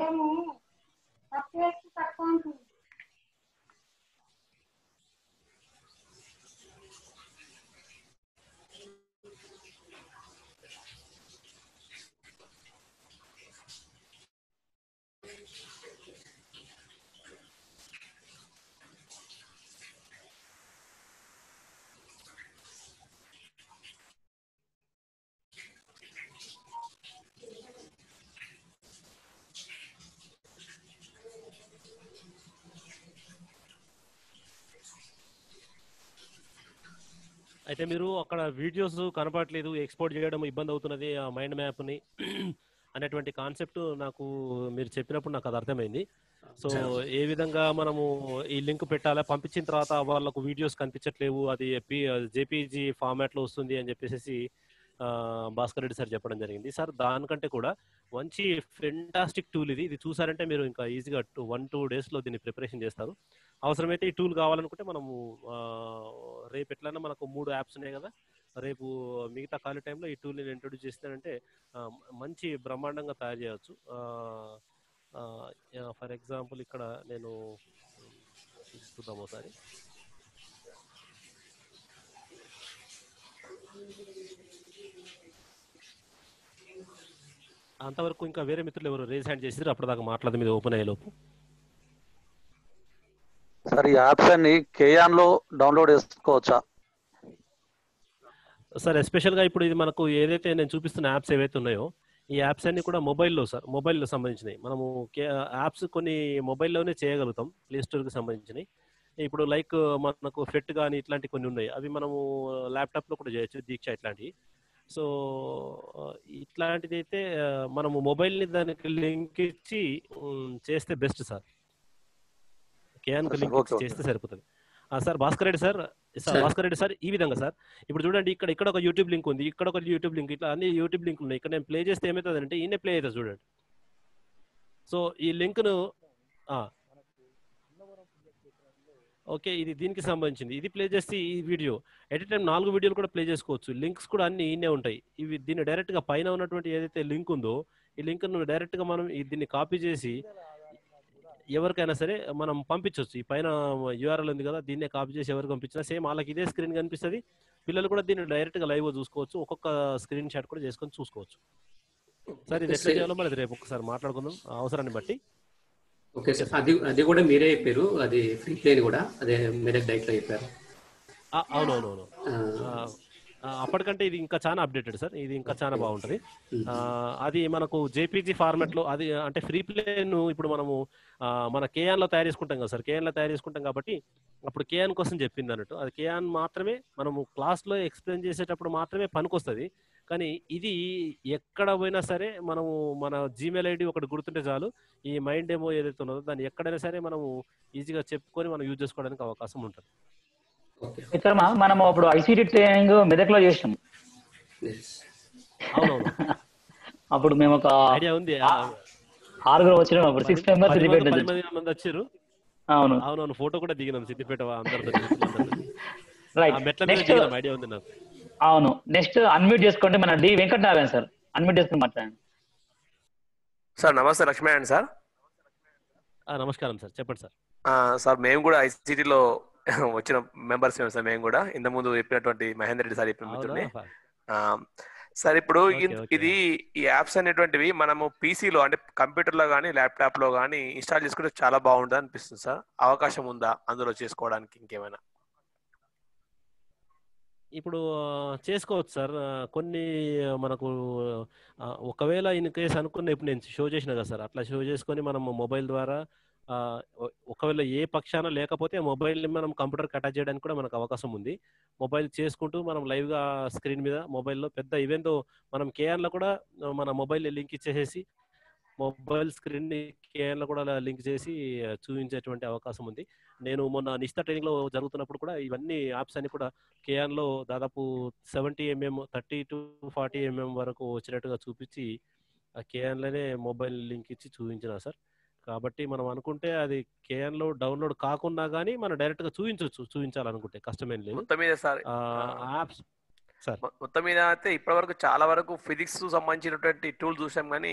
అయితే మీరు అక్కడ వీడియోస్ కనపడట్లేదు, ఎక్స్పోర్ట్ చేయడం ఇబ్బంది అవుతున్నది ఆ మైండ్ మ్యాప్ ని అనేటువంటి కాన్సెప్ట్ నాకు మీరు చెప్పినప్పుడు నాకు అది అర్థమైంది. సో ఏ విధంగా మనము ఈ లింక్ పెట్టాలా, పంపించిన తర్వాత వాళ్ళకు వీడియోస్ కనిపించట్లేవు, అది JPG ఫార్మాట్ లో వస్తుంది అని చెప్పేసి భాస్కర్ రెడ్డి సార్ చెప్పడం జరిగింది. సార్ దానికంటే కూడా మంచి ఫెంటాస్టిక్ టూల్ ఇది చూసారంటే మీరు ఇంకా ఈజీగా 1-2 డేస్లో దీన్ని ప్రిపరేషన్ చేస్తారు. అవసరమైతే ఈ టూల్ కావాలనుకుంటే మనము రేపు ఎట్లన్నా మనకు 3 యాప్స్ ఉన్నాయి కదా, రేపు మిగతా ఖాళీ టైంలో ఈ టూల్ని ఇంట్రొడ్యూస్ చేస్తానంటే మంచి బ్రహ్మాండంగా తయారు చేయవచ్చు. ఫర్ ఎగ్జాంపుల్ ఇక్కడ నేను చూద్దాం ఒకసారి. అంతవరకు ఇంకా వేరే మిత్రులు ఎవరు రేజ్ హ్యాండ్ చేసి అప్పటిదాకా మాట్లాడదు మీద ఓపెన్ అయ్యే లోపు. సార్ ఈ యాప్స్ అన్ని కేయాన్లో డౌన్లోడ్ చేసుకోవచ్చా సార్? ఎస్పెషల్గా ఇప్పుడు ఇది మనకు ఏదైతే నేను చూపిస్తున్న యాప్స్ ఏవైతే ఉన్నాయో ఈ యాప్స్ అన్ని కూడా మొబైల్లో సార్, మొబైల్లో సంబంధించినవి. మనము యాప్స్ కొన్ని మొబైల్లోనే చేయగలుగుతాం, ప్లే స్టోర్కి సంబంధించినవి. ఇప్పుడు లైక్ మనకు ఫెట్ కానీ ఇట్లాంటి కొన్ని ఉన్నాయి, అవి మనము ల్యాప్టాప్లో కూడా చేయొచ్చు, దీక్ష ఇట్లాంటివి. సో ఇట్లాంటిది అయితే మనము మొబైల్ని దానికి లింక్ ఇచ్చి చేస్తే బెస్ట్ సార్. కేయాన్కి లింక్ ఇచ్చి చేస్తే సరిపోతుంది sir. Bhaskar Reddy sir, Bhaskar Reddy sir ఈ విధంగా సార్ ఇప్పుడు చూడండి, ఇక్కడ ఒక యూట్యూబ్ లింక్ ఉంది, ఇక్కడ ఒక యూట్యూబ్ లింక్, ఇట్లా అన్ని యూట్యూబ్ లింక్ ఉన్నాయి. ఇక్కడ నేను ప్లే చేస్తే ఏమవుతుంది అంటే ఈయనే ప్లే అవుతుంది చూడండి. సో ఈ లింక్ను ఓకే, ఇది దీనికి సంబంధించింది, ఇది ప్లే చేస్తే ఈ వీడియో ఎట్ టైం 4 వీడియోలు కూడా ప్లే చేసుకోవచ్చు. లింక్స్ కూడా అన్ని ఈయనే ఉంటాయి. ఇవి దీన్ని డైరెక్ట్గా పైన ఉన్నటువంటి ఏదైతే లింక్ ఉందో ఈ లింక్ను డైరెక్ట్గా మనం దీన్ని కాపీ చేసి ఎవరికైనా సరే మనం పంపించవచ్చు. ఈ పైన యూఆర్ఎల్ ఉంది కదా, దీన్నే కాపీ చేసి ఎవరికి పంపించినా సేమ్ వాళ్ళకి ఇదే స్క్రీన్ కనిపిస్తుంది. పిల్లలు కూడా దీన్ని డైరెక్ట్గా లైవ్ చూసుకోవచ్చు, ఒక్కొక్క స్క్రీన్ షాట్ కూడా చేసుకొని చూసుకోవచ్చు. సార్ ఇది ఎట్లా చేయాలో మరి రేపు ఒకసారి మాట్లాడుకుందాం అవసరాన్ని బట్టి. ఓకే సార్, అది కూడా మీరే చెప్పారు, అది ఫ్రీ ప్లేన్ కూడా అదే మీరే డైరెక్ట్ లో చెప్పారు. అవునవునవును, అప్పటికంటే ఇది ఇంకా చాలా అప్డేటెడ్ సార్, ఇది ఇంకా చాలా బాగుంటుంది. అది మనకు జేపీజీ ఫార్మాట్ లో, అది అంటే ఫ్రీ ప్లేన్ ఇప్పుడు మనము మన కేయాన్ లో తయారు చేసుకుంటాం కదా సార్, కేయాన్ లో తయారు చేసుకుంటాం కాబట్టి అప్పుడు కేయాన్ కోసం చెప్పింది అన్నట్టు. అది కేయాన్ మాత్రమే మనము క్లాస్ లో ఎక్స్ప్లెయిన్ చేసేటప్పుడు మాత్రమే పనికొస్తుంది. కానీ ఇది ఎక్కడ పోయినా సరే మనము మన జీమెయిల్ ఐడి ఒకటి గుర్తుంటే చాలు, ఈ మైండ్ డెమో ఏదైతే ఉన్నదో దాన్ని ఎక్కడైనా సరే మనము ఈజీగా చెప్పుకొని మనం యూజ్ చేసుకోవడానికి అవకాశం ఉంటుంది. మిత్రమా, మనం అప్పుడు ఐసీటీ ట్రైనింగ్ మెదక్లో చేసాం. అవునవును, అప్పుడు మేము ఒక ఐడియా ఉంది, 6 వచ్చినాం. అప్పుడు 6 మెంబర్స్ 10 మంది వచ్చారు. అవును అవునవును, ఫోటో కూడా దిగినాం సిద్దిపేట అందరితో. రైట్, నెక్స్ట్ ఐడియా ఉంది నాకు. అవును, నెక్స్ట్ అన్మ్యూట్ చేసుకోండి మన డి వెంకటనారాయణ సార్, అన్మ్యూట్ చేసుకుని మాట్లాడండి సార్. నమస్తే లక్ష్మీనారాయణ సార్. నమస్కారం సార్, చెప్పండి సార్. సార్ మేము కూడా ఐసీటీలో వచ్చిన మెంబర్స్ సార్. మేము కూడా ఇంత ముందు చెప్పినటువంటి మహేందర్ రెడ్డి సార్ చెప్పిన మిత్రుడిని సార్. ఇప్పుడు ఇది ఈ యాప్స్ అనేటువంటివి మనము పీసీలో అంటే కంప్యూటర్లో కానీ ల్యాప్టాప్లో కానీ ఇన్స్టాల్ చేసుకుంటే చాలా బాగుంటుంది అనిపిస్తుంది సార్. అవకాశం ఉందా అందులో చేసుకోవడానికి ఇంకేమైనా? ఇప్పుడు చేసుకోవచ్చు సార్. కొన్ని మనకు ఒకవేళ ఇన్ కేసు అనుకున్న, ఇప్పుడు నేను షో చేసిన కదా సార్, అట్లా షో చేసుకొని మనం మొబైల్ ద్వారా ఒకవేళ ఏ పక్షాన లేకపోతే మొబైల్ని మనం కంప్యూటర్కి అటాచ్ చేయడానికి కూడా మనకు అవకాశం ఉంది. మొబైల్ చేసుకుంటూ మనం లైవ్గా స్క్రీన్ మీద మొబైల్లో పెద్ద ఈవెంట్ మనం కేఆర్లో కూడా మన మొబైల్ లింక్ ఇచ్చేసేసి మొబైల్ స్క్రీన్ని కేఆర్లో కూడా లింక్ చేసి చూపించేటువంటి అవకాశం ఉంది. నేను మొన్న నిష్ఠా ట్రైనింగ్లో జరుగుతున్నప్పుడు కూడా ఇవన్నీ యాప్స్ అన్ని కూడా కేఆర్లో దాదాపు 70 mm 30 to 40 mm వరకు వచ్చినట్టుగా చూపించి ఆ కేఆర్లోనే మొబైల్ లింక్ ఇచ్చి చూపించిన సార్. కాబట్టి మనం అనుకుంటే అది కేఎన్లో డౌన్లోడ్ కాకుండా కానీ మనం డైరెక్ట్ గా చూపించాలనుకుంటే కష్టమేం లేదు. మొత్తం మీద సార్ యాప్స్ సార్ మొత్తం మీద అయితే ఇప్పటి వరకు చాలా వరకు ఫిజిక్స్ సంబంధించినటువంటి టూల్ చూసాం, కానీ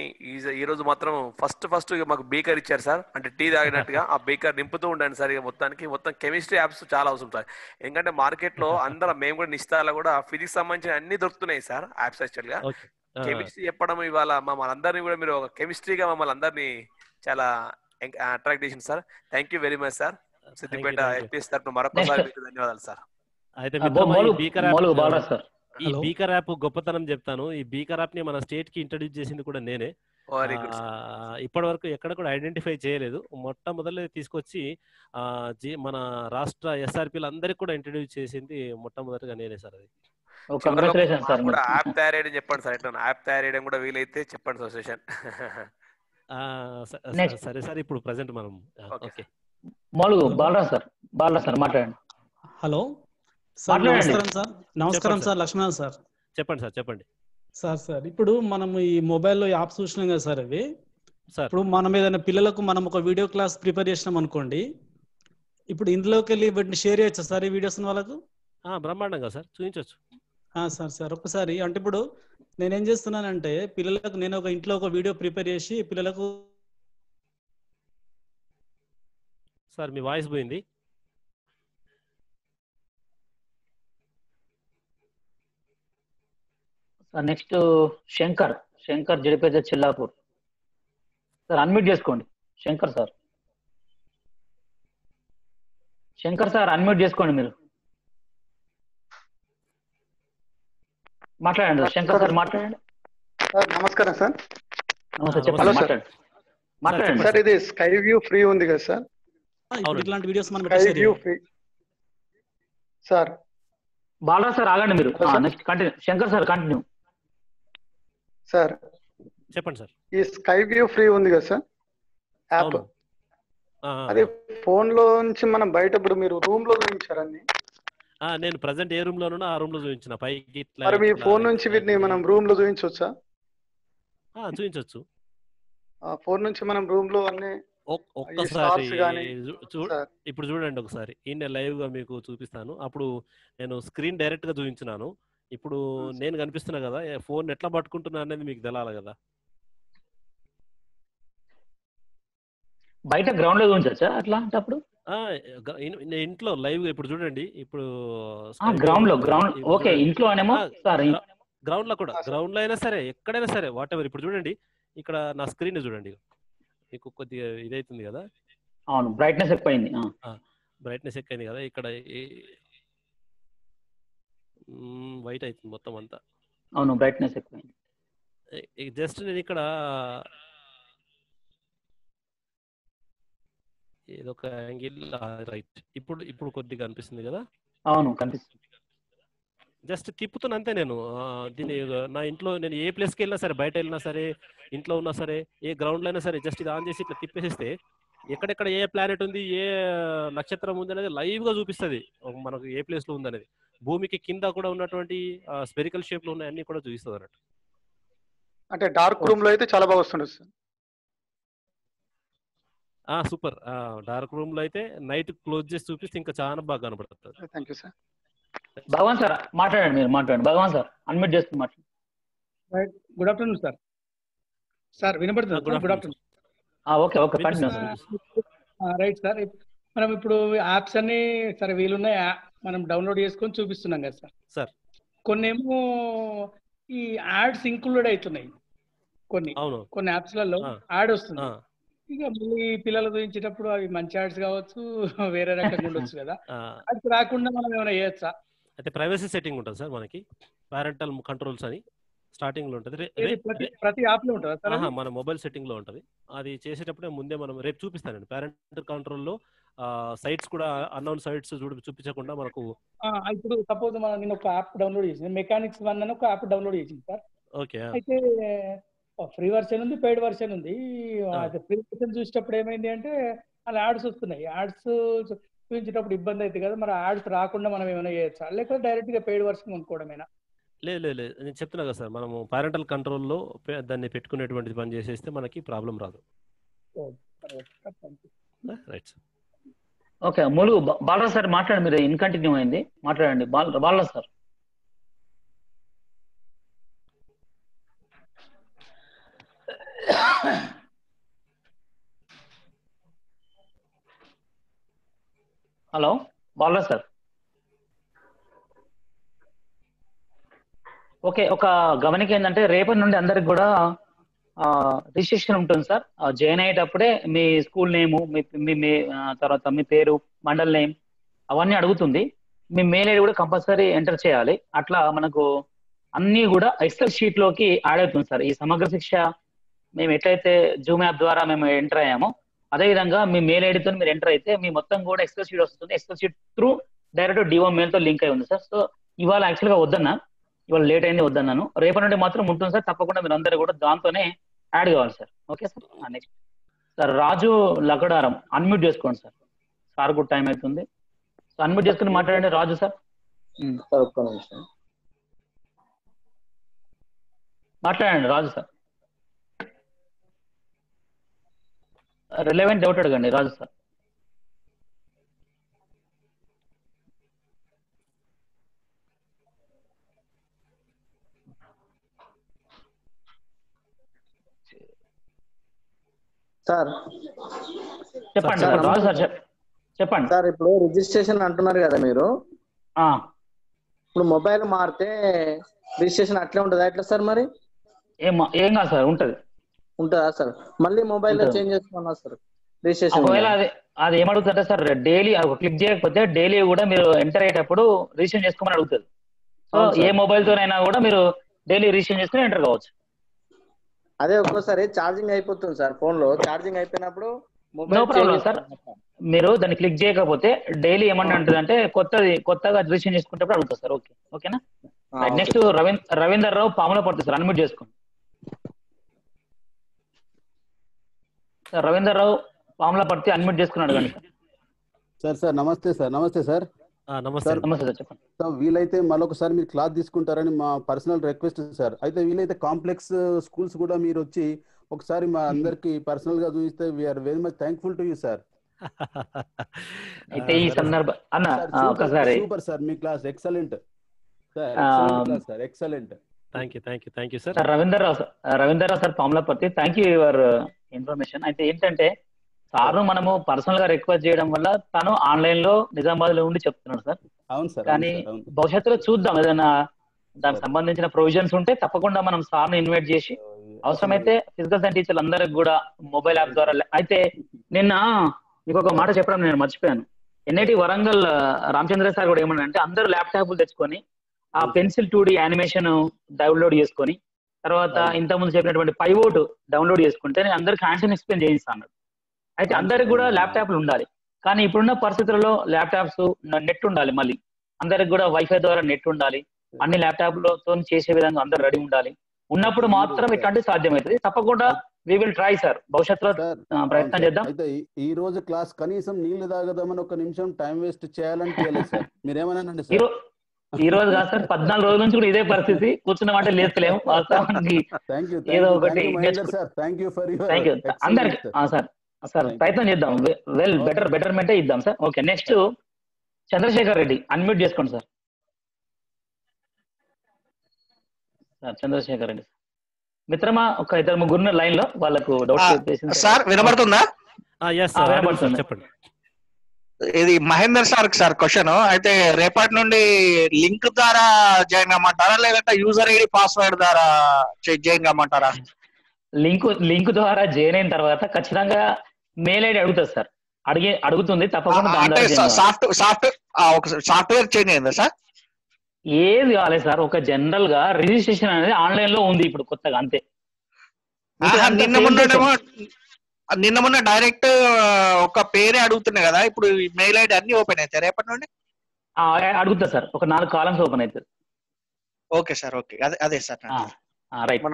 ఈ రోజు మాత్రం ఫస్ట్ మాకు బీకర్ ఇచ్చారు సార్. అంటే టీ తాగినట్టుగా ఆ బీకర్ నింపుతూ ఉండండి సార్. ఇక మొత్తం కెమిస్ట్రీ యాప్స్ చాలా అవసరం సార్. ఎందుకంటే మార్కెట్ లో అందరం మేము కూడా నిష్ఠాలో కూడా ఫిజిక్స్ సంబంధించిన అన్ని దొరుకుతున్నాయి సార్ యాప్స్. యాక్చువల్ గా కెమిస్ట్రీ చెప్పడం ఇవాళ మమ్మల్ని అందరినీ కూడా మీరు ఒక కెమిస్ట్రీగా మమ్మల్ని అందరినీ చాలా అట్రాక్ట్ చేసింది sir. Thank you very much sir. Siddipet FPS తరఫున మరొకసారి మీకు ధన్యవాదాలు సార్. అయితే ఈ బీకర్ యాప్ గొప్పతనం చెప్తాను. ఈ బీకర్ యాప్ ని మన స్టేట్ కి ఇంట్రడ్యూస్ చేసింది కూడా నేనే. ఇప్పటి వరకు ఎక్కడ కూడా ఐడెంటిఫై చేయలేదు. మొట్టమొదటి తీసుకొచ్చి మన రాష్ట్ర ఎస్ఆర్పీలు అందరికి కూడా ఇంట్రడ్యూస్ చేసింది మొట్టమొదటిగా నేనే సార్. అది యాప్ తయారేయడం చెప్పండి సార్. ఎట్లా యాప్ తయారేయడం కూడా వీలైతే చెప్పండి సార్ సెషన్. సరే సార్, ఇప్పుడు ప్రెసెంట్ మనం ఓకే బాలరాజ్ సార్ మాట్లాడండి. హలో సార్, నమస్కారం సార్. నమస్కారం సార్, లక్ష్మణ్ సార్. చెప్పండి సార్, చెప్పండి సార్ ఇప్పుడు మనం ఈ మొబైల్లో యాప్స్ చూసినాం కదా సార్, అవి సార్. ఇప్పుడు మనం ఏదైనా పిల్లలకు మనం ఒక వీడియో క్లాస్ ప్రిపేర్ చేసినాం అనుకోండి, ఇప్పుడు ఇందులోకి వెళ్ళి వీటిని షేర్ చేయొచ్చా సార్ ఈ వీడియోస్ వాళ్ళకు? బ్రహ్మాండంగా సార్ చూపించవచ్చు. సార్ ఒక్కసారి అంటే ఇప్పుడు నేనేం చేస్తున్నానంటే పిల్లలకు నేను ఒక ఇంట్లో ఒక వీడియో ప్రిపేర్ చేసి పిల్లలకు. సార్ మీ వాయిస్ పోయింది. Sir next Shankar Jadipeta Chillapur. Sir unmute చేసుకోండి శంకర్ సార్. అన్మ్యూట్ చేసుకోండి మీరు. మాట్లాడండి శంకర్ సార్, మాట్లాడండి. సార్ నమస్కారం సార్. నమస్తే, చెప్పండి. మాట్లాడండి సార్. ఇది స్కై వ్యూ ఫ్రీ ఉంది కదా సార్? ఇట్లాంటి వీడియోస్ మనం sky view free sir. Balraj sir ఆగండి మీరు. Next continue. Shankar sir continue. Sir చెప్పండి సార్. ఈ స్కై వ్యూ ఫ్రీ ఉంది కదా సార్ యాప్, అది ఫోన్ లో నుంచి మనం బయట ఇప్పుడు మీరు రూమ్ లో చూపించారని, నేను ప్రెసెంట్ ఏ రూమ్ లో ఉన్నా ఆ రూమ్ లో చూపించిన పైకి. మరి మీ ఫోన్ నుంచి వీటిని మనం రూమ్ లో చూపించవచ్చా? చూపించవచ్చు. ఫోన్ నుంచి మనం రూమ్ లో అన్ని ఒక్కసారి ఇప్పుడు చూడండి, ఒకసారి ఈయన లైవ్ గా మీకు చూపిస్తాను. అప్పుడు నేను స్క్రీన్ డైరెక్ట్ గా చూపించినాను. ఇప్పుడు నేను కనిపిస్తున్నా కదా, ఫోన్ ఎట్లా పట్టుకుంటున్నా అనేది మీకు తెలాలి కదా. బయట గ్రౌండ్ లో చూపించచ్చా అట్లా? అప్పుడు ఇంట్లో లైవ్ ఇప్పుడు చూడండి. ఇప్పుడు గ్రౌండ్ ఓకే, ఇంట్లో అనేమో సార్. గ్రౌండ్ లో కూడా, గ్రౌండ్ లో అయినా సరే ఎక్కడైనా సరే వాట్ ఎవర్. ఇప్పుడు చూడండి ఇక్కడ నా స్క్రీన్ చూడండి, మీకు కొద్దిగా ఇదైతుంది కదా. అవును, బ్రైట్నెస్ ఎక్కువైంది. బ్రైట్నెస్ ఎక్కువైంది కదా, ఇక్కడ వైట్ అవుతుంది మొత్తం అంతా. అవును, బ్రైట్నెస్ ఎక్కువైంది. జస్ట్ నేను ఇక్కడ ఏదొక యాంగిల్ రైట్, ఇప్పుడు కొద్దిగా అనిపిస్తుంది కదా. అవును, కనిపిస్తుంది. జస్ట్ తిప్పుతున్నా అంతే నేను. దీన్ని నా ఇంట్లో నేను ఏ ప్లేస్కి వెళ్ళినా సరే, బయట వెళ్ళినా సరే, ఇంట్లో ఉన్నా సరే, ఏ గ్రౌండ్లో అయినా సరే, జస్ట్ ఇది ఆన్ చేసి ఇట్లా తిప్పేసేస్తే ఎక్కడెక్కడ ఏ ప్లానెట్ ఉంది, ఏ నక్షత్రం ఉంది అనేది లైవ్ గా చూపిస్తుంది మనకు, ఏ ప్లేస్ లో ఉంది అనేది. భూమికి కింద కూడా ఉన్నటువంటి స్పెరికల్ షేప్ లో ఉన్నాయి అన్ని కూడా చూపిస్తుంది అన్నట్టు. అంటే డార్క్ రూమ్ లో అయితే చాలా బాగా వస్తుంది సార్. సూపర్. డార్క్ రూమ్ లో అయితే నైట్ క్లోజ్ చేసి చూపిస్తే ఇంకా చాలా బాగా కనబడుతుంది. Thank you sir. Bhagwan sir మాట్లాడండి, మీరు మాట్లాడండి. భగవాన్ సార్ అన్మ్యూట్ చేసుకుని మాట్లాడండి. Good afternoon sir. సార్ వినపడుతుంది? Good afternoon. Okay continue sir. Right sir. మనం ఇప్పుడు యాప్స్ అన్ని సరే వీలున్నాయి, మనం డౌన్లోడ్ చేసుకొని చూపిస్తున్నాం కదా సార్. కొన్ని ఏమో ఈ యాడ్స్ ఇంక్లూడ్ అవుతున్నాయి, కొన్ని యాప్స్లలో యాడ్ వస్తుంది. ఇక మళ్ళీ పిల్లలు చూపించేటప్పుడు అవి మంచి యాడ్స్ కావచ్చు, వేరే రకంగా ఉండొచ్చు కదా. అది రాకుండా మనం ఏమైనా చేయొచ్చా? అయితే ప్రైవసీ సెట్టింగ్ ఉంటుంది సార్ మనకి, పేరెంటల్ కంట్రోల్స్ అని స్టార్టింగ్ లో ఉంటుంది. ప్రతి యాప్ లో ఉంటుందా సార్? మన మొబైల్ సెట్టింగ్ లో ఉంటుంది. అది చేసేటప్పుడే ముందే మనం రేపు చూపిస్తానండి. పేరెంటల్ కంట్రోల్లో సైట్స్ కూడా అన్నోన్ సైట్స్ చూపించకుండా మనకు. ఇప్పుడు సపోజ్ నేను ఒక యాప్ డౌన్లోడ్ చేసింది, మెకానిక్స్ 1 అని ఒక యాప్ డౌన్లోడ్ చేసింది సార్. ఓకే. అయితే ఫ్రీ వర్షన్ ఉంది, పెయిడ్ వర్షన్ ఉంది. ఫ్రీ వర్షన్ చూసేటప్పుడు ఏమైంది అంటే అలా యాడ్స్ వస్తున్నాయి. యాడ్స్ చూపించేటప్పుడు ఇబ్బంది అవుతుంది కదా, మరి యాడ్స్ రాకుండా మనం ఏమైనా చేయొచ్చా, లేకపోతే డైరెక్ట్ గా పెయిడ్ వర్షన్ కొనుక్కోవడమేనా? లేదు నేను చెప్తున్నా కదా సార్, మనము పేరెంటల్ కంట్రోల్లో దాన్ని పెట్టుకునేటువంటి పని చేసేస్తే మనకి ప్రాబ్లం రాదు. Right sir. Okay, Mulugu Balraj sir మాట్లాడండి. మీరు ఇన్కంటిన్యూ అయింది, మాట్లాడండి Balraj sir. Hello Balraj sir. Okay, ఒక గమనిక ఏంటంటే రేపటి నుండి అందరికి కూడా రిజిస్ట్రేషన్ ఉంటుంది సార్. జాయిన్ అయ్యేటప్పుడే మీ స్కూల్ నేము, మీ తర్వాత మీ పేరు, మండల్ నేమ్ అవన్నీ అడుగుతుంది. మీ మెయిల్ ఐడి కూడా కంపల్సరీ ఎంటర్ చేయాలి. అట్లా మనకు అన్నీ కూడా ఎక్సెల్ షీట్ లోకి యాడ్ అవుతుంది సార్. ఈ సమగ్ర శిక్ష మేము ఎట్లయితే జూమ్ యాప్ ద్వారా మేము ఎంటర్ అయ్యామో అదేవిధంగా మీ మెయిల్ ఐడితో మీరు ఎంటర్ అయితే మీ మొత్తం కూడా ఎక్సెల్ షీట్ వస్తుంది. Excel sheet through direct DEO mail తో లింక్ అయి ఉంది సార్. సో ఇవాళ యాక్చువల్గా వద్దన్నా, ఇవాళ లేట్ అయింది వద్దన్నాను. రేపటి నుండి మాత్రం ఉంటుంది సార్. తప్పకుండా మీరు అందరూ కూడా దాంతోనే యాడ్ కావాలి sir. Okay sir. Next sir Raju Lagadaram unmute చేసుకోండి సార్. సార్ కూడా టైం అవుతుంది. సో అన్మ్యూట్ చేసుకుని మాట్లాడండి రాజు సార్. సార్ ఒక్క నిమిషం. మాట్లాడండి రాజు సార్. రిలవెంట్ డౌట్ అడగండి రాజు సార్. సార్ చెప్పండి రాజు సార్ చెప్పండి సార్. ఇప్పుడు రిజిస్ట్రేషన్ అంటున్నారు కదా మీరు, ఇప్పుడు మొబైల్ మారితే రిజిస్ట్రేషన్ అట్లే ఉంటుందా ఎట్లా సార్? మరి ఏం కాదు సార్, ఉంటది. ఉంటుందా సార్? మళ్ళీ మొబైల్ లో చేంజ్ చేసుకున్నా సార్ రిజిస్ట్రేషన్. ఒకవేళ అది ఏమడుగుతుంటే సార్, డైలీ క్లిక్ చేయకపోతే డైలీ కూడా మీరు ఎంటర్ అయ్యేటప్పుడు రిజిస్ట్రేషన్ చేసుకోమని అడుగుతుంది. సో ఏ మొబైల్ తోనైనా కూడా మీరు డైలీ రిజిస్ట్రేషన్ చేసుకుని ఎంటర్ కావచ్చు. అదే ఒక్కోసారి ఛార్జింగ్ అయిపోతుంది సార్, ఫోన్ లో ఛార్జింగ్ అయిపోయినప్పుడు నో ప్రాబ్లం సార్. మీరు దాన్ని క్లిక్ చేయకపోతే డైలీ ఏమన్నా ఉంటుంది అంటే కొత్తగా రిజిస్ట్రేషన్ చేసుకునేటప్పుడు అడుగుతుంది సార్. ఓకేనా? నెక్స్ట్ రవీందర్ రావు పాములపర్తి సార్, అన్మ్యూట్ చేసుకోండి సార్. రవీందర్ రావు పాములపర్తి అన్మ్యూట్ చేసుకున్నాడు కానీ సార్. నమస్తే సార్. నమస్తే సార్. నమస్తే సార్, చెప్పండి సార్. వీలైతే మరొకసారి మీరు క్లాస్ తీసుకుంటారని మా పర్సనల్ రిక్వెస్ట్ సార్. అయితే వీలైతే కాంప్లెక్స్ స్కూల్స్ కూడా మీరు వచ్చి ఒకసారి మా అందరికి పర్సనల్ గా చూపిస్తే we are very much thankful to you sir. అయితే ఈ సందర్భం అన్న ఒకసారి సూపర్ సార్, మీ class excellent sir. Excellent. Thank you sir. Ravinder Rao sir Pamulaparthi, thank you your information. అయితే ఏంటంటే సార్ను మనము పర్సనల్ గా రిక్వెస్ట్ చేయడం వల్ల తను ఆన్లైన్ లో నిజామాబాద్ లో ఉండి చెప్తున్నాడు సార్. అవును సార్. కానీ భవిష్యత్తులో చూద్దాం, ఏదైనా దానికి సంబంధించిన ప్రొవిజన్స్ ఉంటే తప్పకుండా మనం సార్ను ఇన్వైట్ చేసి అవసరమైతే ఫిజికల్ సైన్స్ టీచర్లు అందరికి కూడా మొబైల్ యాప్ ద్వారా. అయితే నిన్న మీకు ఒక మాట చెప్పడం నేను మర్చిపోయాను. ఎన్ఐటి వరంగల్ రామచంద్ర సార్ కూడా ఏమన్నా అంటే అందరూ ల్యాప్టాప్లు తెచ్చుకొని ఆ పెన్సిల్ 2D యానిమేషన్ డౌన్లోడ్ చేసుకొని తర్వాత ఇంతకుముందు చెప్పినటువంటి పైవోట్ డౌన్లోడ్ చేసుకుంటే నేను అందరికి హ్యాండ్స్ ఎక్స్ప్లెయిన్ చేయిస్తాను. అయితే అందరికి కూడా ల్యాప్టాప్లు ఉండాలి, కానీ ఇప్పుడున్న పరిస్థితుల్లో ల్యాప్టాప్స్ నెట్ ఉండాలి, మళ్ళీ అందరికి కూడా వైఫై ద్వారా నెట్ ఉండాలి, అన్ని ల్యాప్టాప్లతో చేసే విధంగా అందరు రెడీ ఉండాలి. ఉన్నప్పుడు మాత్రం ఇట్లాంటి సాధ్యమవుతుంది. తప్పకుండా వి విల్ ట్రై సార్, భవిష్యత్తులో ప్రయత్నం చేద్దాం. అయితే ఈ రోజు క్లాస్ కనీసం నీళ్లు తాగదామని ఒక నిమిషం టైం వేస్ట్ చేయాలని సార్, మీరేమన్నానండి సార్? ఈ రోజు కాదు సార్, 14 రోజుల నుంచి కూడా ఇదే పరిస్థితి, కూర్చున్న మాట లేస్తలేము. వాస్తవానికి ఏదో ఒకటి అందరికి సార్ ప్రయత్నం చేద్దాం. బెటర్మెంటే ఇద్దాం సార్. Okay, next Chandrashekar Reddy unmute చేసుకోండి సార్. చంద్రశేఖర్ రెడ్డి మిత్రమా, ఒక 2-3 లైన్ లో వాళ్ళకు డౌట్ సార్ వినబడుతుందా? వినబడుతుంది, చెప్పండి. ఇది మహేందర్ సార్ క్వశ్చన్. అయితే రేపటి నుండి లింక్ ద్వారా జాయిన్ అమ్మంటారా లేదంటే యూజర్ ఐడి పాస్వర్డ్ ద్వారా జాయిన్ అమ్మంటారా? లింక్ ద్వారా జాయిన్ అయిన తర్వాత ఖచ్చితంగా మెయిల్ ఐడి అడుగుతుంది సార్. అడుగుతుంది తప్పకుండా. సాఫ్ట్వేర్ చేంజ్ అయిందా సార్? ఏది కాలేదు సార్, ఒక జనరల్ గా రిజిస్ట్రేషన్ అనేది ఆన్లైన్ లో ఉంది ఇప్పుడు కొత్తగా, అంతే. నిన్న మొన్న డైరెక్ట్ ఒక పేరే అడుగుతున్నాయి కదా, ఇప్పుడు మెయిల్ ఐడి అన్ని ఓపెన్ అవుతాయి రేపటి నుండి? అడుగుతా సార్, ఒక 4 కాలమ్స్ ఓపెన్ అవుతుంది. ఓకే సార్, ఓకే, అదే సార్. రైట్,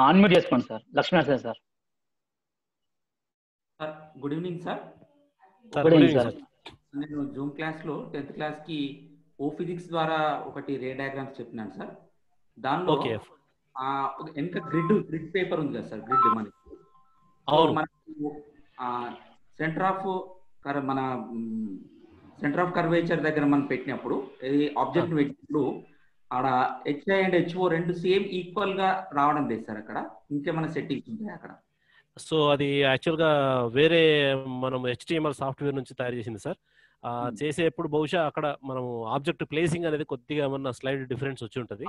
అన్మ్యూట్ చేసుకోండి sir. Lakshmi sir. Good evening sir. Good evening sir. నేను జూమ్ క్లాస్ లో 10th క్లాస్ కి ఓ ఫిజిక్స్ ద్వారా ఒకటి రే డయాగ్రామ్స్ చెప్పినాను సార్. దానిలో వెనక గ్రిడ్ పేపర్ ఉంది కదా సార్, గ్రిడ్ మనకి సెంటర్ ఆఫ్ కర్వేచర్ దగ్గర మనం పెట్టినప్పుడు ఆబ్జెక్ట్ పెట్టినప్పుడు ఆడ హెచ్ఐ అండ్ హెచ్ఓ రెండు సేమ్ ఈక్వల్ గా రావడం లేదు సార్. అక్కడ ఇంకేమైనా సెట్టింగ్స్ ఉంటాయి అక్కడ? సో అది యాక్చువల్గా వేరే మనం HTML సాఫ్ట్వేర్ నుంచి తయారు చేసింది సార్. చేసేప్పుడు బహుశా అక్కడ మనం ఆబ్జెక్ట్ ప్లేసింగ్ అనేది కొద్దిగా ఏమన్నా స్లైడ్ డిఫరెన్స్ వచ్చి ఉంటుంది.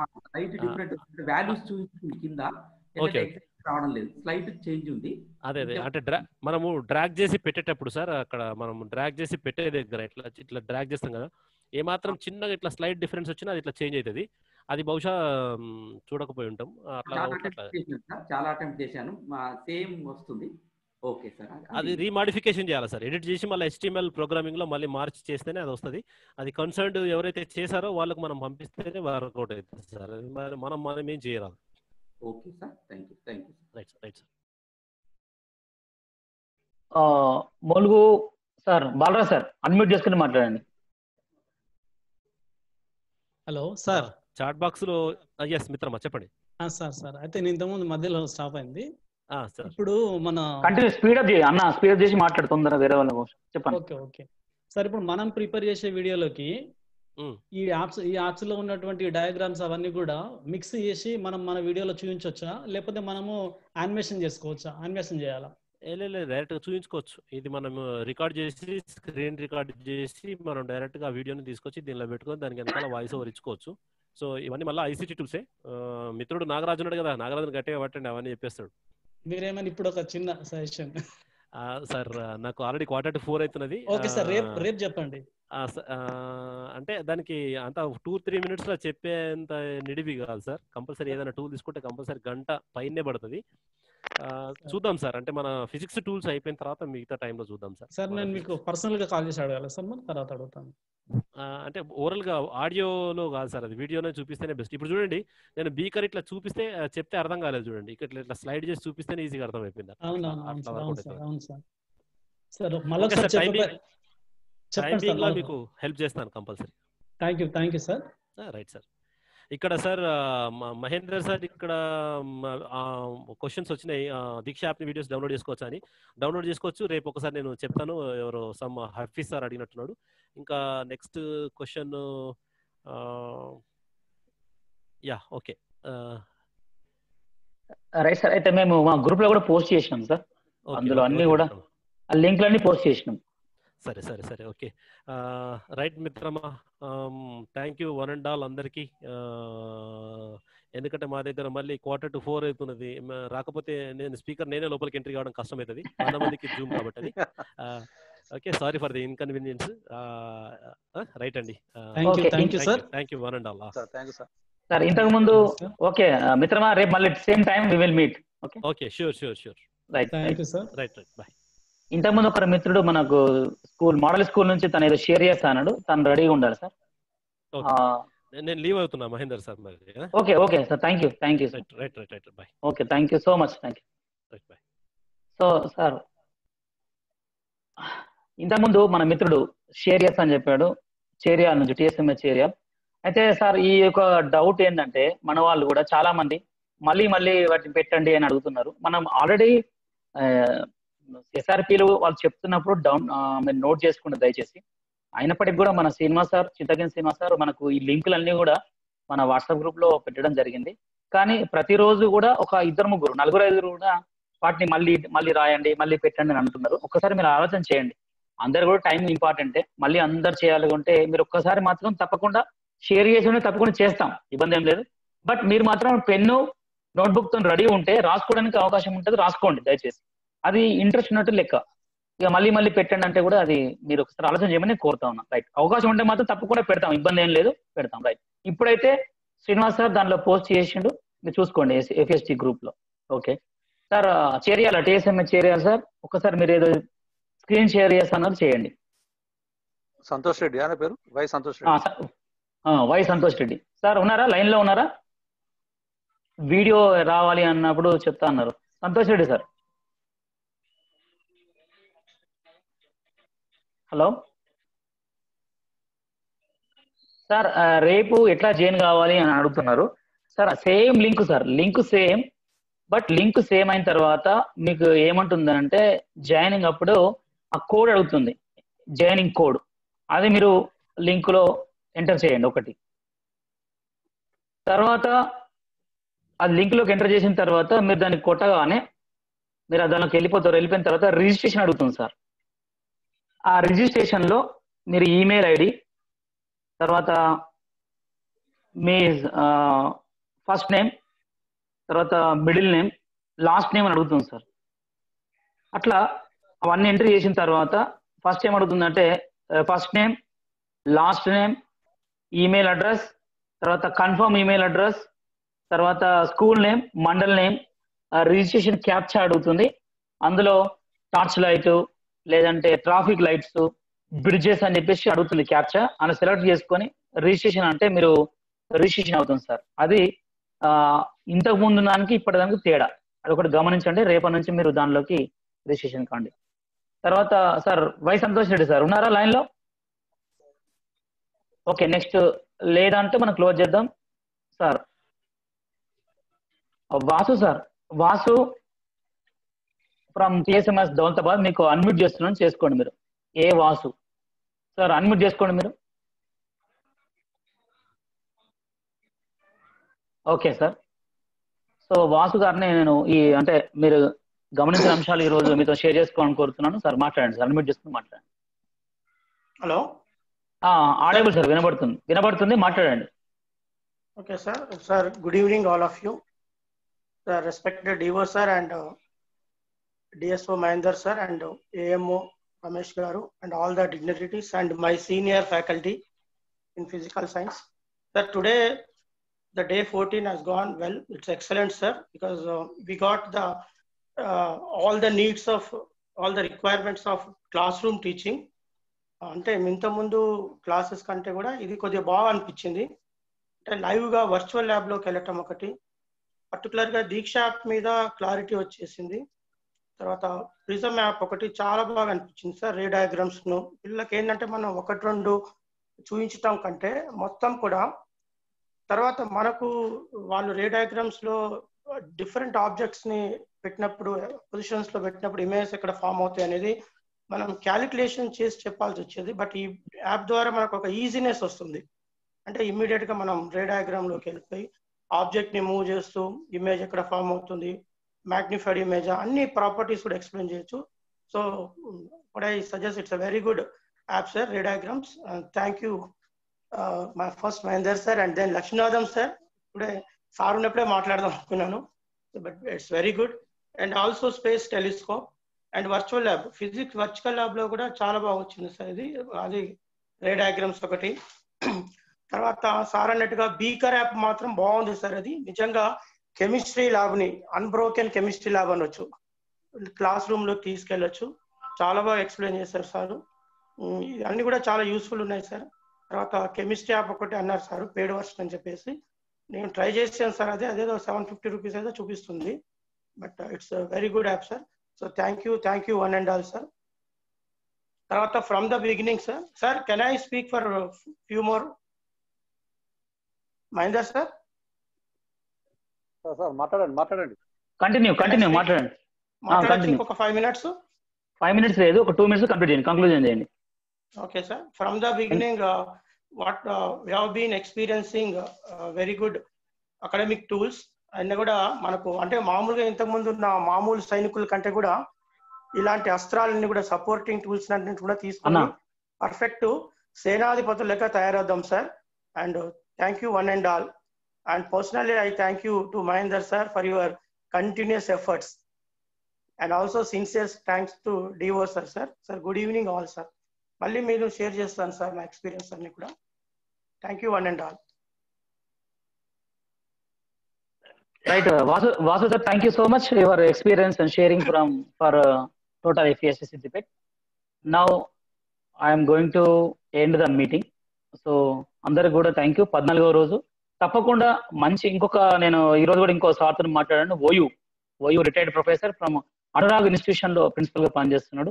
అదే అంటే మనము డ్రాగ్ చేసి పెట్టేటప్పుడు సార్, అక్కడ మనం డ్రాగ్ చేసి పెట్టే దగ్గర ఇట్లా డ్రాగ్ చేస్తాం కదా, ఏమాత్రం చిన్నగా ఇట్లా స్లైడ్ డిఫరెన్స్ వచ్చినా అది ఇట్లా చేంజ్ అవుతుంది. అది బహుశా చూడకపోయి ఉంటాం. చాలా అటెంప్ట్ చేశాను, సేమ్ వస్తుంది. ఓకే సార్, అది రీమాడిఫికేషన్ చేయాలి సార్. ఎడిట్ చేసి మళ్ళీ HTML ప్రోగ్రామింగ్ లో మళ్ళీ మార్చి చేస్తేనే అది వస్తుంది. అది కన్సర్న్డ్ ఎవరైతే చేశారో వాళ్ళకి మనం పంపిస్తేనే వర్కౌట్ అవుతుంది సార్. మనం ఏం చేయరాదు. Okay sir, thank you. Right sir. Mulugu sir, Balraj sir unmute చేసుకుని మాట్లాడండి. హలో సార్, చాట్ బాక్స్ లో ఎస్ మిత్రమా చెప్పండి. సార్ అయితే నేను ఇంతకుముందు మధ్యలో స్టాప్ అయింది. ఇప్పుడు మన కంటిన్యూ స్పీడప్ చేయి అన్న, స్పీడప్ చేసి మాట్లాడుతుందరా వేరే వాళ్ళ కోసం చెప్పండి. ఓకే సార్, ఇప్పుడు మనం ప్రిపేర్ చేసే వీడియోలోకి ఈ యాప్స్ లో ఉన్నటువంటి డయాగ్రామ్స్ అవన్నీ కూడా మిక్స్ చేసి మనం మన వీడియోలో చూపించవచ్చా, లేకపోతే మనము యానిమేషన్ చేసుకోవచ్చా? యానిమేషన్ చేయాలా? లేదు, డైరెక్ట్ గా చూపించుకోవచ్చు. ఇది మనం రికార్డ్ చేసి స్క్రీన్ రికార్డ్ చేసి మనం డైరెక్ట్ గా ఆ వీడియోని తీసుకొచ్చి దీనిలో పెట్టుకొని దానికి వెనకాల వాయిస్ ఓవర్ ఇచ్చుకోవచ్చు. సో ఇవన్నీ మళ్ళీ ఐసీటీ టూల్సే. మిత్రుడు నాగరాజు ఉన్నాడు కదా, నాగరాజుని గట్టిగా పట్టండి, అవన్నీ చెప్పేస్తాడు. మీరేమని ఇప్పుడు ఒక చిన్న సజెషన్? సార్ నాకు ఆల్రెడీ 4:45 అవుతున్నది. ఓకే సార్, రేపు చెప్పండి. అంటే దానికి అంత 2-3 minutes లో చెప్పేంత నిడివి కాదు సార్. కంపల్సరీ ఏదైనా టూల్ తీసుకుంటే కంపల్సరీ గంట పైనే పడుతుంది. చూద్దాం సార్, అంటే మన ఫిజిక్స్ టూల్స్ అయిపోయిన తర్వాత మిగతా టైంలో చూద్దాం సార్. సార్ నేను మీకు పర్సనల్ గా కాల్ చేసి అడగాలి సార్, మరి తర్వాత అడుగుతాను. అంటే ఓవరాల్ గా ఆడియోలో కాదు సార్, అది వీడియోనే చూపిస్తేనే బెస్ట్. ఇప్పుడు చూడండి, నేను బీకర్ ఇట్లా చూపిస్తే చెప్తే అర్థం కాలేదు, చూడండి ఇక్కడ ఇట్లా స్లైడ్ చేసి చూపిస్తేనే ఈజీగా అర్థం అయిపోయింది. టైమింగ్ లో మీకు హెల్ప్ చేస్తాను compulsory. Thank you sir. Right sir. ఇక్కడ సార్ మహేందర్ సార్ ఇక్కడ క్వశ్చన్స్ వచ్చినాయి. దీక్ష యాప్ ని వీడియోస్ డౌన్లోడ్ చేసుకోవచ్చు అని. డౌన్లోడ్ చేసుకోవచ్చు, రేపు ఒకసారి నేను చెప్తాను. ఎవరో సమ్ హఫీజ్ సార్ అడిగినట్టున్నాడు. ఇంకా next question okay right sir. అయితే మేము మా గ్రూప్ లో కూడా పోస్ట్ చేసినాం సార్, అందులో అన్ని కూడా లింక్లన్నీ పోస్ట్ చేసినాం. సరే ఓకే రైట్ మిత్రమా. Thank you one and all అందరికీ. ఎందుకంటే మా దగ్గర మళ్ళీ 3:45 అవుతున్నది. రాకపోతే నేను స్పీకర్ నేనే లోపలికి ఎంట్రీ కావడం కష్టం అవుతుంది, 100 మందికి జూమ్ కాబట్టి అది. Okay, sorry for the inconvenience. Right అండి. Thank you one and all. Sir ఇంతకు ముందు ఓకే మిత్రమా, రేపు మళ్ళీ same time we will meet. Okay sure. Right right bye. ఇంతకుముందు ఒక మిత్రుడు మనకు మోడల్ స్కూల్ నుంచి తను ఏదో షేర్ చేస్తా అన్నాడు, తను రెడీగా ఉండాలి సార్. నేను లీవ్ అవుతున్నా మహేందర్ సార్ మరి. Okay sir, thank you right bye. Okay, thank you so much, thank you. Right bye. So sir ఇంతకుముందు మన మిత్రుడు షేర్ చేస్తా అని చెప్పాడు, చేరియాల నుంచి, టీఎస్ఎంఎస్ చేరియాల్. అయితే సార్ ఈ యొక్క డౌట్ ఏంటంటే మన వాళ్ళు కూడా చాలా మంది మళ్ళీ వాటిని పెట్టండి అని అడుగుతున్నారు. మనం ఆల్రెడీ ఎస్ఆర్పీలు వాళ్ళు చెప్తున్నప్పుడు మీరు నోట్ చేసుకుంటే దయచేసి. అయినప్పటికీ కూడా మన శ్రీనివాస్ సార్, చింతగిరి శ్రీనివాస్ సార్ మనకు ఈ లింకులన్నీ కూడా మన వాట్సాప్ గ్రూప్ లో పెట్టడం జరిగింది. కానీ ప్రతిరోజు కూడా ఒక 2-3, 4-5 కూడా వాటిని మళ్ళీ రాయండి, మళ్ళీ పెట్టండి అని అంటున్నారు. ఒక్కసారి మీరు ఆలోచన చేయండి. అందరు కూడా టైం ఇంపార్టెంటే, మళ్ళీ అందరు చేయాలి అంటే మీరు ఒక్కసారి మాత్రం తప్పకుండా షేర్ చేసి తప్పకుండా చేస్తాం, ఇబ్బంది ఏం లేదు. బట్ మీరు మాత్రం పెన్ను నోట్బుక్ తో రెడీ ఉంటే రాసుకోవడానికి అవకాశం ఉంటుంది, రాసుకోండి దయచేసి. అది ఇంట్రెస్ట్ ఉన్నట్టు లెక్క. ఇక మళ్ళీ పెట్టండి అంటే కూడా అది మీరు ఒకసారి ఆలోచన చేయమని కోరుతా ఉన్నా. రైట్, అవకాశం ఉంటే మాత్రం తప్పకుండా పెడతాం, ఇబ్బంది ఏం లేదు, పెడతాం. రైట్, ఇప్పుడైతే శ్రీనివాస్ సార్ దాంట్లో పోస్ట్ చేసిండు, మీరు చూసుకోండి ఎఫ్ఎస్టీ గ్రూప్ లో. ఓకే సార్, చేయాలా టీఎస్ఎంఎస్ చేయాలి సార్. ఒకసారి మీరు ఏదో స్క్రీన్ షేర్ చేస్తున్నారు, చేయండి. సంతోష్ రెడ్డి అనే పేరు, వై సంతోష్ రెడ్డి సార్. ఉన్నారా, లైన్ లో ఉన్నారా? వీడియో రావాలి అన్నప్పుడు చెప్తా అన్నారు. Santosh Reddy sir, hello sir. రేపు ఎట్లా జాయిన్ కావాలి అని అడుగుతున్నారు sir. Same link sir, link same, but link same అయిన తర్వాత మీకు ఏమంటుందంటే జాయినింగ్ అప్పుడు ఆ కోడ్ అడుగుతుంది, జాయినింగ్ కోడ్. అది మీరు లింక్ లో ఎంటర్ చేయండి ఒకటి. తర్వాత ఆ లింక్ లోకి ఎంటర్ చేసిన తర్వాత మీరు దాన్ని కొట్టగానే మీరు దానిలోకి వెళ్ళిపోతారు. వెళ్ళిపోయిన తర్వాత రిజిస్ట్రేషన్ అడుగుతుంది సార్. ఆ రిజిస్ట్రేషన్ లో మీరు ఈమెయిల్ ఐడి, తర్వాత మీ ఫస్ట్ నేమ్, తర్వాత మిడిల్ నేమ్, లాస్ట్ నేమ్ అని అడుగుతుంది సార్. అట్లా అవన్నీ ఎంట్రీ చేసిన తర్వాత ఫస్ట్ ఏం అడుగుతుందంటే first name, last name, email address, తర్వాత కన్ఫర్మ్ ఈమెయిల్ అడ్రస్, తర్వాత school name, Mandal name, registration captcha అడుగుతుంది. అందులో టార్చ్ లైట్ లేదంటే ట్రాఫిక్ లైట్స్, బ్రిడ్జెస్ అని చెప్పేసి అడుగుతుంది క్యాప్చా. అలా సెలెక్ట్ చేసుకొని రిజిస్ట్రేషన్ అంటే మీరు రిజిస్ట్రేషన్ అవుతుంది సార్. అది ఇంతకు ముందు దానికి ఇప్పటిదానికి తేడా, అది ఒకటి గమనించండి. రేపటి నుంచి మీరు దానిలోకి రిజిస్ట్రేషన్ కాండి. తర్వాత sir Y Santosh Reddy sir ఉన్నారా లైన్ లో? ఓకే, నెక్స్ట్ లేదంటే మనం క్లోజ్ చేద్దాం. Sir Vasu sir, Vasu from TSMS Daulatabad. మీకు అన్మ్యూట్ చేస్తున్నాను, చేసుకోండి మీరు. ఏ వాసు సార్, అన్మ్యూట్ చేసుకోండి మీరు. Okay sir. సో వాసు గారిని నేను అంటే మీరు గమనించిన అంశాలు ఈ రోజు మీతో షేర్ చేసుకోవాలని కోరుతున్నాను సార్. మాట్లాడండి సార్, అన్మ్యూట్ చేసుకుని మాట్లాడండి. హలో, ఆడేబుల్ సార్, వినబడుతుంది, మాట్లాడండి. Okay sir. Sir, good evening all of you. Sir, respected DEO sir and DSO Mahender sir and AMO Ramesh గారు and all the dignitaries and my senior faculty in physical science. Sir, today the day 14 has gone well. It's excellent, sir, because we got the all the needs of all the requirements of classroom teaching. అంటే ఇంత ముందు క్లాసెస్ కంటే కూడా ఇది కొద్దిగా బాగా అనిపించింది. అంటే లైవ్గా వర్చువల్ ల్యాబ్లోకి వెళ్ళటం ఒకటి, పర్టికులర్గా దీక్ష యాప్ మీద క్లారిటీ వచ్చేసింది. తర్వాత ప్రిజమ్ యాప్ ఒకటి చాలా బాగా అనిపించింది సార్. రే డయాగ్రామ్స్ను పిల్లలకి ఏంటంటే మనం 1-2 చూపించటం కంటే మొత్తం కూడా తర్వాత మనకు వాళ్ళు రే డయాగ్రామ్స్లో డిఫరెంట్ ఆబ్జెక్ట్స్ని పెట్టినప్పుడు, పొజిషన్స్లో పెట్టినప్పుడు ఇమేజెస్ ఎక్కడ ఫామ్ అవుతాయి అనేది మనం క్యాలిక్యులేషన్ చేసి చెప్పాల్సి వచ్చేది. బట్ ఈ యాప్ ద్వారా మనకు ఒక ఈజీనెస్ వస్తుంది. అంటే ఇమ్మీడియట్గా మనం రే డయాగ్రామ్లోకి వెళ్ళిపోయి ఆబ్జెక్ట్ని మూవ్ చేస్తూ ఇమేజ్ ఎక్కడ ఫామ్ అవుతుంది, మ్యాగ్నిఫైడ్ ఇమేజ్, అన్ని ప్రాపర్టీస్ కూడా ఎక్స్ప్లెయిన్ చేయొచ్చు. So what I suggest, it's a very good app, sir, ray diagrams. Thank you, my first Mahendra sir and then Lakshminadam sir. Today sir ఉన్నప్పుడే మాట్లాడదాం అనుకున్నాను, but it's very good. And also space telescope and virtual lab, physics virtual ల్యాబ్లో కూడా చాలా బాగా వచ్చింది సార్. అది రే డయాగ్రామ్స్ ఒకటి. తర్వాత సార్ అన్నట్టుగా బీకర్ యాప్ మాత్రం బాగుంది సార్. అది నిజంగా కెమిస్ట్రీ ల్యాబ్ని అన్బ్రోకెన్ కెమిస్ట్రీ ల్యాబ్ అనొచ్చు, క్లాస్ రూమ్లో తీసుకెళ్ళొచ్చు. చాలా బాగా ఎక్స్ప్లెయిన్ చేశారు సార్. అన్ని కూడా చాలా యూస్ఫుల్ ఉన్నాయి సార్. తర్వాత కెమిస్ట్రీ యాప్ ఒకటి అన్నారు సార్, పెయిడ్ వర్షన్ అని చెప్పేసి. నేను ట్రై చేసాను సార్, అదేదో 750 రూపీస్ అయితే చూపిస్తుంది, but it's very good app sir. So thank you one and all sir. తర్వాత from the beginning sir, can I speak for few more? Mahender sir, మాట్లాడండి. కంటిన్యూ మాట్లాడండి. ఇంకొక 5 minutes. 5 minutes లేదు, ఒక 2 minutes కంక్లూజన్ చేయండి. Okay sir, from the beginning what we have been experiencing very good academic tools. అన్నీ కూడా మనకు అంటే మామూలుగా ఇంతకుముందు ఉన్న మామూలు సైనికుల కంటే కూడా ఇలాంటి అస్త్రాలన్నీ కూడా సపోర్టింగ్ టూల్స్ అన్నింటి కూడా తీసుకుని పర్ఫెక్ట్ సేనాధిపతులు లెక్క తయారవుదాం సార్. And thank you one and all. And personally, I thank you to Mahendra sir for your continuous efforts. And also sincere thanks to DO sir. Sir, good evening all sir. Malli meeru share chestanu sir my experience anni kuda. Thank you one and all. Right, Vasu sir, thank you so much for your experience and sharing for Total FES Siddipet. Now I am going to end the meeting. So అందరికి కూడా థ్యాంక్ యూ. 14వ రోజు తప్పకుండా మంచి నేను ఈ రోజు కూడా ఇంకో సార్తో మాట్లాడాను. OU retired professor from Anurag institution లో ప్రిన్సిపల్ గా పనిచేస్తున్నాడు.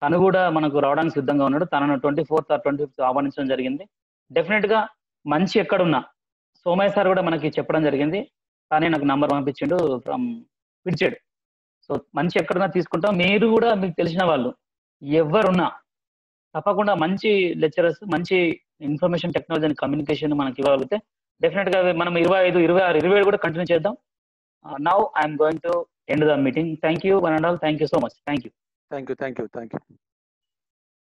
తను కూడా మనకు రావడానికి సిద్ధంగా ఉన్నాడు. తనను 24th or 25th ఆహ్వానించడం జరిగింది. డెఫినెట్ గా మంచి ఎక్కడున్నా సోమయ్య సార్ కూడా మనకి చెప్పడం జరిగింది. తానే నాకు నంబర్ పంపించిండు ఫ్రమ్ విడిచాడు. సో మంచి ఎక్కడున్నా తీసుకుంటాం. మీరు కూడా మీకు తెలిసిన వాళ్ళు ఎవరున్నా తప్పకుండా మంచి లెక్చరర్స్, మంచి ఇన్ఫర్మేషన్ టెక్నాలజీ అండ్ కమ్యూనికేషన్ మనకి ఇవ్వగలిగితే డెఫినెట్ గా మనం 25, 26, 27 కూడా కంటిన్యూ చేద్దాం. Now I am going to end the meeting. Thank you one and all. Thank you so much. Thank you.